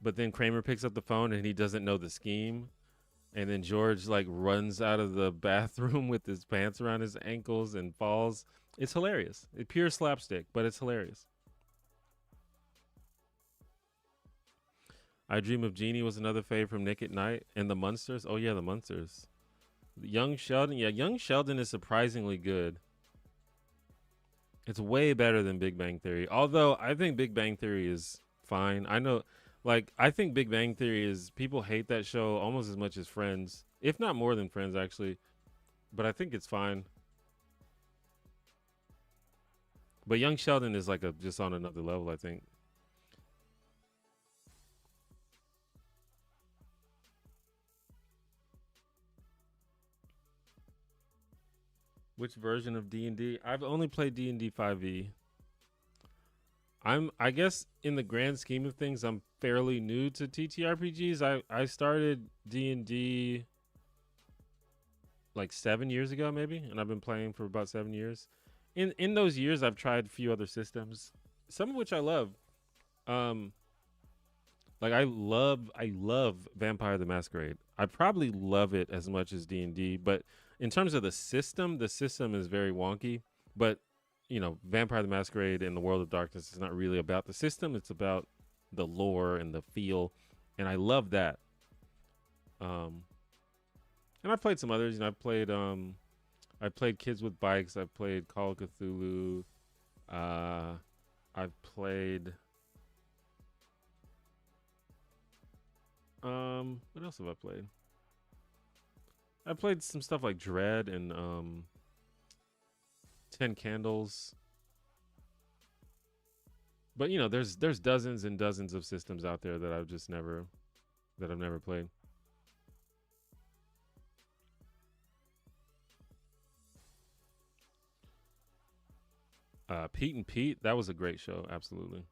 But then Kramer picks up the phone and he doesn't know the scheme, and then George like runs out of the bathroom with his pants around his ankles and falls. It's hilarious. It's pure slapstick, but it's hilarious. I Dream of Jeannie was another fave from Nick at Night, and the Munsters. Oh yeah, the Munsters. Young Sheldon. Yeah, Young Sheldon is surprisingly good. It's way better than Big Bang Theory. Although I think Big Bang Theory is fine. I know, like, I think Big Bang Theory is, people hate that show almost as much as Friends, if not more than Friends, actually. But I think it's fine. But Young Sheldon is like a just on another level, I think. Which version of D&D? I've only played D&D 5e. I guess in the grand scheme of things, I'm fairly new to TTRPGs. I started D&D like 7 years ago maybe, and I've been playing for about 7 years. In those years I've tried a few other systems, some of which I love. Um like I love Vampire the Masquerade. I probably love it as much as D&D, but in terms of the system is very wonky, but Vampire the Masquerade and the World of Darkness is not really about the system, it's about the lore and the feel, and I love that. Um and I've played some others, I played Kids with Bikes, I've played Call of Cthulhu, uh I've played what else have I played? I played some stuff like Dread and 10 Candles. But you know, there's dozens and dozens of systems out there that I've never played. Pete and Pete, that was a great show. Absolutely.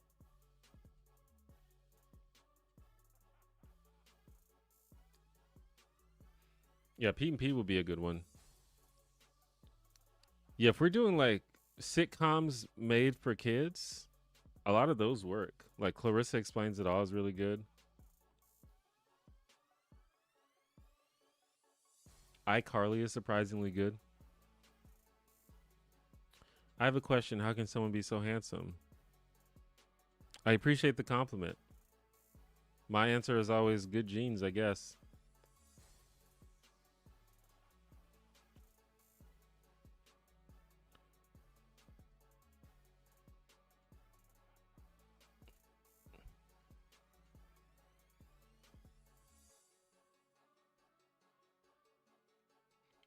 Yeah, Pete and Pete would be a good one. Yeah, if we're doing like sitcoms made for kids, a lot of those work. Like Clarissa Explains It All is really good. iCarly is surprisingly good. I have a question. How can someone be so handsome? I appreciate the compliment. My answer is always good genes, I guess.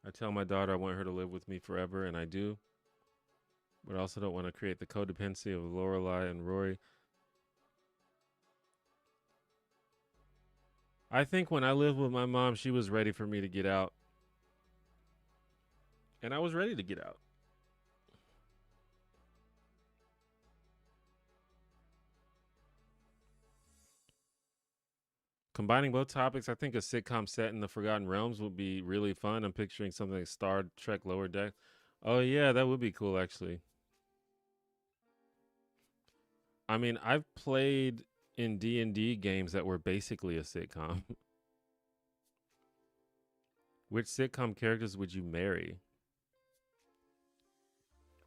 I tell my daughter I want her to live with me forever, and I do, but I also don't want to create the codependency of Lorelai and Rory. I think when I lived with my mom, she was ready for me to get out, and I was ready to get out. Combining both topics, I think a sitcom set in the Forgotten Realms would be really fun. I'm picturing something like Star Trek Lower Deck. Oh yeah, that would be cool actually. I mean, I've played in D&D games that were basically a sitcom. Which sitcom characters would you marry?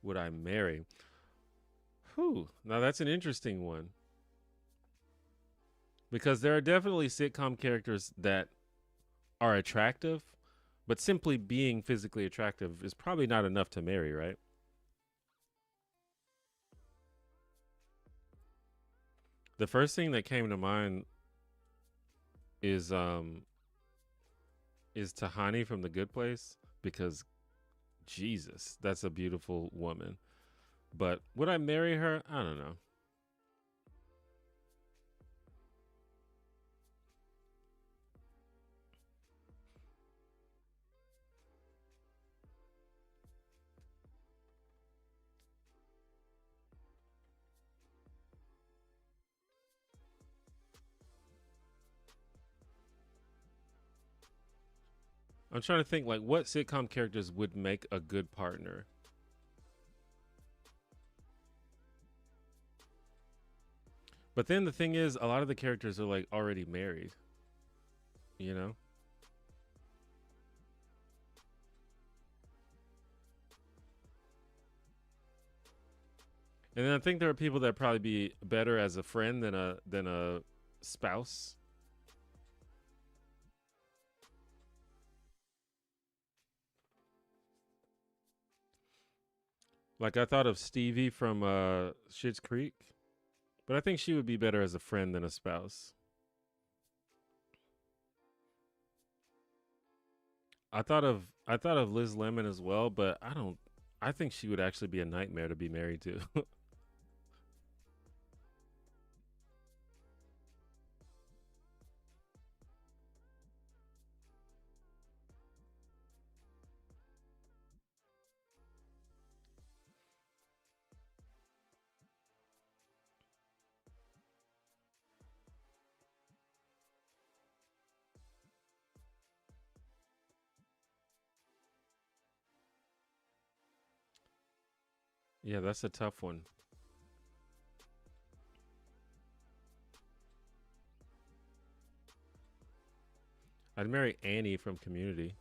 Would I marry? Whew. Now that's an interesting one because there are definitely sitcom characters that are attractive, but simply being physically attractive is probably not enough to marry, right? The first thing that came to mind is um is Tahani from The Good Place because Jesus, that's a beautiful woman. But would I marry her? I don't know. I'm trying to think like what sitcom characters would make a good partner. But then the thing is, a lot of the characters are like already married, you know? And then I think there are people that probably be better as a friend than a spouse. Like I thought of Stevie from Schitt's Creek, but I think she would be better as a friend than a spouse. I thought of Liz Lemon as well, but I don't. I think she would actually be a nightmare to be married to. Yeah, that's a tough one. I'd marry Annie from Community.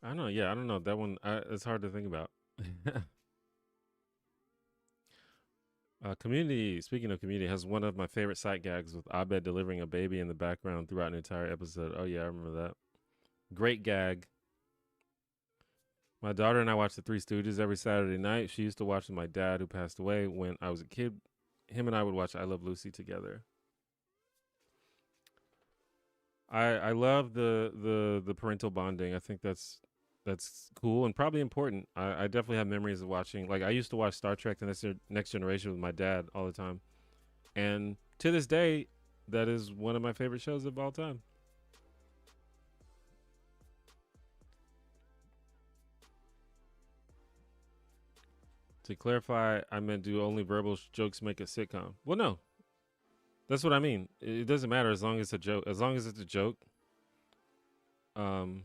I don't know. Yeah, I don't know that one. It's hard to think about. Community, speaking of Community, has one of my favorite sight gags with Abed delivering a baby in the background throughout an entire episode. Oh, yeah, I remember that. Great gag. My daughter and I watch the Three Stooges every Saturday night. She used to watch with my dad, who passed away when I was a kid. Him and I would watch I Love Lucy together. I love the parental bonding. I think that's cool and probably important. I definitely have memories of watching. Like I used to watch Star Trek: The Next Generation with my dad all the time, and to this day, that is one of my favorite shows of all time. To clarify, I meant do only verbal jokes make a sitcom? Well, no, that's what I mean. It doesn't matter as long as it's a joke. As long as it's a joke. Um,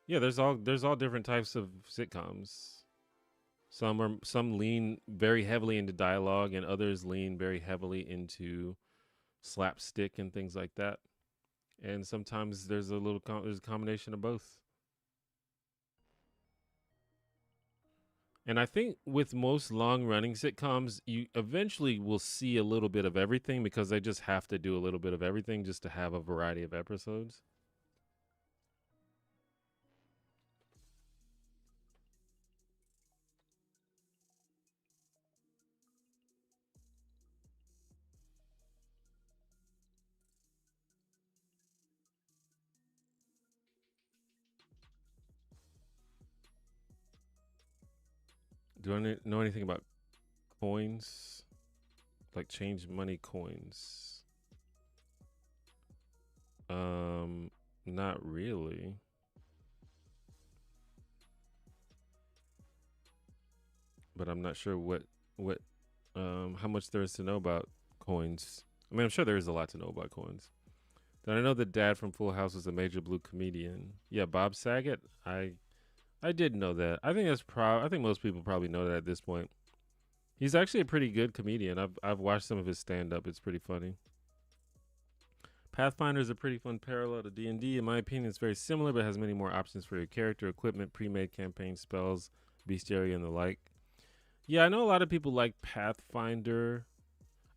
yeah, there's all different types of sitcoms. Some lean very heavily into dialogue, and others lean very heavily into slapstick and things like that. And sometimes there's a combination of both. And I think with most long running sitcoms, you eventually will see a little bit of everything because they just have to do a little bit of everything just to have a variety of episodes. Do I know anything about coins? Like change money coins? Um, not really, but I'm not sure what how much there is to know about coins. I mean, I'm sure there is a lot to know about coins. Then I know the dad from Full House was a major blue comedian. Yeah, Bob Saget. I did know that. I think most people probably know that at this point. He's actually a pretty good comedian. I've watched some of his stand up. It's pretty funny. Pathfinder is a pretty fun parallel to D&D. In my opinion, it's very similar, but has many more options for your character, equipment, pre-made campaign spells, bestiary, and the like. Yeah, I know a lot of people like Pathfinder.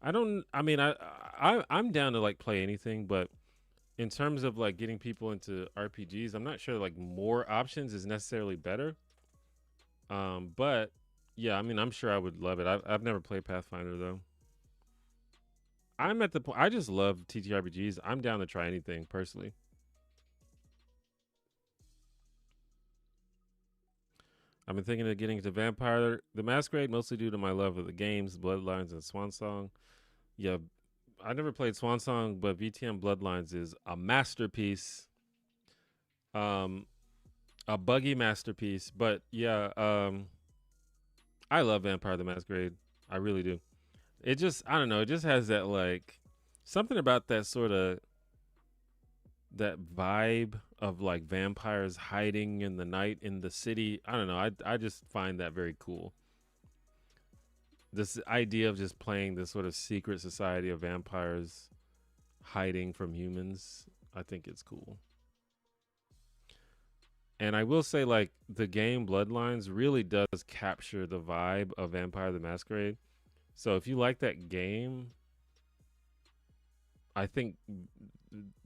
I don't. I mean, I'm down to like play anything, but in terms of like getting people into RPGs, I'm not sure like more options is necessarily better. But yeah, I mean, I'm sure I would love it. I've never played Pathfinder though. I'm at the point. I just love TTRPGs. I'm down to try anything personally. I've been thinking of getting into Vampire the Masquerade mostly due to my love of the games, Bloodlines, and Swansong. Yeah, I never played Swansong, but VTM Bloodlines is a masterpiece. Um, a buggy masterpiece. But yeah, I love Vampire the Masquerade. I really do. It just I don't know. It just has that like something about that sort of that vibe of like vampires hiding in the night in the city. I don't know. I just find that very cool. This idea of just playing this sort of secret society of vampires hiding from humans, I think it's cool. And I will say, like, the game Bloodlines really does capture the vibe of Vampire the Masquerade. So if you like that game, I think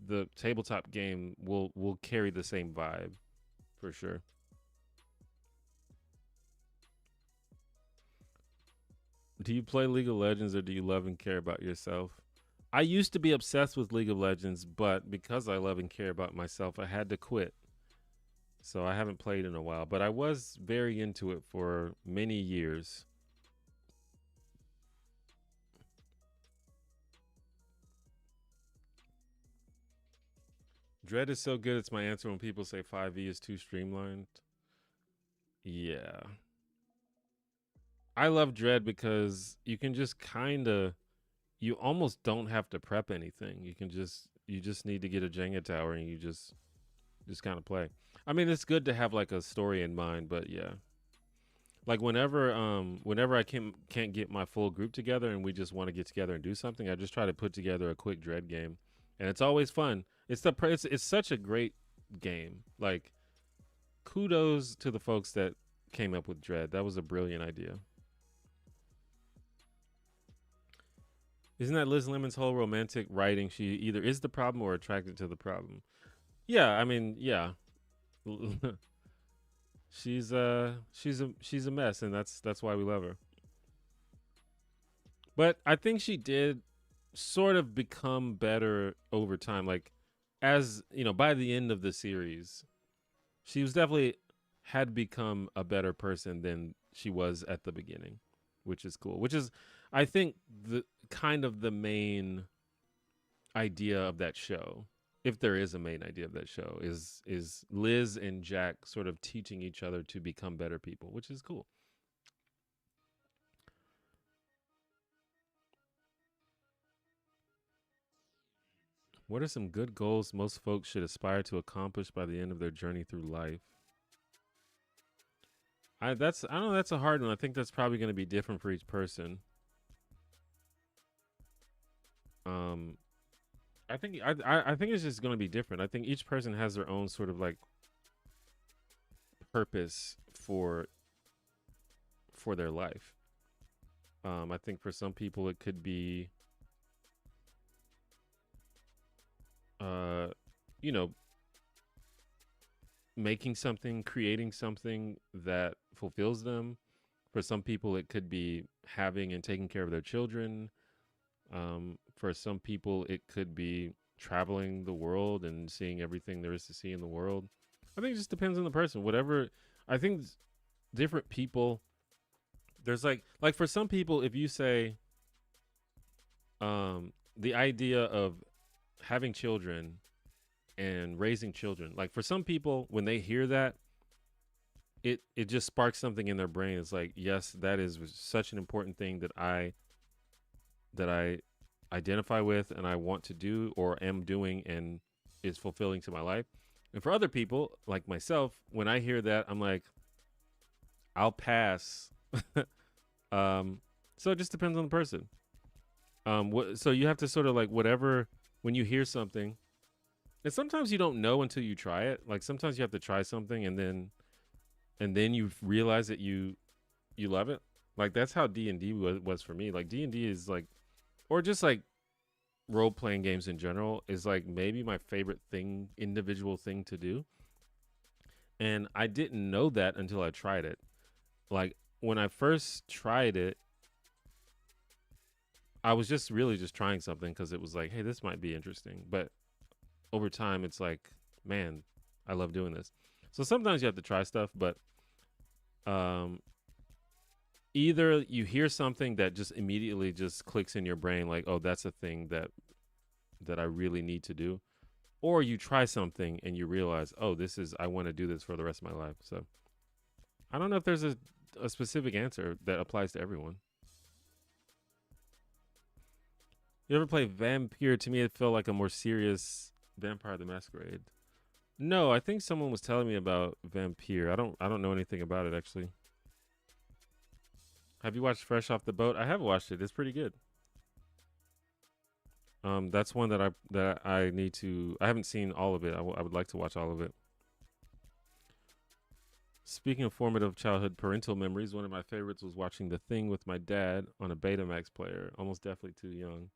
the tabletop game will carry the same vibe for sure. Do you play League of Legends or do you love and care about yourself? I used to be obsessed with League of Legends, but because I love and care about myself, I had to quit. So I haven't played in a while, but I was very into it for many years. Dread is so good, it's my answer when people say 5e is too streamlined. Yeah. I love Dread because you can just kind of you almost don't have to prep anything. You just need to get a Jenga tower and you just kind of play. I mean, it's good to have like a story in mind, but yeah. Like whenever I can't get my full group together and we just want to get together and do something, I just try to put together a quick Dread game. And it's always fun. It's such a great game. Like kudos to the folks that came up with Dread. That was a brilliant idea. Isn't that Liz Lemon's whole romantic writing? She either is the problem or attracted to the problem. Yeah, I mean, yeah. She's a mess, and that's why we love her. But I think she did sort of become better over time. Like, as you know, by the end of the series, she was definitely had become a better person than she was at the beginning, which is cool. Which is, I think, the kind of the main idea of that show, if there is a main idea of that show, is Liz and Jack sort of teaching each other to become better people, which is cool. What are some good goals most folks should aspire to accomplish by the end of their journey through life? I don't know, that's a hard one. I think that's probably going to be different for each person. Um, I think it's just going to be different. I think each person has their own sort of like purpose for their life. I think for some people it could be, uh, you know, making something, creating something that fulfills them. For some people, it could be having and taking care of their children. For some people, it could be traveling the world and seeing everything there is to see in the world. I think it just depends on the person. Whatever, I think different people. There's like for some people, if you say, the idea of having children and raising children, like for some people, when they hear that, it just sparks something in their brain. It's like, yes, that is such an important thing that I identify with and I want to do or am doing and is fulfilling to my life. And for other people, like myself, when I hear that, I'm like, I'll pass. um, so it just depends on the person. So you have to sort of like whatever when you hear something, and sometimes you don't know until you try it. Like sometimes you have to try something and then you realize that you love it. Like that's how D&D was for me. Like D&D is like, or just like role playing games in general is like maybe my favorite thing, individual thing to do. And I didn't know that until I tried it. Like when I first tried it, I was just really just trying something because it was like, hey, this might be interesting. But over time, it's like, man, I love doing this. So sometimes you have to try stuff, but um, either you hear something that just immediately just clicks in your brain, like, oh, that's a thing that I really need to do, or you try something and you realize, oh, this is I want to do this for the rest of my life. So I don't know if there's a specific answer that applies to everyone. You ever play Vampire? To me, it felt like a more serious Vampire the Masquerade. No, I think someone was telling me about Vampire. I don't know anything about it actually. Have you watched Fresh Off the Boat? I have watched it. It's pretty good. That's one that I need to. I haven't seen all of it. I would like to watch all of it. Speaking of formative childhood parental memories, one of my favorites was watching The Thing with my dad on a Betamax player. Almost definitely too young.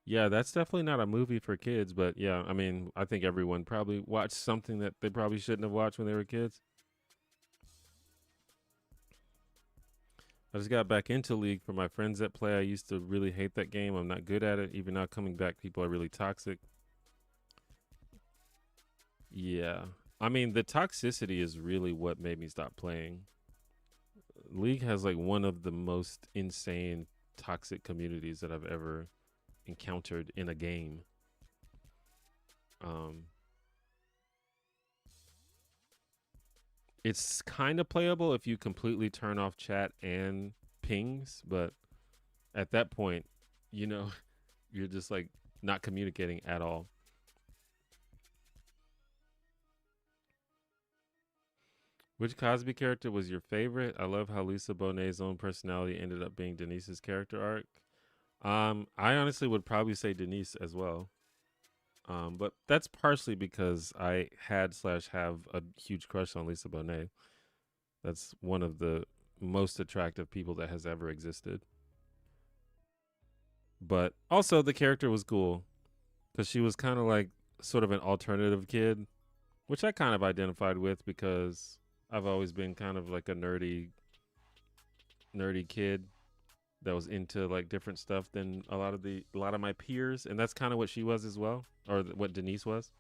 Yeah, that's definitely not a movie for kids, but yeah, I mean, I think everyone probably watched something that they probably shouldn't have watched when they were kids. I just got back into League for my friends that play. I used to really hate that game. I'm not good at it. Even now coming back, people are really toxic. Yeah. I mean, the toxicity is really what made me stop playing. League has like one of the most insane toxic communities that I've ever encountered in a game. Um, it's kind of playable if you completely turn off chat and pings, but at that point, you know, you're just like not communicating at all. Which Cosby character was your favorite? I love how Lisa Bonet's own personality ended up being Denise's character arc. I honestly would probably say Denise as well. But that's partially because I had slash have a huge crush on Lisa Bonet. That's one of the most attractive people that has ever existed. But also the character was cool because she was kind of like sort of an alternative kid, which I kind of identified with because I've always been kind of like a nerdy kid that was into like different stuff than a lot of my peers, and that's kind of what she was as well, or what Denise was.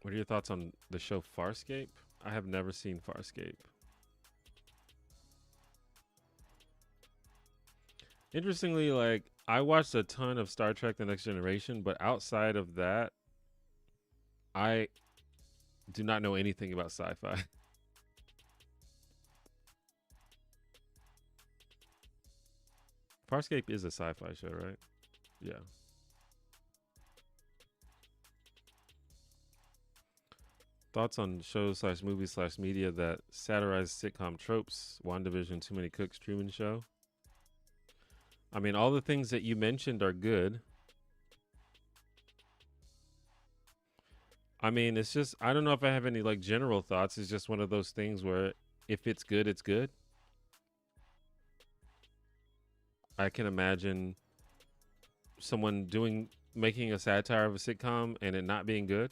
What are your thoughts on the show Farscape? I have never seen Farscape. Interestingly, like I watched a ton of Star Trek: The Next Generation, but outside of that, I do not know anything about sci-fi. Farscape is a sci-fi show, right? Yeah. Thoughts on shows slash movies slash media that satirize sitcom tropes? WandaVision, Too Many Cooks, Truman Show. I mean, all the things that you mentioned are good. I mean, it's just I don't know if I have any like general thoughts. It's just one of those things where if it's good, it's good. I can imagine someone doing making a satire of a sitcom and it not being good.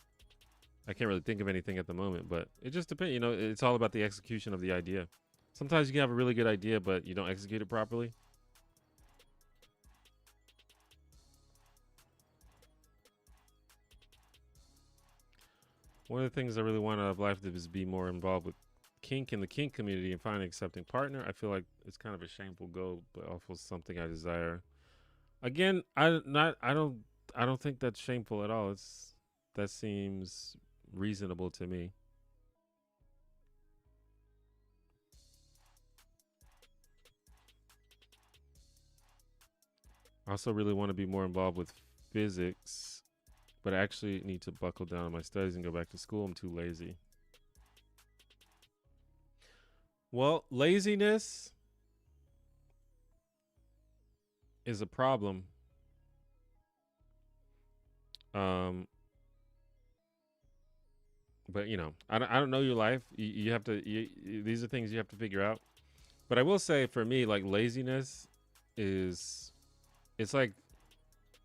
I can't really think of anything at the moment, but it just depends. You know, it's all about the execution of the idea. Sometimes you can have a really good idea, but you don't execute it properly. One of the things I really want out of life is be more involved with kink in the kink community and find an accepting partner. I feel like it's kind of a shameful goal, but also something I desire. Again, I don't think that's shameful at all. It's that seems reasonable to me. I also really want to be more involved with physics, but I actually need to buckle down on my studies and go back to school. I'm too lazy. Well, laziness is a problem. Um, but you know, I don't know your life. You have to. These are things you have to figure out. But I will say, for me, like laziness is it's like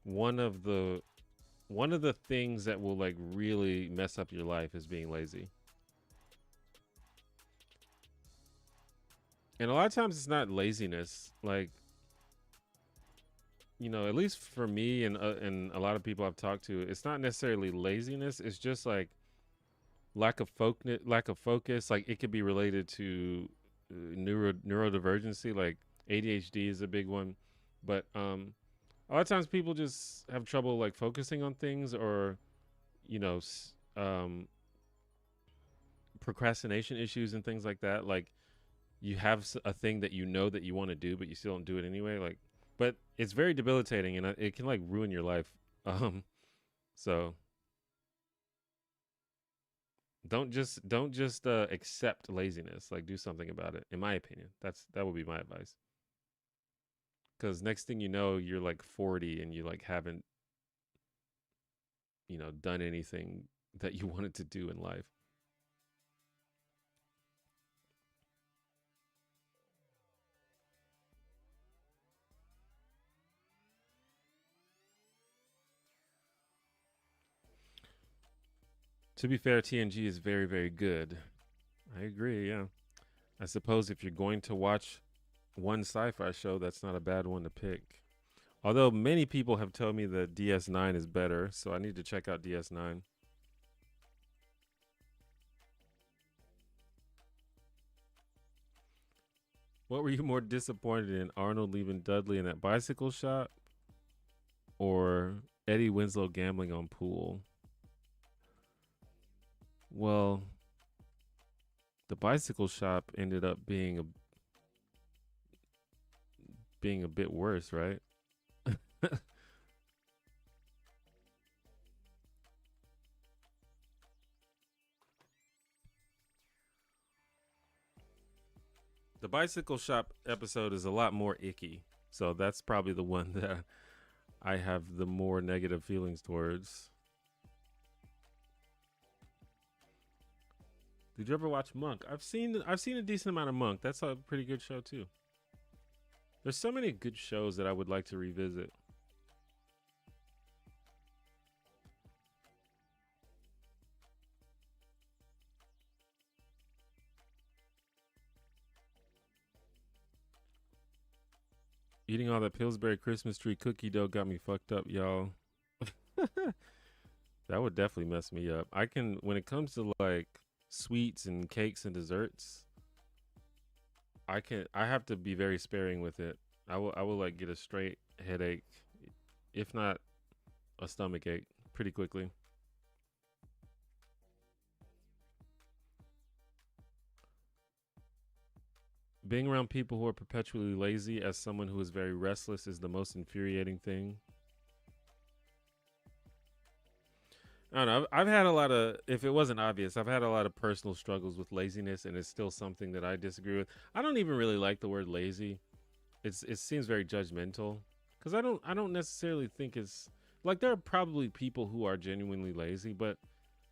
one of the one of the things that will like really mess up your life is being lazy. And a lot of times it's not laziness. Like you know, at least for me and a lot of people I've talked to, it's not necessarily laziness. It's just like lack of focus. Like it could be related to neurodivergency. Like ADHD is a big one, but a lot of times people just have trouble like focusing on things, or you know, procrastination issues and things like that. Like you have a thing that you know that you want to do, but you still don't do it anyway. Like, but it's very debilitating and it can like ruin your life. Um, so don't just accept laziness. Like do something about it. In my opinion, that would be my advice. Because next thing you know, you're like 40 and you like haven't done anything that you wanted to do in life. To be fair, TNG is very very good. I agree. Yeah. I suppose if you're going to watch one sci-fi show, that's not a bad one to pick. Although many people have told me that DS9 is better, so I need to check out DS9. What were you more disappointed in, Arnold leaving Dudley in that bicycle shop, or Eddie Winslow gambling on pool? Well, the bicycle shop ended up being a bit worse, right? The bicycle shop episode is a lot more icky. So that's probably the one that I have the more negative feelings towards. Did you ever watch Monk? I've seen a decent amount of Monk. That's a pretty good show too. There's so many good shows that I would like to revisit. Eating all that Pillsbury Christmas tree cookie dough got me fucked up, y'all. That would definitely mess me up. I can when it comes to like sweets and cakes and desserts, I have to be very sparing with it. I will like get a straight headache, if not a stomach ache pretty quickly. Being around people who are perpetually lazy as someone who is very restless is the most infuriating thing. I don't know. I've had a lot of, if it wasn't obvious, I've had a lot of personal struggles with laziness, and it's still something that I disagree with. I don't even really like the word lazy. It seems very judgmental because I don't necessarily think it's like there are probably people who are genuinely lazy, but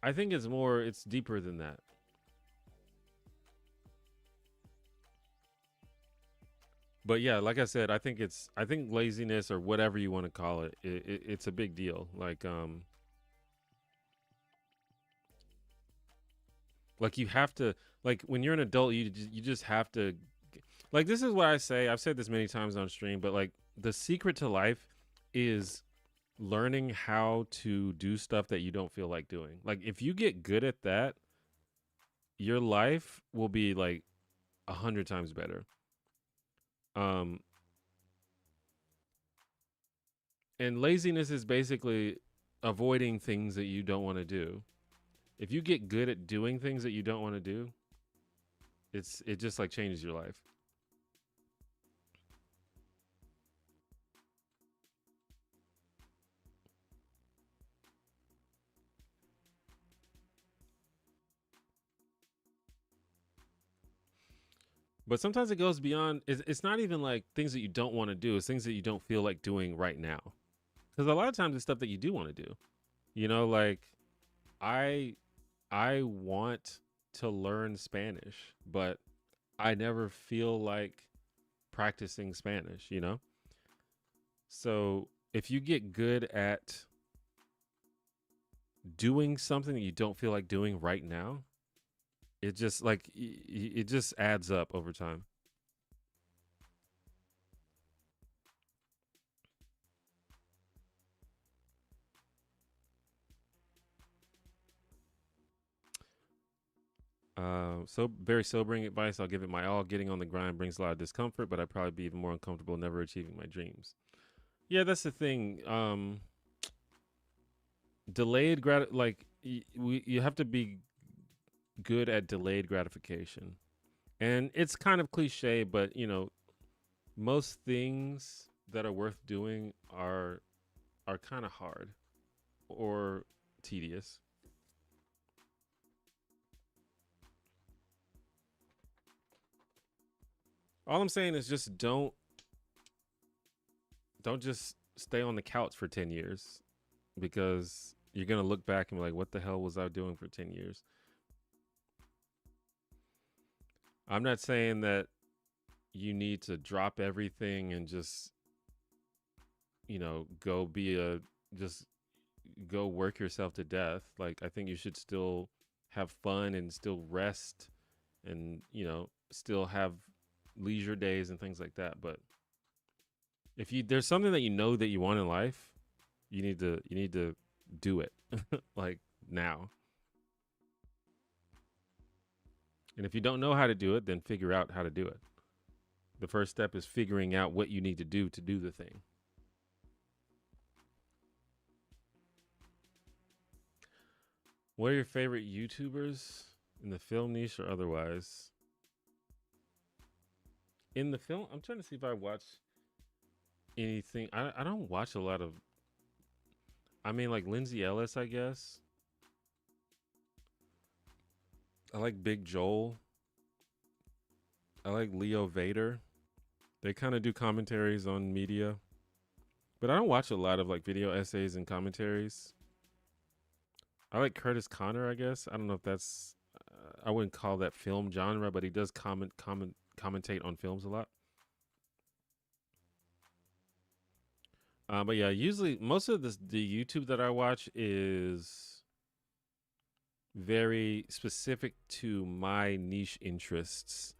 I think it's deeper than that. But yeah, like I said, I think laziness or whatever you want to call it, it's a big deal. Like you have to, like when you're an adult, you just have to, like this is what I say. I've said this many times on stream, but like the secret to life is learning how to do stuff that you don't feel like doing. Like if you get good at that, your life will be like 100 times better. Um, and laziness is basically avoiding things that you don't want to do. If you get good at doing things that you don't want to do, it just like changes your life. But sometimes it goes beyond. It's not even like things that you don't want to do. It's things that you don't feel like doing right now. Because a lot of times it's stuff that you do want to do. Like I I want to learn Spanish, but I never feel like practicing Spanish. So if you get good at doing something that you don't feel like doing right now, it just like it just adds up over time. So very sobering advice. I'll give it my all. Getting on the grind brings a lot of discomfort, but I'd probably be even more uncomfortable never achieving my dreams. Yeah, that's the thing. Delayed like you have to be good at delayed gratification, and it's kind of cliche, but most things that are worth doing are kind of hard or tedious. All I'm saying is just don't just stay on the couch for 10 years because you're going to look back and be like, what the hell was I doing for 10 years? I'm not saying that you need to drop everything and just, go be just go work yourself to death. Like, I think you should still have fun and still rest and, still have leisure days and things like that. But if there's something that you know that you want in life, you need to do it like now. And if you don't know how to do it, then figure out how to do it. The first step is figuring out what you need to do the thing. What are your favorite YouTubers in the film niche or otherwise? In the film, I'm trying to see if I watch anything. I don't watch a lot of. I mean, like Lindsay Ellis, I guess. I like Big Joel. I like Leo Vader. They kind of do commentaries on media, but I don't watch a lot of like video essays and commentaries. I like Curtis Connor, I guess. I don't know if that's I wouldn't call that film genre, but he does commentate on films a lot. But yeah, usually most of the YouTube that I watch is very specific to my niche interests,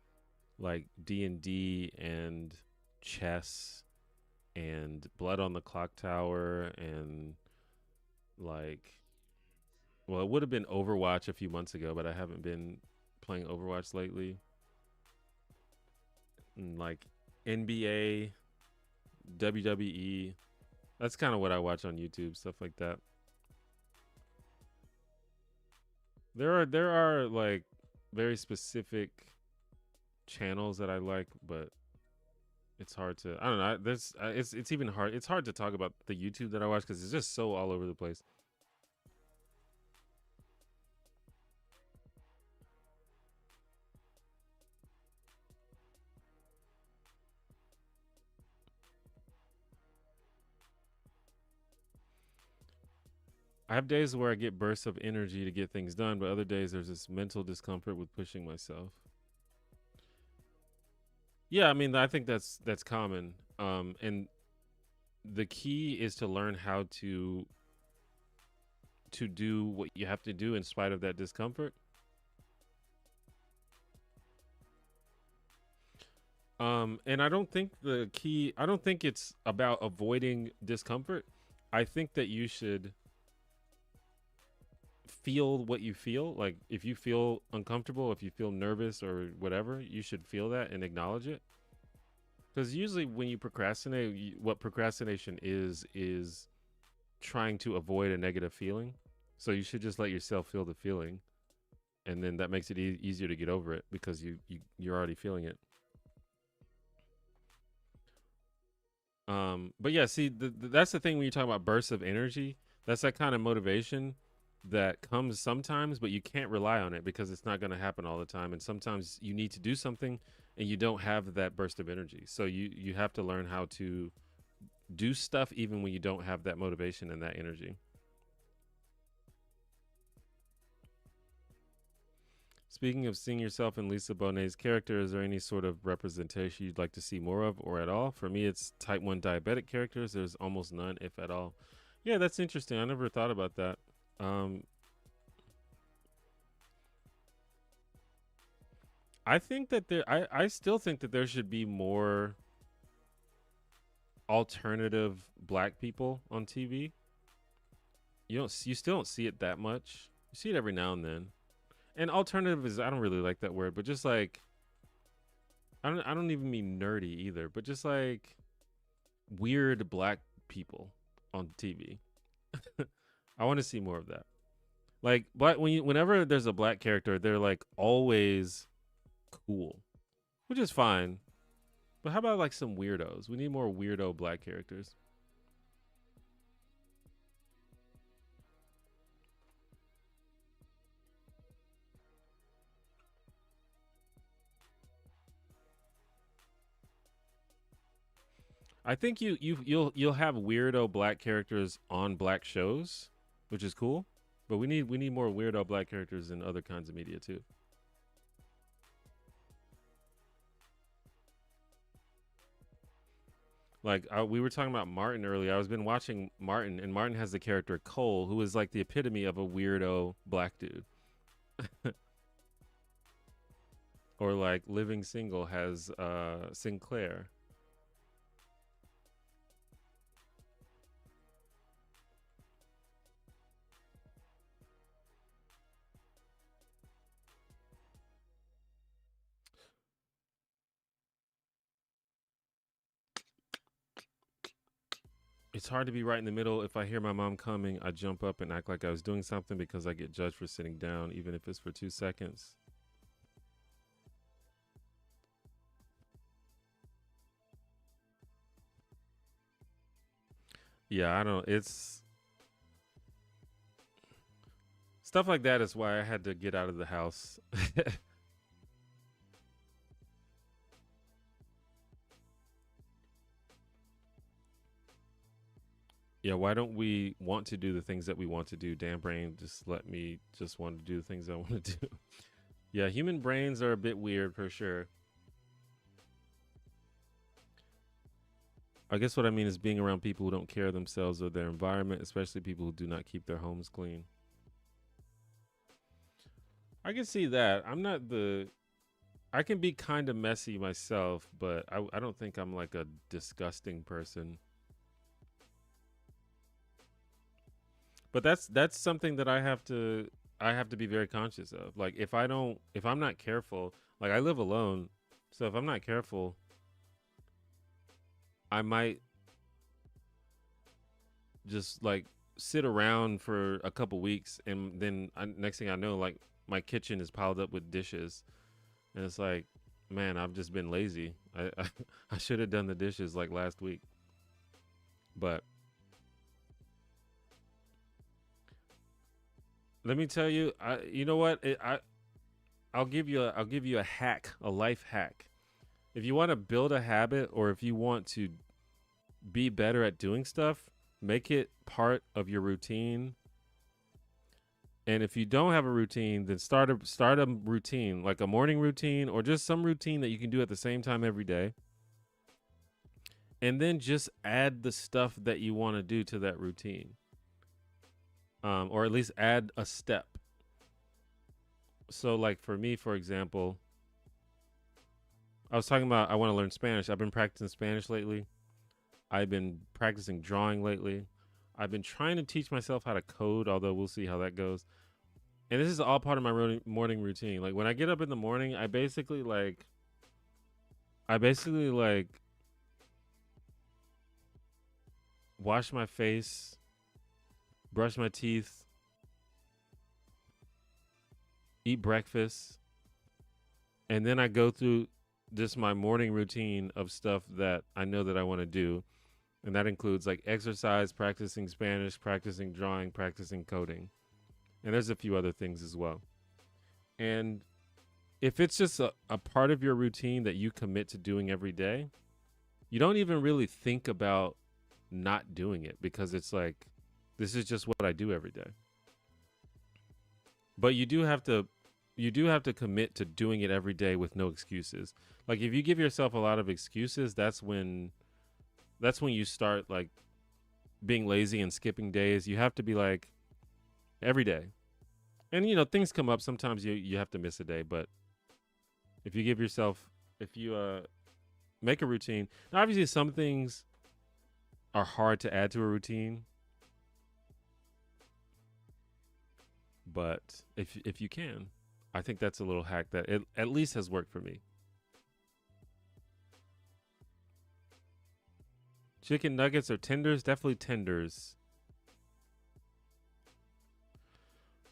like D&D and chess and Blood on the Clock Tower and like well, it would have been Overwatch a few months ago, but I haven't been playing Overwatch lately. And like NBA, WWE. That's kind of what I watch on YouTube, stuff like that. There are like very specific channels that I like, but it's hard to. I don't know. There's it's even hard. It's hard to talk about the YouTube that I watch because it's just so all over the place. I have days where I get bursts of energy to get things done, but other days there's this mental discomfort with pushing myself. Yeah, I mean, I think that's common. And the key is to learn how to do what you have to do in spite of that discomfort. And I don't think it's about avoiding discomfort. I think that you should feel what you feel. Like if you feel uncomfortable, if you feel nervous or whatever, you should feel that and acknowledge it. Because usually when you procrastinate, what procrastination is trying to avoid a negative feeling. So you should just let yourself feel the feeling, and then that makes it easier to get over it because you're already feeling it. But yeah, see, that's the thing when you talk about bursts of energy. That's that kind of motivation that comes sometimes, but you can't rely on it because it's not going to happen all the time. And sometimes you need to do something, and you don't have that burst of energy. So you have to learn how to do stuff even when you don't have that motivation and that energy. Speaking of seeing yourself in Lisa Bonet's character, is there any sort of representation you'd like to see more of or at all? For me, it's type 1 diabetic characters. There's almost none, if at all. Yeah, that's interesting. I never thought about that. Um, I think that I still think that there should be more alternative black people on TV. You still don't see it that much. You see it every now and then. And alternative is I don't really like that word, but just like I don't even mean nerdy either, but just like weird black people on TV. I want to see more of that. Like whenever there's a black character, they're like always cool, which is fine. But how about like some weirdos? We need more weirdo black characters. I think you'll have weirdo black characters on black shows, which is cool. But we need more weirdo black characters in other kinds of media too. Like we were talking about Martin earlier. I was been watching Martin, and Martin has the character Cole, who is like the epitome of a weirdo black dude. Or like Living Single has Sinclair. It's hard to be right in the middle. If I hear my mom coming, I jump up and act like I was doing something because I get judged for sitting down, even if it's for 2 seconds. Yeah, I don't. It's stuff like that is why I had to get out of the house. Yeah, why don't we want to do the things that we want to do? Damn brain, just let me just want to do the things I want to do. Yeah, human brains are a bit weird for sure. I guess what I mean is being around people who don't care themselves or their environment, especially people who do not keep their homes clean. I can see that. I'm not the. I can be kind of messy myself, but I don't think I'm like a disgusting person. But that's something that I have to be very conscious of. Like if I'm not careful, like I live alone, so if I'm not careful, I might just like sit around for a couple weeks, and then next thing I know, like my kitchen is piled up with dishes, and it's like, man, I've just been lazy. I should have done the dishes like last week, but let me tell you, you know what? I'll give you a hack, a life hack. If you want to build a habit, or if you want to be better at doing stuff, make it part of your routine. And if you don't have a routine, then start a routine, like a morning routine or just some routine that you can do at the same time every day. And then just add the stuff that you want to do to that routine. Or at least add a step. So like for me, for example, I was talking about I want to learn Spanish. I've been practicing Spanish lately. I've been practicing drawing lately. I've been trying to teach myself how to code, although we'll see how that goes. And this is all part of my morning routine. Like when I get up in the morning, I basically like wash my face, brush my teeth, eat breakfast, and then I go through this my morning routine of stuff that I know that I want to do. And that includes like exercise, practicing Spanish, practicing drawing, practicing coding. And there's a few other things as well. And if it's just a part of your routine that you commit to doing every day, you don't even really think about not doing it because it's like, this is just what I do every day. But you do have to commit to doing it every day with no excuses. Like if you give yourself a lot of excuses, that's when you start like being lazy and skipping days. You have to be like every day. And you know, things come up. Sometimes you have to miss a day, but if you give yourself if you make a routine. Now obviously some things are hard to add to a routine, but if you can, I think that's a little hack that it at least has worked for me. Chicken nuggets or tenders? Definitely tenders.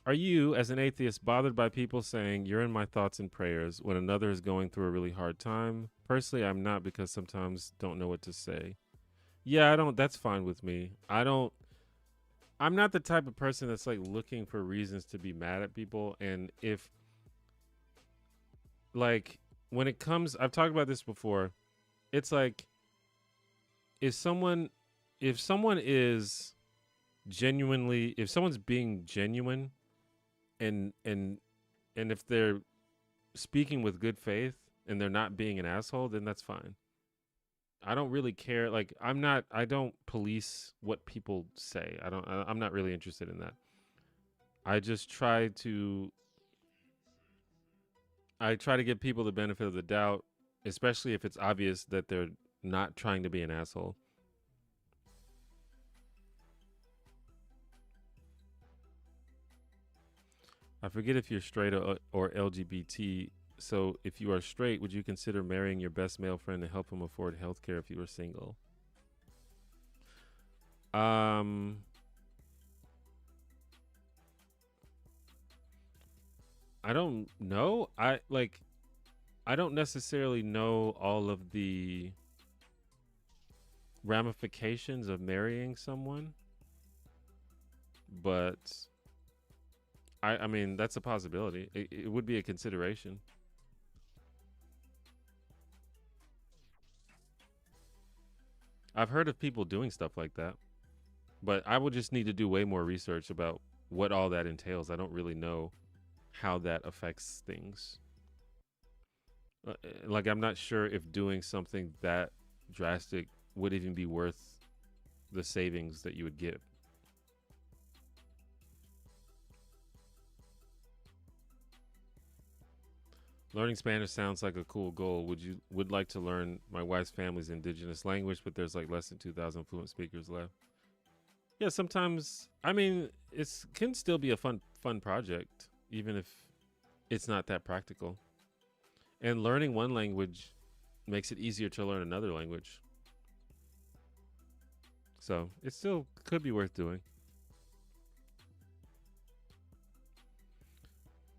Are you, as an atheist, bothered by people saying you're in my thoughts and prayers when another is going through a really hard time? Personally, I'm not because sometimes don't know what to say. Yeah, I don't. That's fine with me. I'm not the type of person that's like looking for reasons to be mad at people. And if, like, when it comes, I've talked about this before. It's like, if someone, if someone is genuinely, if someone's being genuine and and if they're speaking with good faith and they're not being an asshole, then that's fine. I don't really care. Like I don't police what people say. I'm not really interested in that. I just try to give people the benefit of the doubt, especially if it's obvious that they're not trying to be an asshole. I forget if you're straight or LGBT. So if you are straight, would you consider marrying your best male friend to help him afford health care if you were single? Um, I don't know. I don't necessarily know all of the ramifications of marrying someone, but I mean that's a possibility. It would be a consideration. I've heard of people doing stuff like that. But I will just need to do way more research about what all that entails. I don't really know how that affects things. Like I'm not sure if doing something that drastic would even be worth the savings that you would get. Learning Spanish sounds like a cool goal. Would like to learn my wife's family's indigenous language, but there's like less than 2,000 fluent speakers left. Yeah, sometimes I mean it's can still be a fun project even if it's not that practical. And learning one language makes it easier to learn another language. So, it still could be worth doing.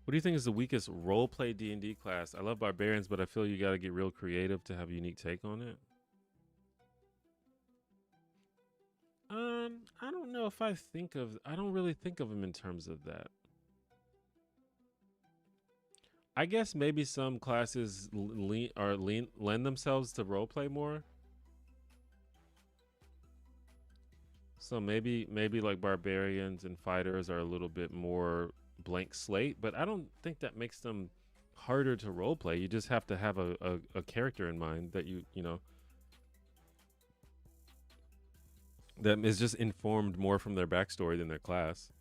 What do you think is the weakest role play D&D class? I love barbarians, but I feel you got to get real creative to have a unique take on it. I don't know if I don't really think of them in terms of that. I guess maybe some classes lend themselves to role play more. So maybe like barbarians and fighters are a little bit more blank slate, but I don't think that makes them harder to role play. You just have to have a character in mind that you know that is just informed more from their backstory than their class.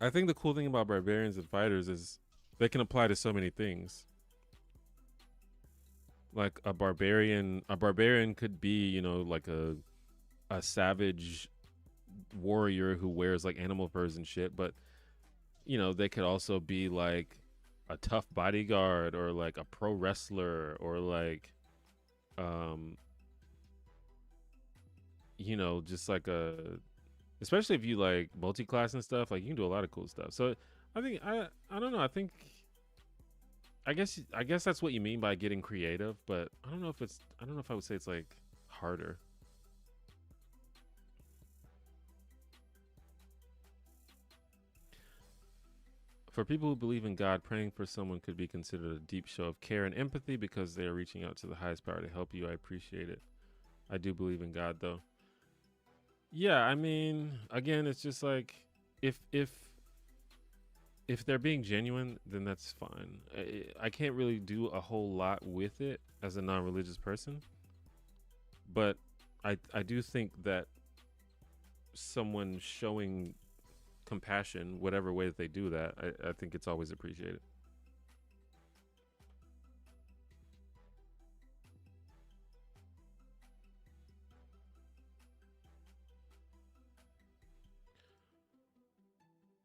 I think the cool thing about barbarians and fighters is they can apply to so many things. Like a barbarian could be, you know, like a savage warrior who wears like animal furs and shit, but you know, they could also be like a tough bodyguard or like a pro wrestler or like um you know, just like a especially if you like multi-class and stuff, like you can do a lot of cool stuff. So I don't know, I guess that's what you mean by getting creative, but I don't know if I would say it's like harder. For people who believe in God, praying for someone could be considered a deep show of care and empathy because they are reaching out to the highest power to help you. I appreciate it. I do believe in God though. Yeah, I mean, again, it's just like if they're being genuine, then that's fine. I can't really do a whole lot with it as a non-religious person, but I do think that someone showing compassion, whatever way that they do that, I think it's always appreciated.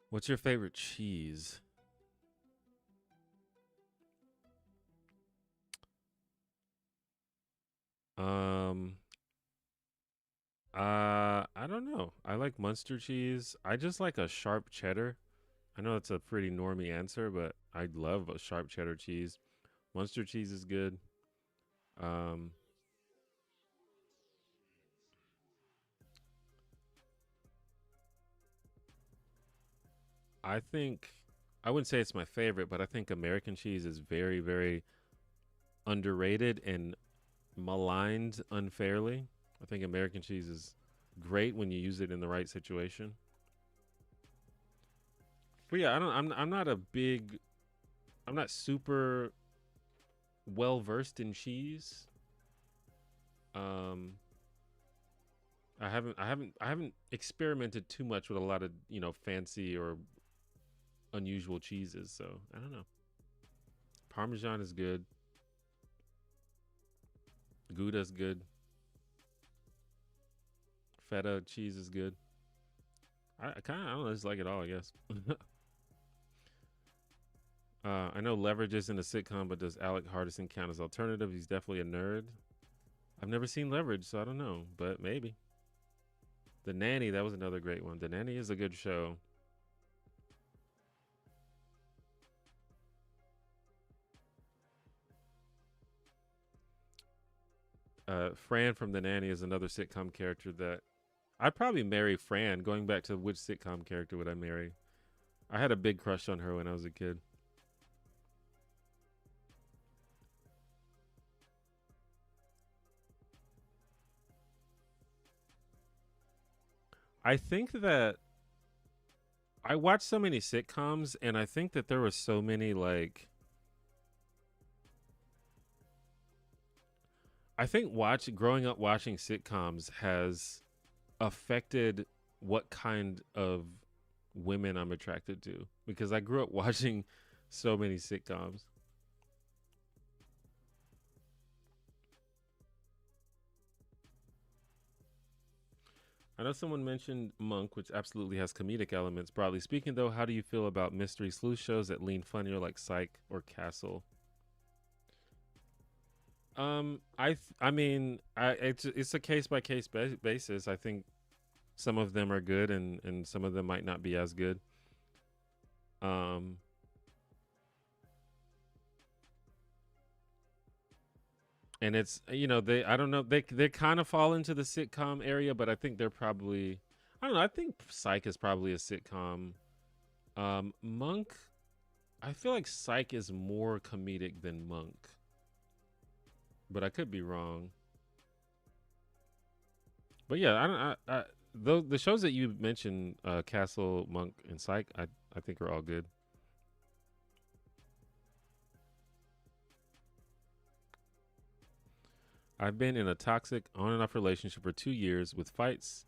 What's your favorite cheese? Um, I don't know. I like Munster cheese. I just like a sharp cheddar. I know that's a pretty normy answer, but I love a sharp cheddar cheese. Munster cheese is good. Um, I think I wouldn't say it's my favorite, but I think American cheese is very, very underrated and maligned unfairly. I think American cheese is great when you use it in the right situation. But yeah, I'm not a big. I'm not super well versed in cheese. Um, I haven't experimented too much with a lot of fancy or unusual cheeses. So I don't know. Parmesan is good. Gouda's good. Feta cheese is good. I kind of I don't know. I just like it all. I guess. I know Leverage isn't a sitcom, but does Alec Hardison count as alternative? He's definitely a nerd. I've never seen Leverage, so I don't know, but maybe. The Nanny, that was another great one. The Nanny is a good show. Fran from The Nanny is another sitcom character that I'd probably marry Fran. Going back to which sitcom character would I marry? I had a big crush on her when I was a kid. I think that I watched so many sitcoms, and I think that there were so many like I think watch growing up watching sitcoms has affected what kind of women I'm attracted to because I grew up watching so many sitcoms. I know someone mentioned Monk, which absolutely has comedic elements. Broadly speaking, though, how do you feel about mystery sleuth shows that lean funnier like Psych or Castle? I mean, it's a case by case basis. I think some of them are good, and some of them might not be as good. Um, and it's they I don't know they kind of fall into the sitcom area, but I think they're probably I don't know. I think Psych is probably a sitcom. Monk, I feel like Psych is more comedic than Monk, but I could be wrong. But yeah, I don't. The shows that you mentioned, Castle, Monk, and Psych, I think are all good. I've been in a toxic on and off relationship for 2 years with fights,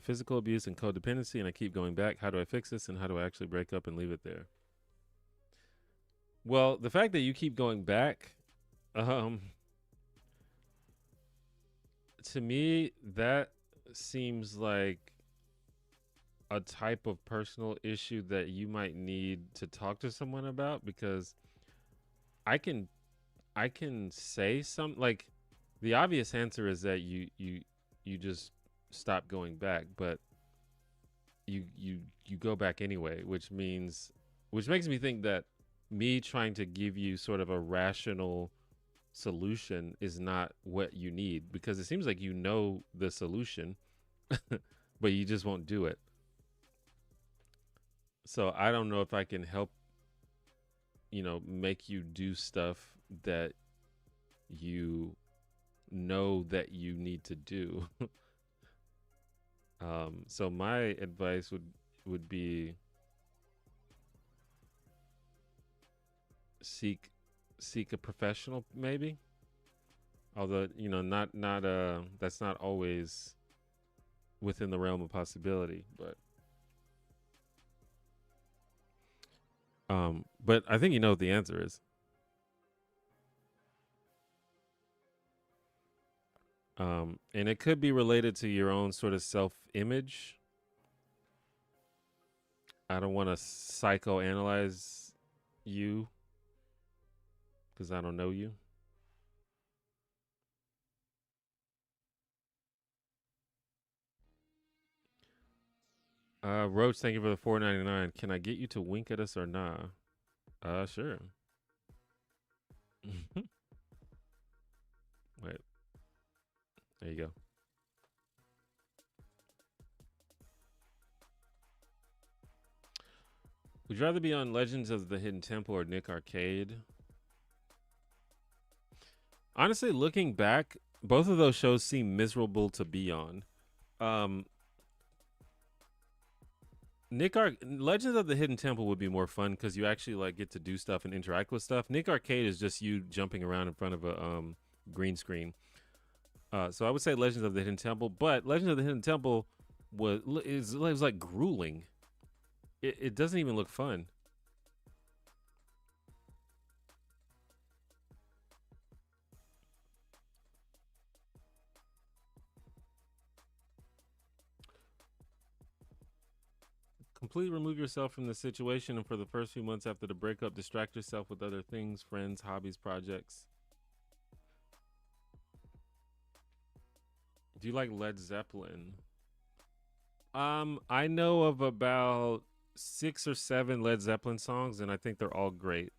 physical abuse, and codependency, and I keep going back. How do I fix this, and how do I actually break up and leave it there? Well, the fact that you keep going back, um, to me, that seems like a type of personal issue that you might need to talk to someone about because I can I can say some like the obvious answer is that you just stop going back, but you go back anyway, which makes me think that me trying to give you sort of a rational solution is not what you need because it seems like you know the solution, but you just won't do it. So I don't know if I can help, make you do stuff that you know that you need to do. So my advice would be seek seek a professional maybe. Although, not that's not always within the realm of possibility, but I think you know what the answer is. And it could be related to your own sort of self-image. I don't want to psychoanalyze you because I don't know you. Roach, thank you for the 4.99. Can I get you to wink at us or nah? Sure. Wait, there you go. Would you rather be on Legends of the Hidden Temple or Nick Arcade? Honestly, looking back, both of those shows seem miserable to be on. Um, Legends of the Hidden Temple would be more fun because you actually like get to do stuff and interact with stuff. Nick Arcade is just you jumping around in front of a green screen. So I would say Legends of the Hidden Temple, but Legends of the Hidden Temple was like grueling. It doesn't even look fun. Completely remove yourself from the situation, and for the first few months after the breakup, distract yourself with other things, friends, hobbies, projects. Do you like Led Zeppelin? I know of about 6 or 7 Led Zeppelin songs, and I think they're all great.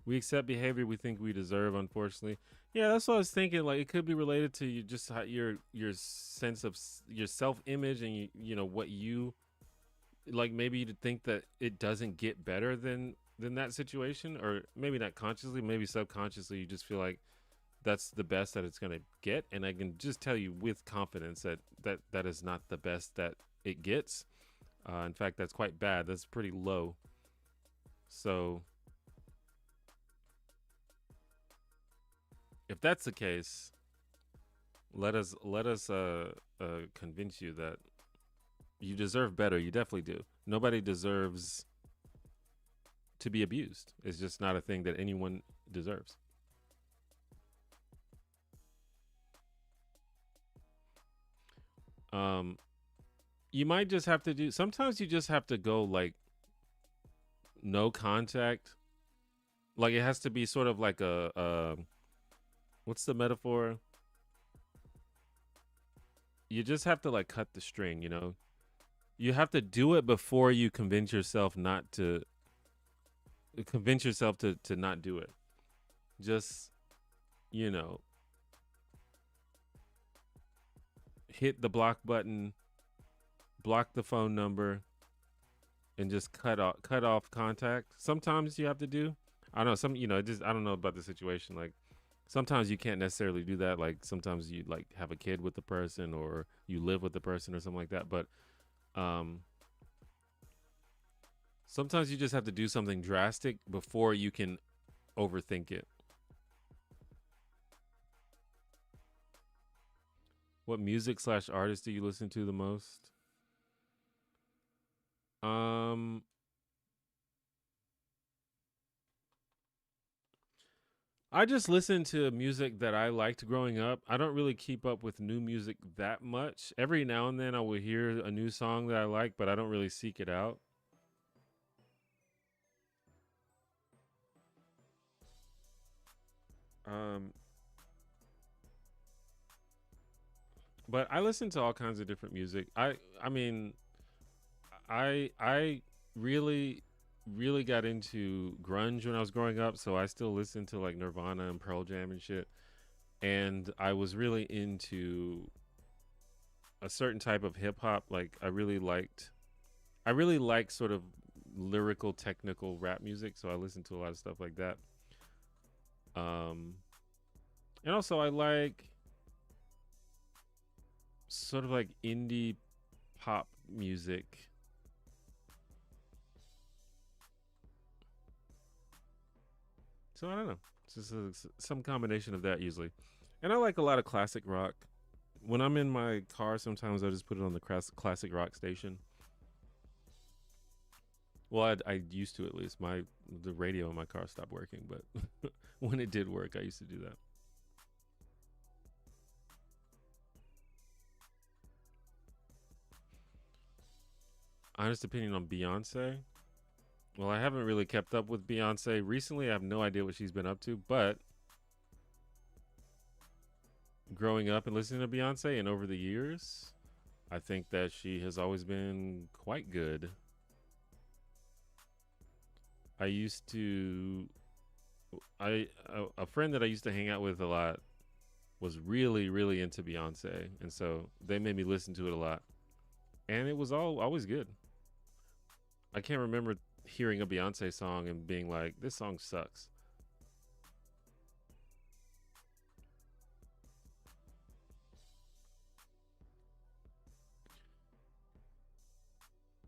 We accept behavior we think we deserve, unfortunately. Yeah, that's what I was thinking. Like, it could be related to you, just how your sense of your self image, and what you like. Maybe you think that it doesn't get better than that situation, or maybe not consciously, maybe subconsciously, you just feel like that's the best that it's going to get, and I can just tell you with confidence that that is not the best that it gets. In fact, that's quite bad. That's pretty low. So if that's the case, let us convince you that you deserve better. You definitely do. Nobody deserves to be abused. It's just not a thing that anyone deserves. Um, you might just have to do. Sometimes you just have to go like no contact. Like it has to be sort of like a what's the metaphor? You just have to like cut the string. You have to do it before you convince yourself to not do it. Just you know hit the block button, block the phone number, and just cut off contact. Sometimes you have to do. I don't know some. Just I don't know about the situation. Like sometimes you can't necessarily do that. Like sometimes you like have a kid with the person, or you live with the person, or something like that. But um, sometimes you just have to do something drastic before you can overthink it. What music/artist do you listen to the most? Um, I just listen to music that I liked growing up. I don't really keep up with new music that much. Every now and then I will hear a new song that I like, but I don't really seek it out. Um, but I listen to all kinds of different music. I mean, I really really got into grunge when I was growing up, so I still listen to like Nirvana and Pearl Jam and shit. And I was really into a certain type of hip hop. Like I really like sort of lyrical technical rap music, so I listen to a lot of stuff like that. Um and also I like sort of like indie pop music. So I don't know. It's just some combination of that usually. And I like a lot of classic rock. When I'm in my car, sometimes I just put it on the classic rock station. Well, I used to, at least. The radio in my car stopped working, but when it did work, I used to do that. Honest opinion on Beyonce. Well, I haven't really kept up with Beyonce recently. I have no idea what she's been up to, but growing up and listening to Beyonce and over the years, I think that she has always been quite good. I used to a friend that I used to hang out with a lot was really really into Beyonce, and so they made me listen to it a lot, and it was all always good. I can't remember hearing a Beyonce song and being like, "This song sucks."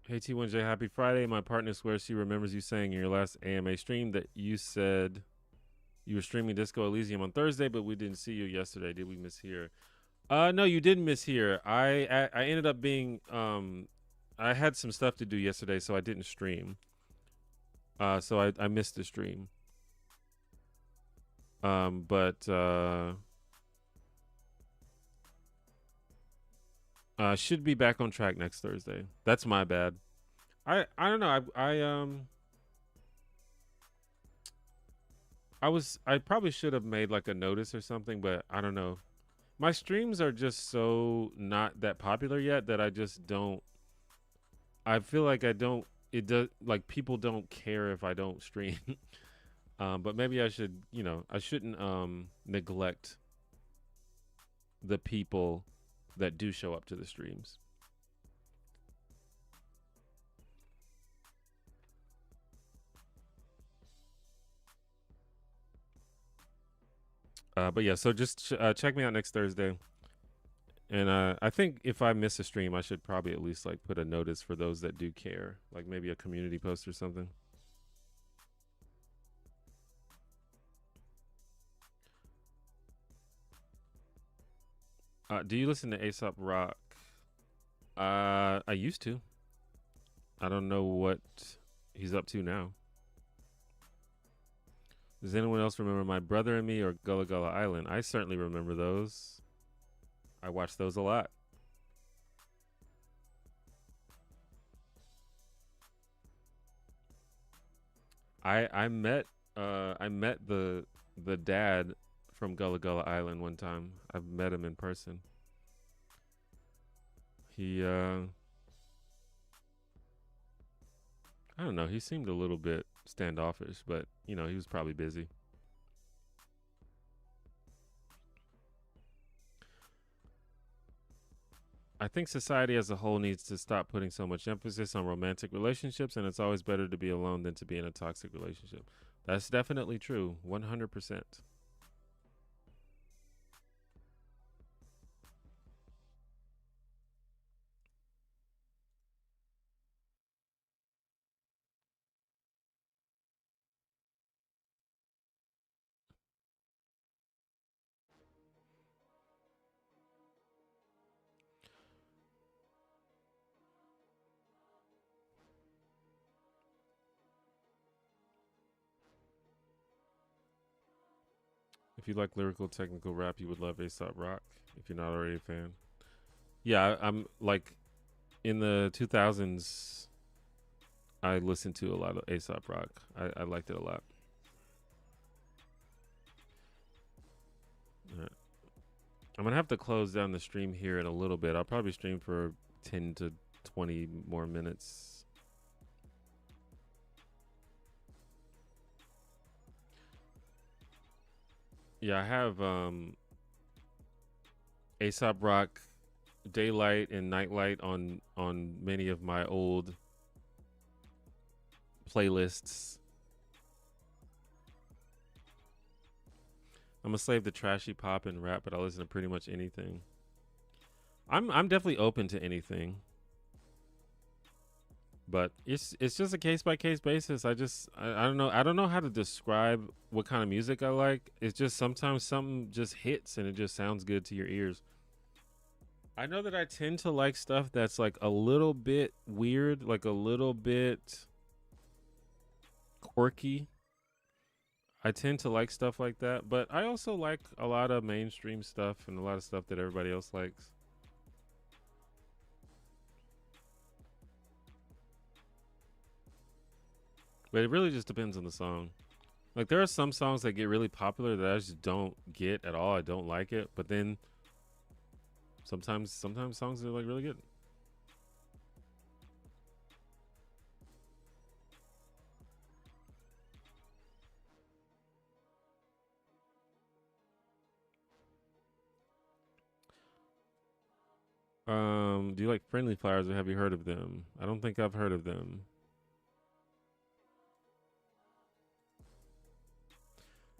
Hey T1J, happy Friday. My partner swears she remembers you saying in your last AMA stream that you said you were streaming Disco Elysium on Thursday, but we didn't see you yesterday. Did we miss here? No, you didn't miss here. I ended up being I had some stuff to do yesterday, so I didn't stream. So I missed the stream. But should be back on track next Thursday. That's my bad. I don't know. I probably should have made like a notice or something, but I don't know. My streams are just so not that popular yet that I just don't. I feel like I don't. It does like people don't care if I don't stream. But maybe I should. I shouldn't neglect the people that do show up to the streams. But yeah, so just check me out next Thursday. And I think if I miss a stream, I should probably at least like put a notice for those that do care, like maybe a community post or something. Do you listen to Aesop Rock? I used to. I don't know what he's up to now. Does anyone else remember My Brother and Me or Gullah Gullah Island? I certainly remember those. I watched those a lot. I met the dad from Gullah Gullah Island one time. I've met him in person. He I don't know, he seemed a little bit standoffish, but you know, he was probably busy. I think society as a whole needs to stop putting so much emphasis on romantic relationships, and it's always better to be alone than to be in a toxic relationship. That's definitely true, 100%. If you like lyrical technical rap, you would love Aesop Rock if you're not already a fan. Yeah, I'm like in the 2000s I listened to a lot of Aesop Rock. I liked it a lot. All right. I'm gonna have to close down the stream here in a little bit. I'll probably stream for 10 to 20 more minutes. Yeah, I have Aesop Rock Daylight and Nightlight on many of my old playlists. I'm a slave to trashy pop and rap, but I listen to pretty much anything. I'm definitely open to anything, but it's just a case by case basis. I don't know, I don't know how to describe what kind of music I like. It's just sometimes something just hits and it just sounds good to your ears. I know that I tend to like stuff that's like a little bit weird, like a little bit quirky. I tend to like stuff like that, but I also like a lot of mainstream stuff and a lot of stuff that everybody else likes. But it really just depends on the song. Like there are some songs that get really popular that I just don't get at all. I don't like it, but then sometimes songs are like really good. Do you like Friendly Fires or have you heard of them? I don't think I've heard of them.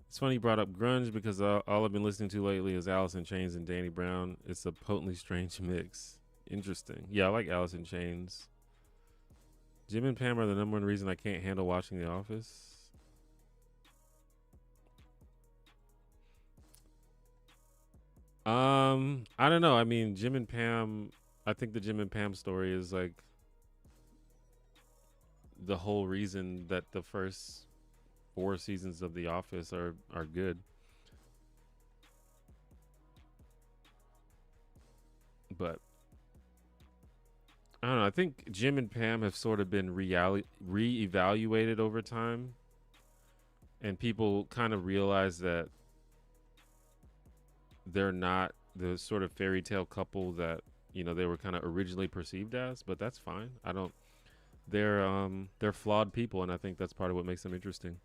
It's funny you brought up grunge because all I've been listening to lately is Alice in Chains and Danny Brown. It's a potently strange mix. Interesting. Yeah, I like Alice in Chains. Jim and Pam are the number one reason I can't handle watching The Office. I don't know. I mean, Jim and Pam. I think the Jim and Pam story is like the whole reason that the first four seasons of The Office are good. But I don't know. I think Jim and Pam have sort of been reevaluated over time, and people kind of realize that they're not the sort of fairy tale couple that they were kind of originally perceived as. But that's fine. I don't. They're flawed people, and I think that's part of what makes them interesting.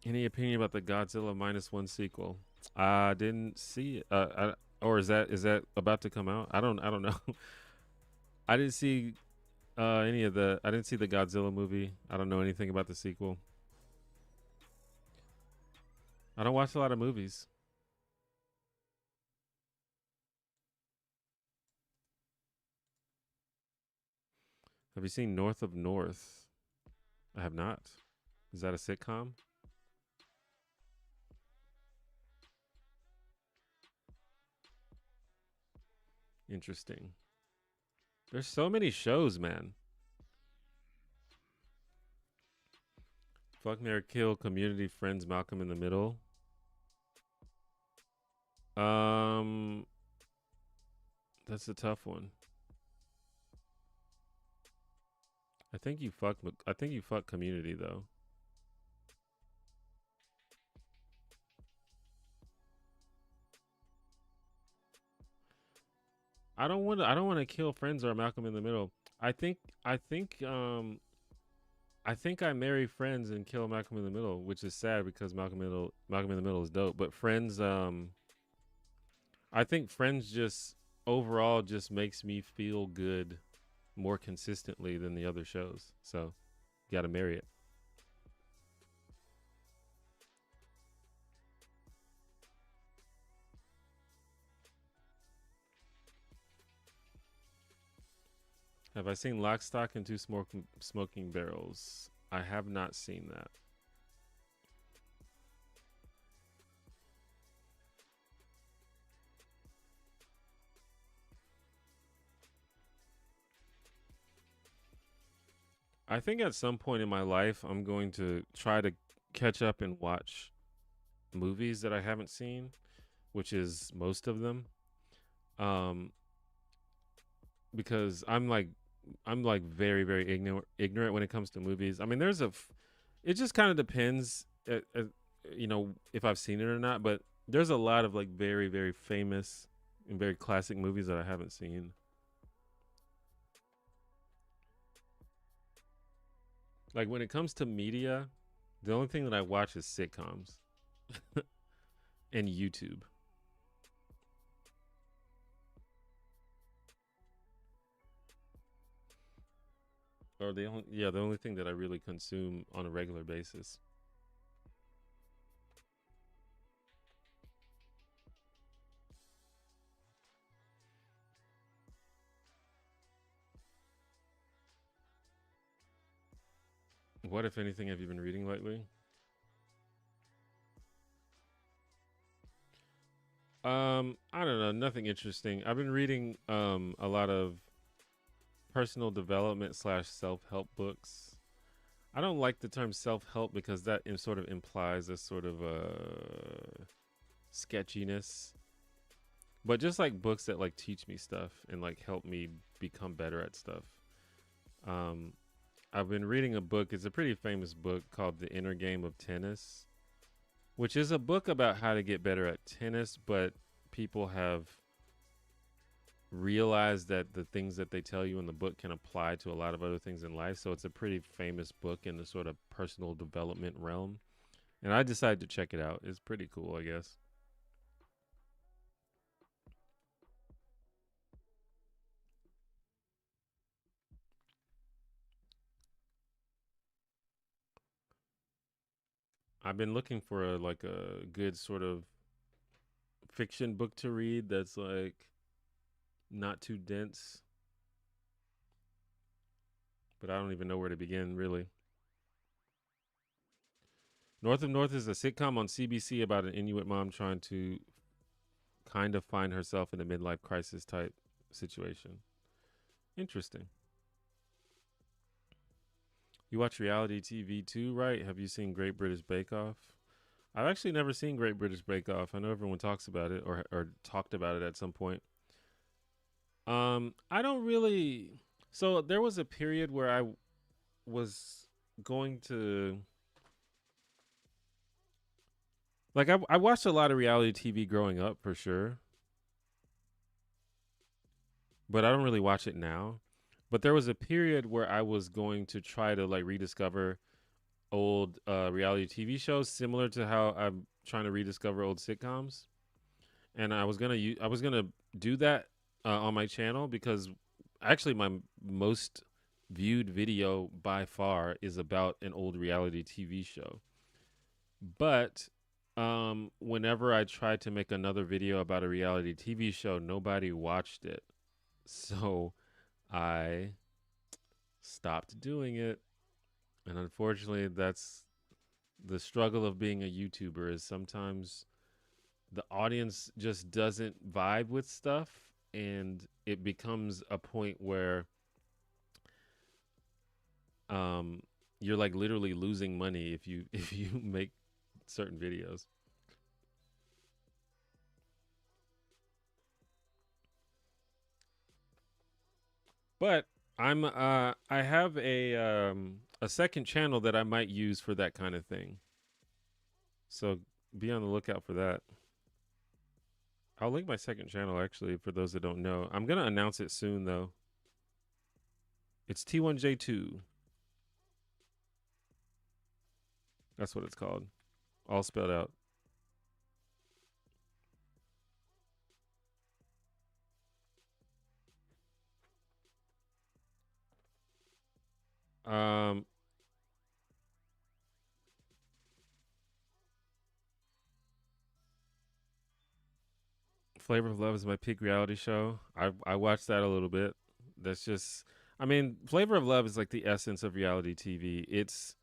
Any opinion about the Godzilla -1 sequel? I didn't see it. Or is that about to come out? I don't know. I didn't see any of the. I didn't see the Godzilla movie. I don't know anything about the sequel. I don't watch a lot of movies. Have you seen North of North? I have not. Is that a sitcom? Interesting. There's so many shows, man. Fuck Mary Kill, Community, Friends, Malcolm in the Middle. Um, that's a tough one. I think you fuck Community though. I don't want to kill Friends or Malcolm in the Middle. I think I think um I think I marry Friends and kill Malcolm in the Middle, which is sad because Malcolm in the Middle is dope. But Friends, I think Friends just overall just makes me feel good more consistently than the other shows. So, got to marry it. Have I seen Lock, Stock, and Smoking Barrels? I have not seen that. I think at some point in my life, I'm going to try to catch up and watch movies that I haven't seen, which is most of them. Um, because I'm like very ignorant when it comes to movies. I mean, it just kind of depends, you know, if I've seen it or not. But there's a lot of like very famous and very classic movies that I haven't seen. Like when it comes to media, the only thing that I watch is sitcoms and YouTube. Or the only thing that I really consume on a regular basis. What, if anything, have you been reading lately? I don't know, nothing interesting. I've been reading a lot of personal development slash self help books. I don't like the term self help because that sort of implies a sort of sketchiness. But just like books that like teach me stuff and like help me become better at stuff. Um, I've been reading a book. It's a pretty famous book called The Inner Game of Tennis, which is a book about how to get better at tennis, but people have realized that the things that they tell you in the book can apply to a lot of other things in life. So it's a pretty famous book in the sort of personal development realm. And I decided to check it out. It's pretty cool, I guess. I've been looking for a good sort of fiction book to read that's like not too dense, but I don't even know where to begin really. North of North is a sitcom on CBC about an Inuit mom trying to kind of find herself in a midlife crisis type situation. Interesting. You watch reality TV too, right? Have you seen Great British Bake Off? I've actually never seen Great British Bake Off. I know everyone talks about it or talked about it at some point. I don't really. So there was a period where I was going to like I watched a lot of reality TV growing up for sure, but I don't really watch it now. But there was a period where I was going to try to like rediscover old reality TV shows, similar to how I'm trying to rediscover old sitcoms. And I was gonna do that on my channel because actually my most viewed video by far is about an old reality TV show. But whenever I tried to make another video about a reality TV show, nobody watched it. So I stopped doing it. And unfortunately, that's the struggle of being a YouTuber is sometimes the audience just doesn't vibe with stuff and it becomes a point where um you're like literally losing money if you if you make certain videos. But I have a second channel that I might use for that kind of thing. So be on the lookout for that. I'll link my second channel actually for those that don't know. I'm gonna announce it soon though. It's T1J2. That's what it's called. All spelled out. Um, Flavor of Love is my peak reality show. I watched that a little bit. That's just I mean, Flavor of Love is like the essence of reality TV. It's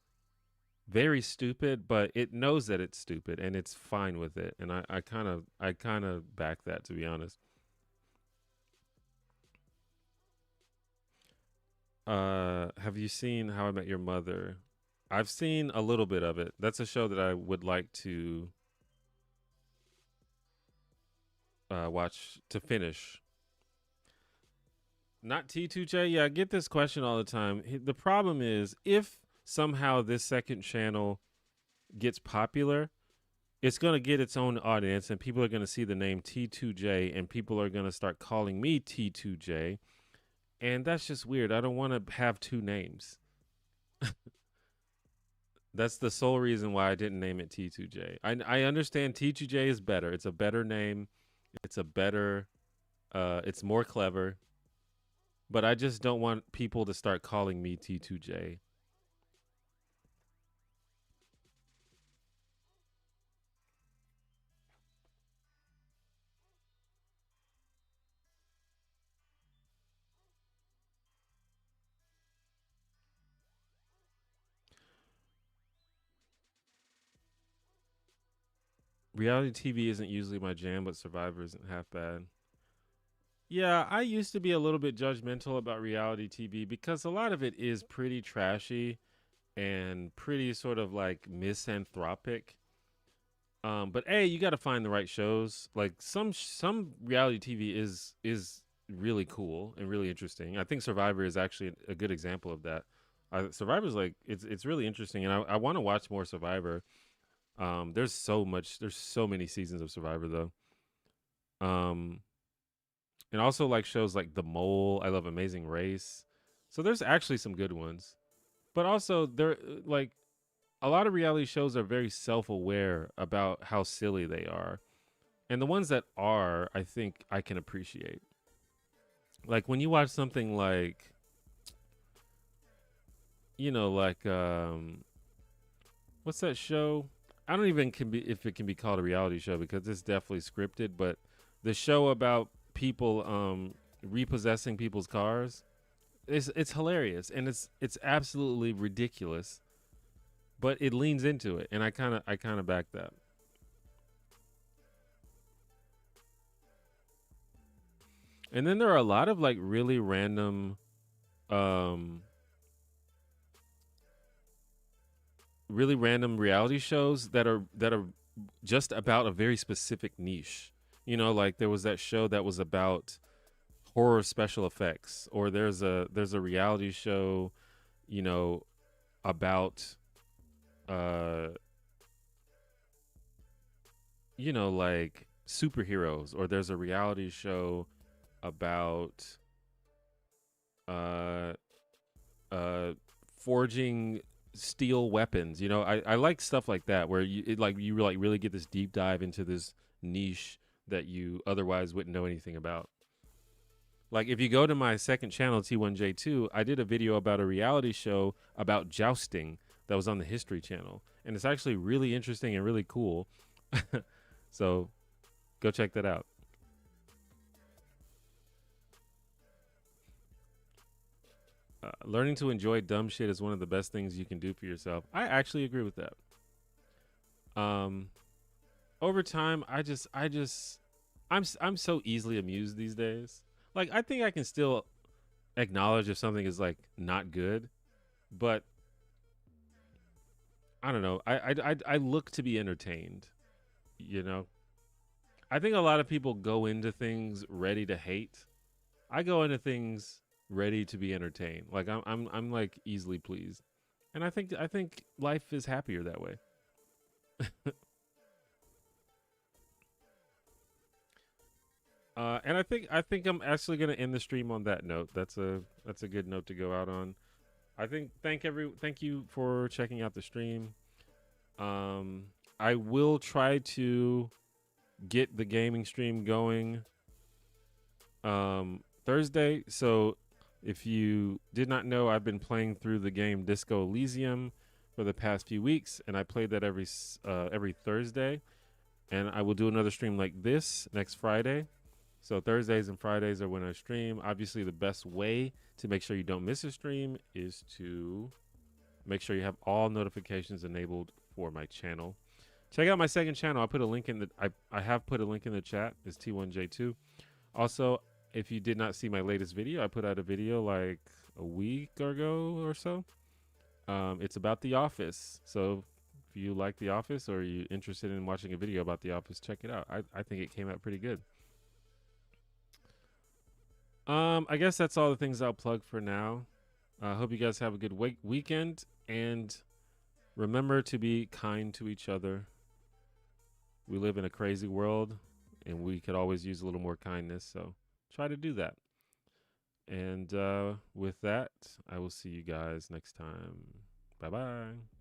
very stupid, but it knows that it's stupid and it's fine with it. And I kind of back that to be honest. Have you seen How I Met Your Mother? I've seen a little bit of it. That's a show that I would like to watch to finish. Not T2J. Yeah, I get this question all the time. The problem is if somehow this second channel gets popular, it's going to get its own audience and people are going to see the name T2J and people are going to start calling me T2J. And that's just weird. I don't want to have two names. That's the sole reason why I didn't name it T2J. I understand T2J is better. It's a better name. It's a better it's more clever, but I just don't want people to start calling me T2J. Reality TV isn't usually my jam, but Survivor isn't half bad. Yeah, I used to be a little bit judgmental about reality TV because a lot of it is pretty trashy and pretty sort of like misanthropic. But hey, you got to find the right shows. Like some reality TV is really cool and really interesting. I think Survivor is actually a good example of that. Survivor's like it's really interesting, and I want to watch more Survivor. There's so much. There's so many seasons of Survivor though. Um, and also like shows like The Mole. I love Amazing Race. So there's actually some good ones. But also there like a lot of reality shows are very self-aware about how silly they are. And the ones that are, I think I can appreciate. Like when you watch something like, like what's that show? I don't even can be if it can be called a reality show because it's definitely scripted, but the show about people repossessing people's cars, it's hilarious and it's absolutely ridiculous, but it leans into it and I kind of back that. And then there are a lot of like um really random reality shows that are just about a very specific niche. Like there was that show that was about horror special effects, or there's a reality show, you know, about uh like superheroes, or there's a reality show about uh uh forging steel weapons. I like stuff like that where you like really get this deep dive into this niche that you otherwise wouldn't know anything about. Like if you go to my second channel, T1J2, I did a video about a reality show about jousting that was on the History Channel, and it's actually really interesting and really cool. So go check that out. Learning to enjoy dumb shit is one of the best things you can do for yourself. I actually agree with that. Um, Over time, I'm so easily amused these days. Like I think I can still acknowledge if something is like not good, but I don't know. I look to be entertained. You know, I think a lot of people go into things ready to hate. I go into things ready to be entertained. Like I'm like easily pleased, and I think life is happier that way. And I think I'm actually gonna end the stream on that note. That's a good note to go out on. I think thank you for checking out the stream. Um, I will try to get the gaming stream going Thursday. So if you did not know, I've been playing through the game Disco Elysium for the past few weeks, and I played that every Thursday. And I will do another stream like this next Friday. So Thursdays and Fridays are when I stream. Obviously, the best way to make sure you don't miss a stream is to make sure you have all notifications enabled for my channel. Check out my second channel. I have put a link in the chat. It's T1J2. Also, if you did not see my latest video, I put out a video like a week ago or so. It's about The Office. So if you like The Office or you're interested in watching a video about The Office, check it out. I think it came out pretty good. I guess that's all the things I'll plug for now. I hope you guys have a good weekend, and remember to be kind to each other. We live in a crazy world, and we could always use a little more kindness, so try to do that. And with that, I will see you guys next time. Bye bye.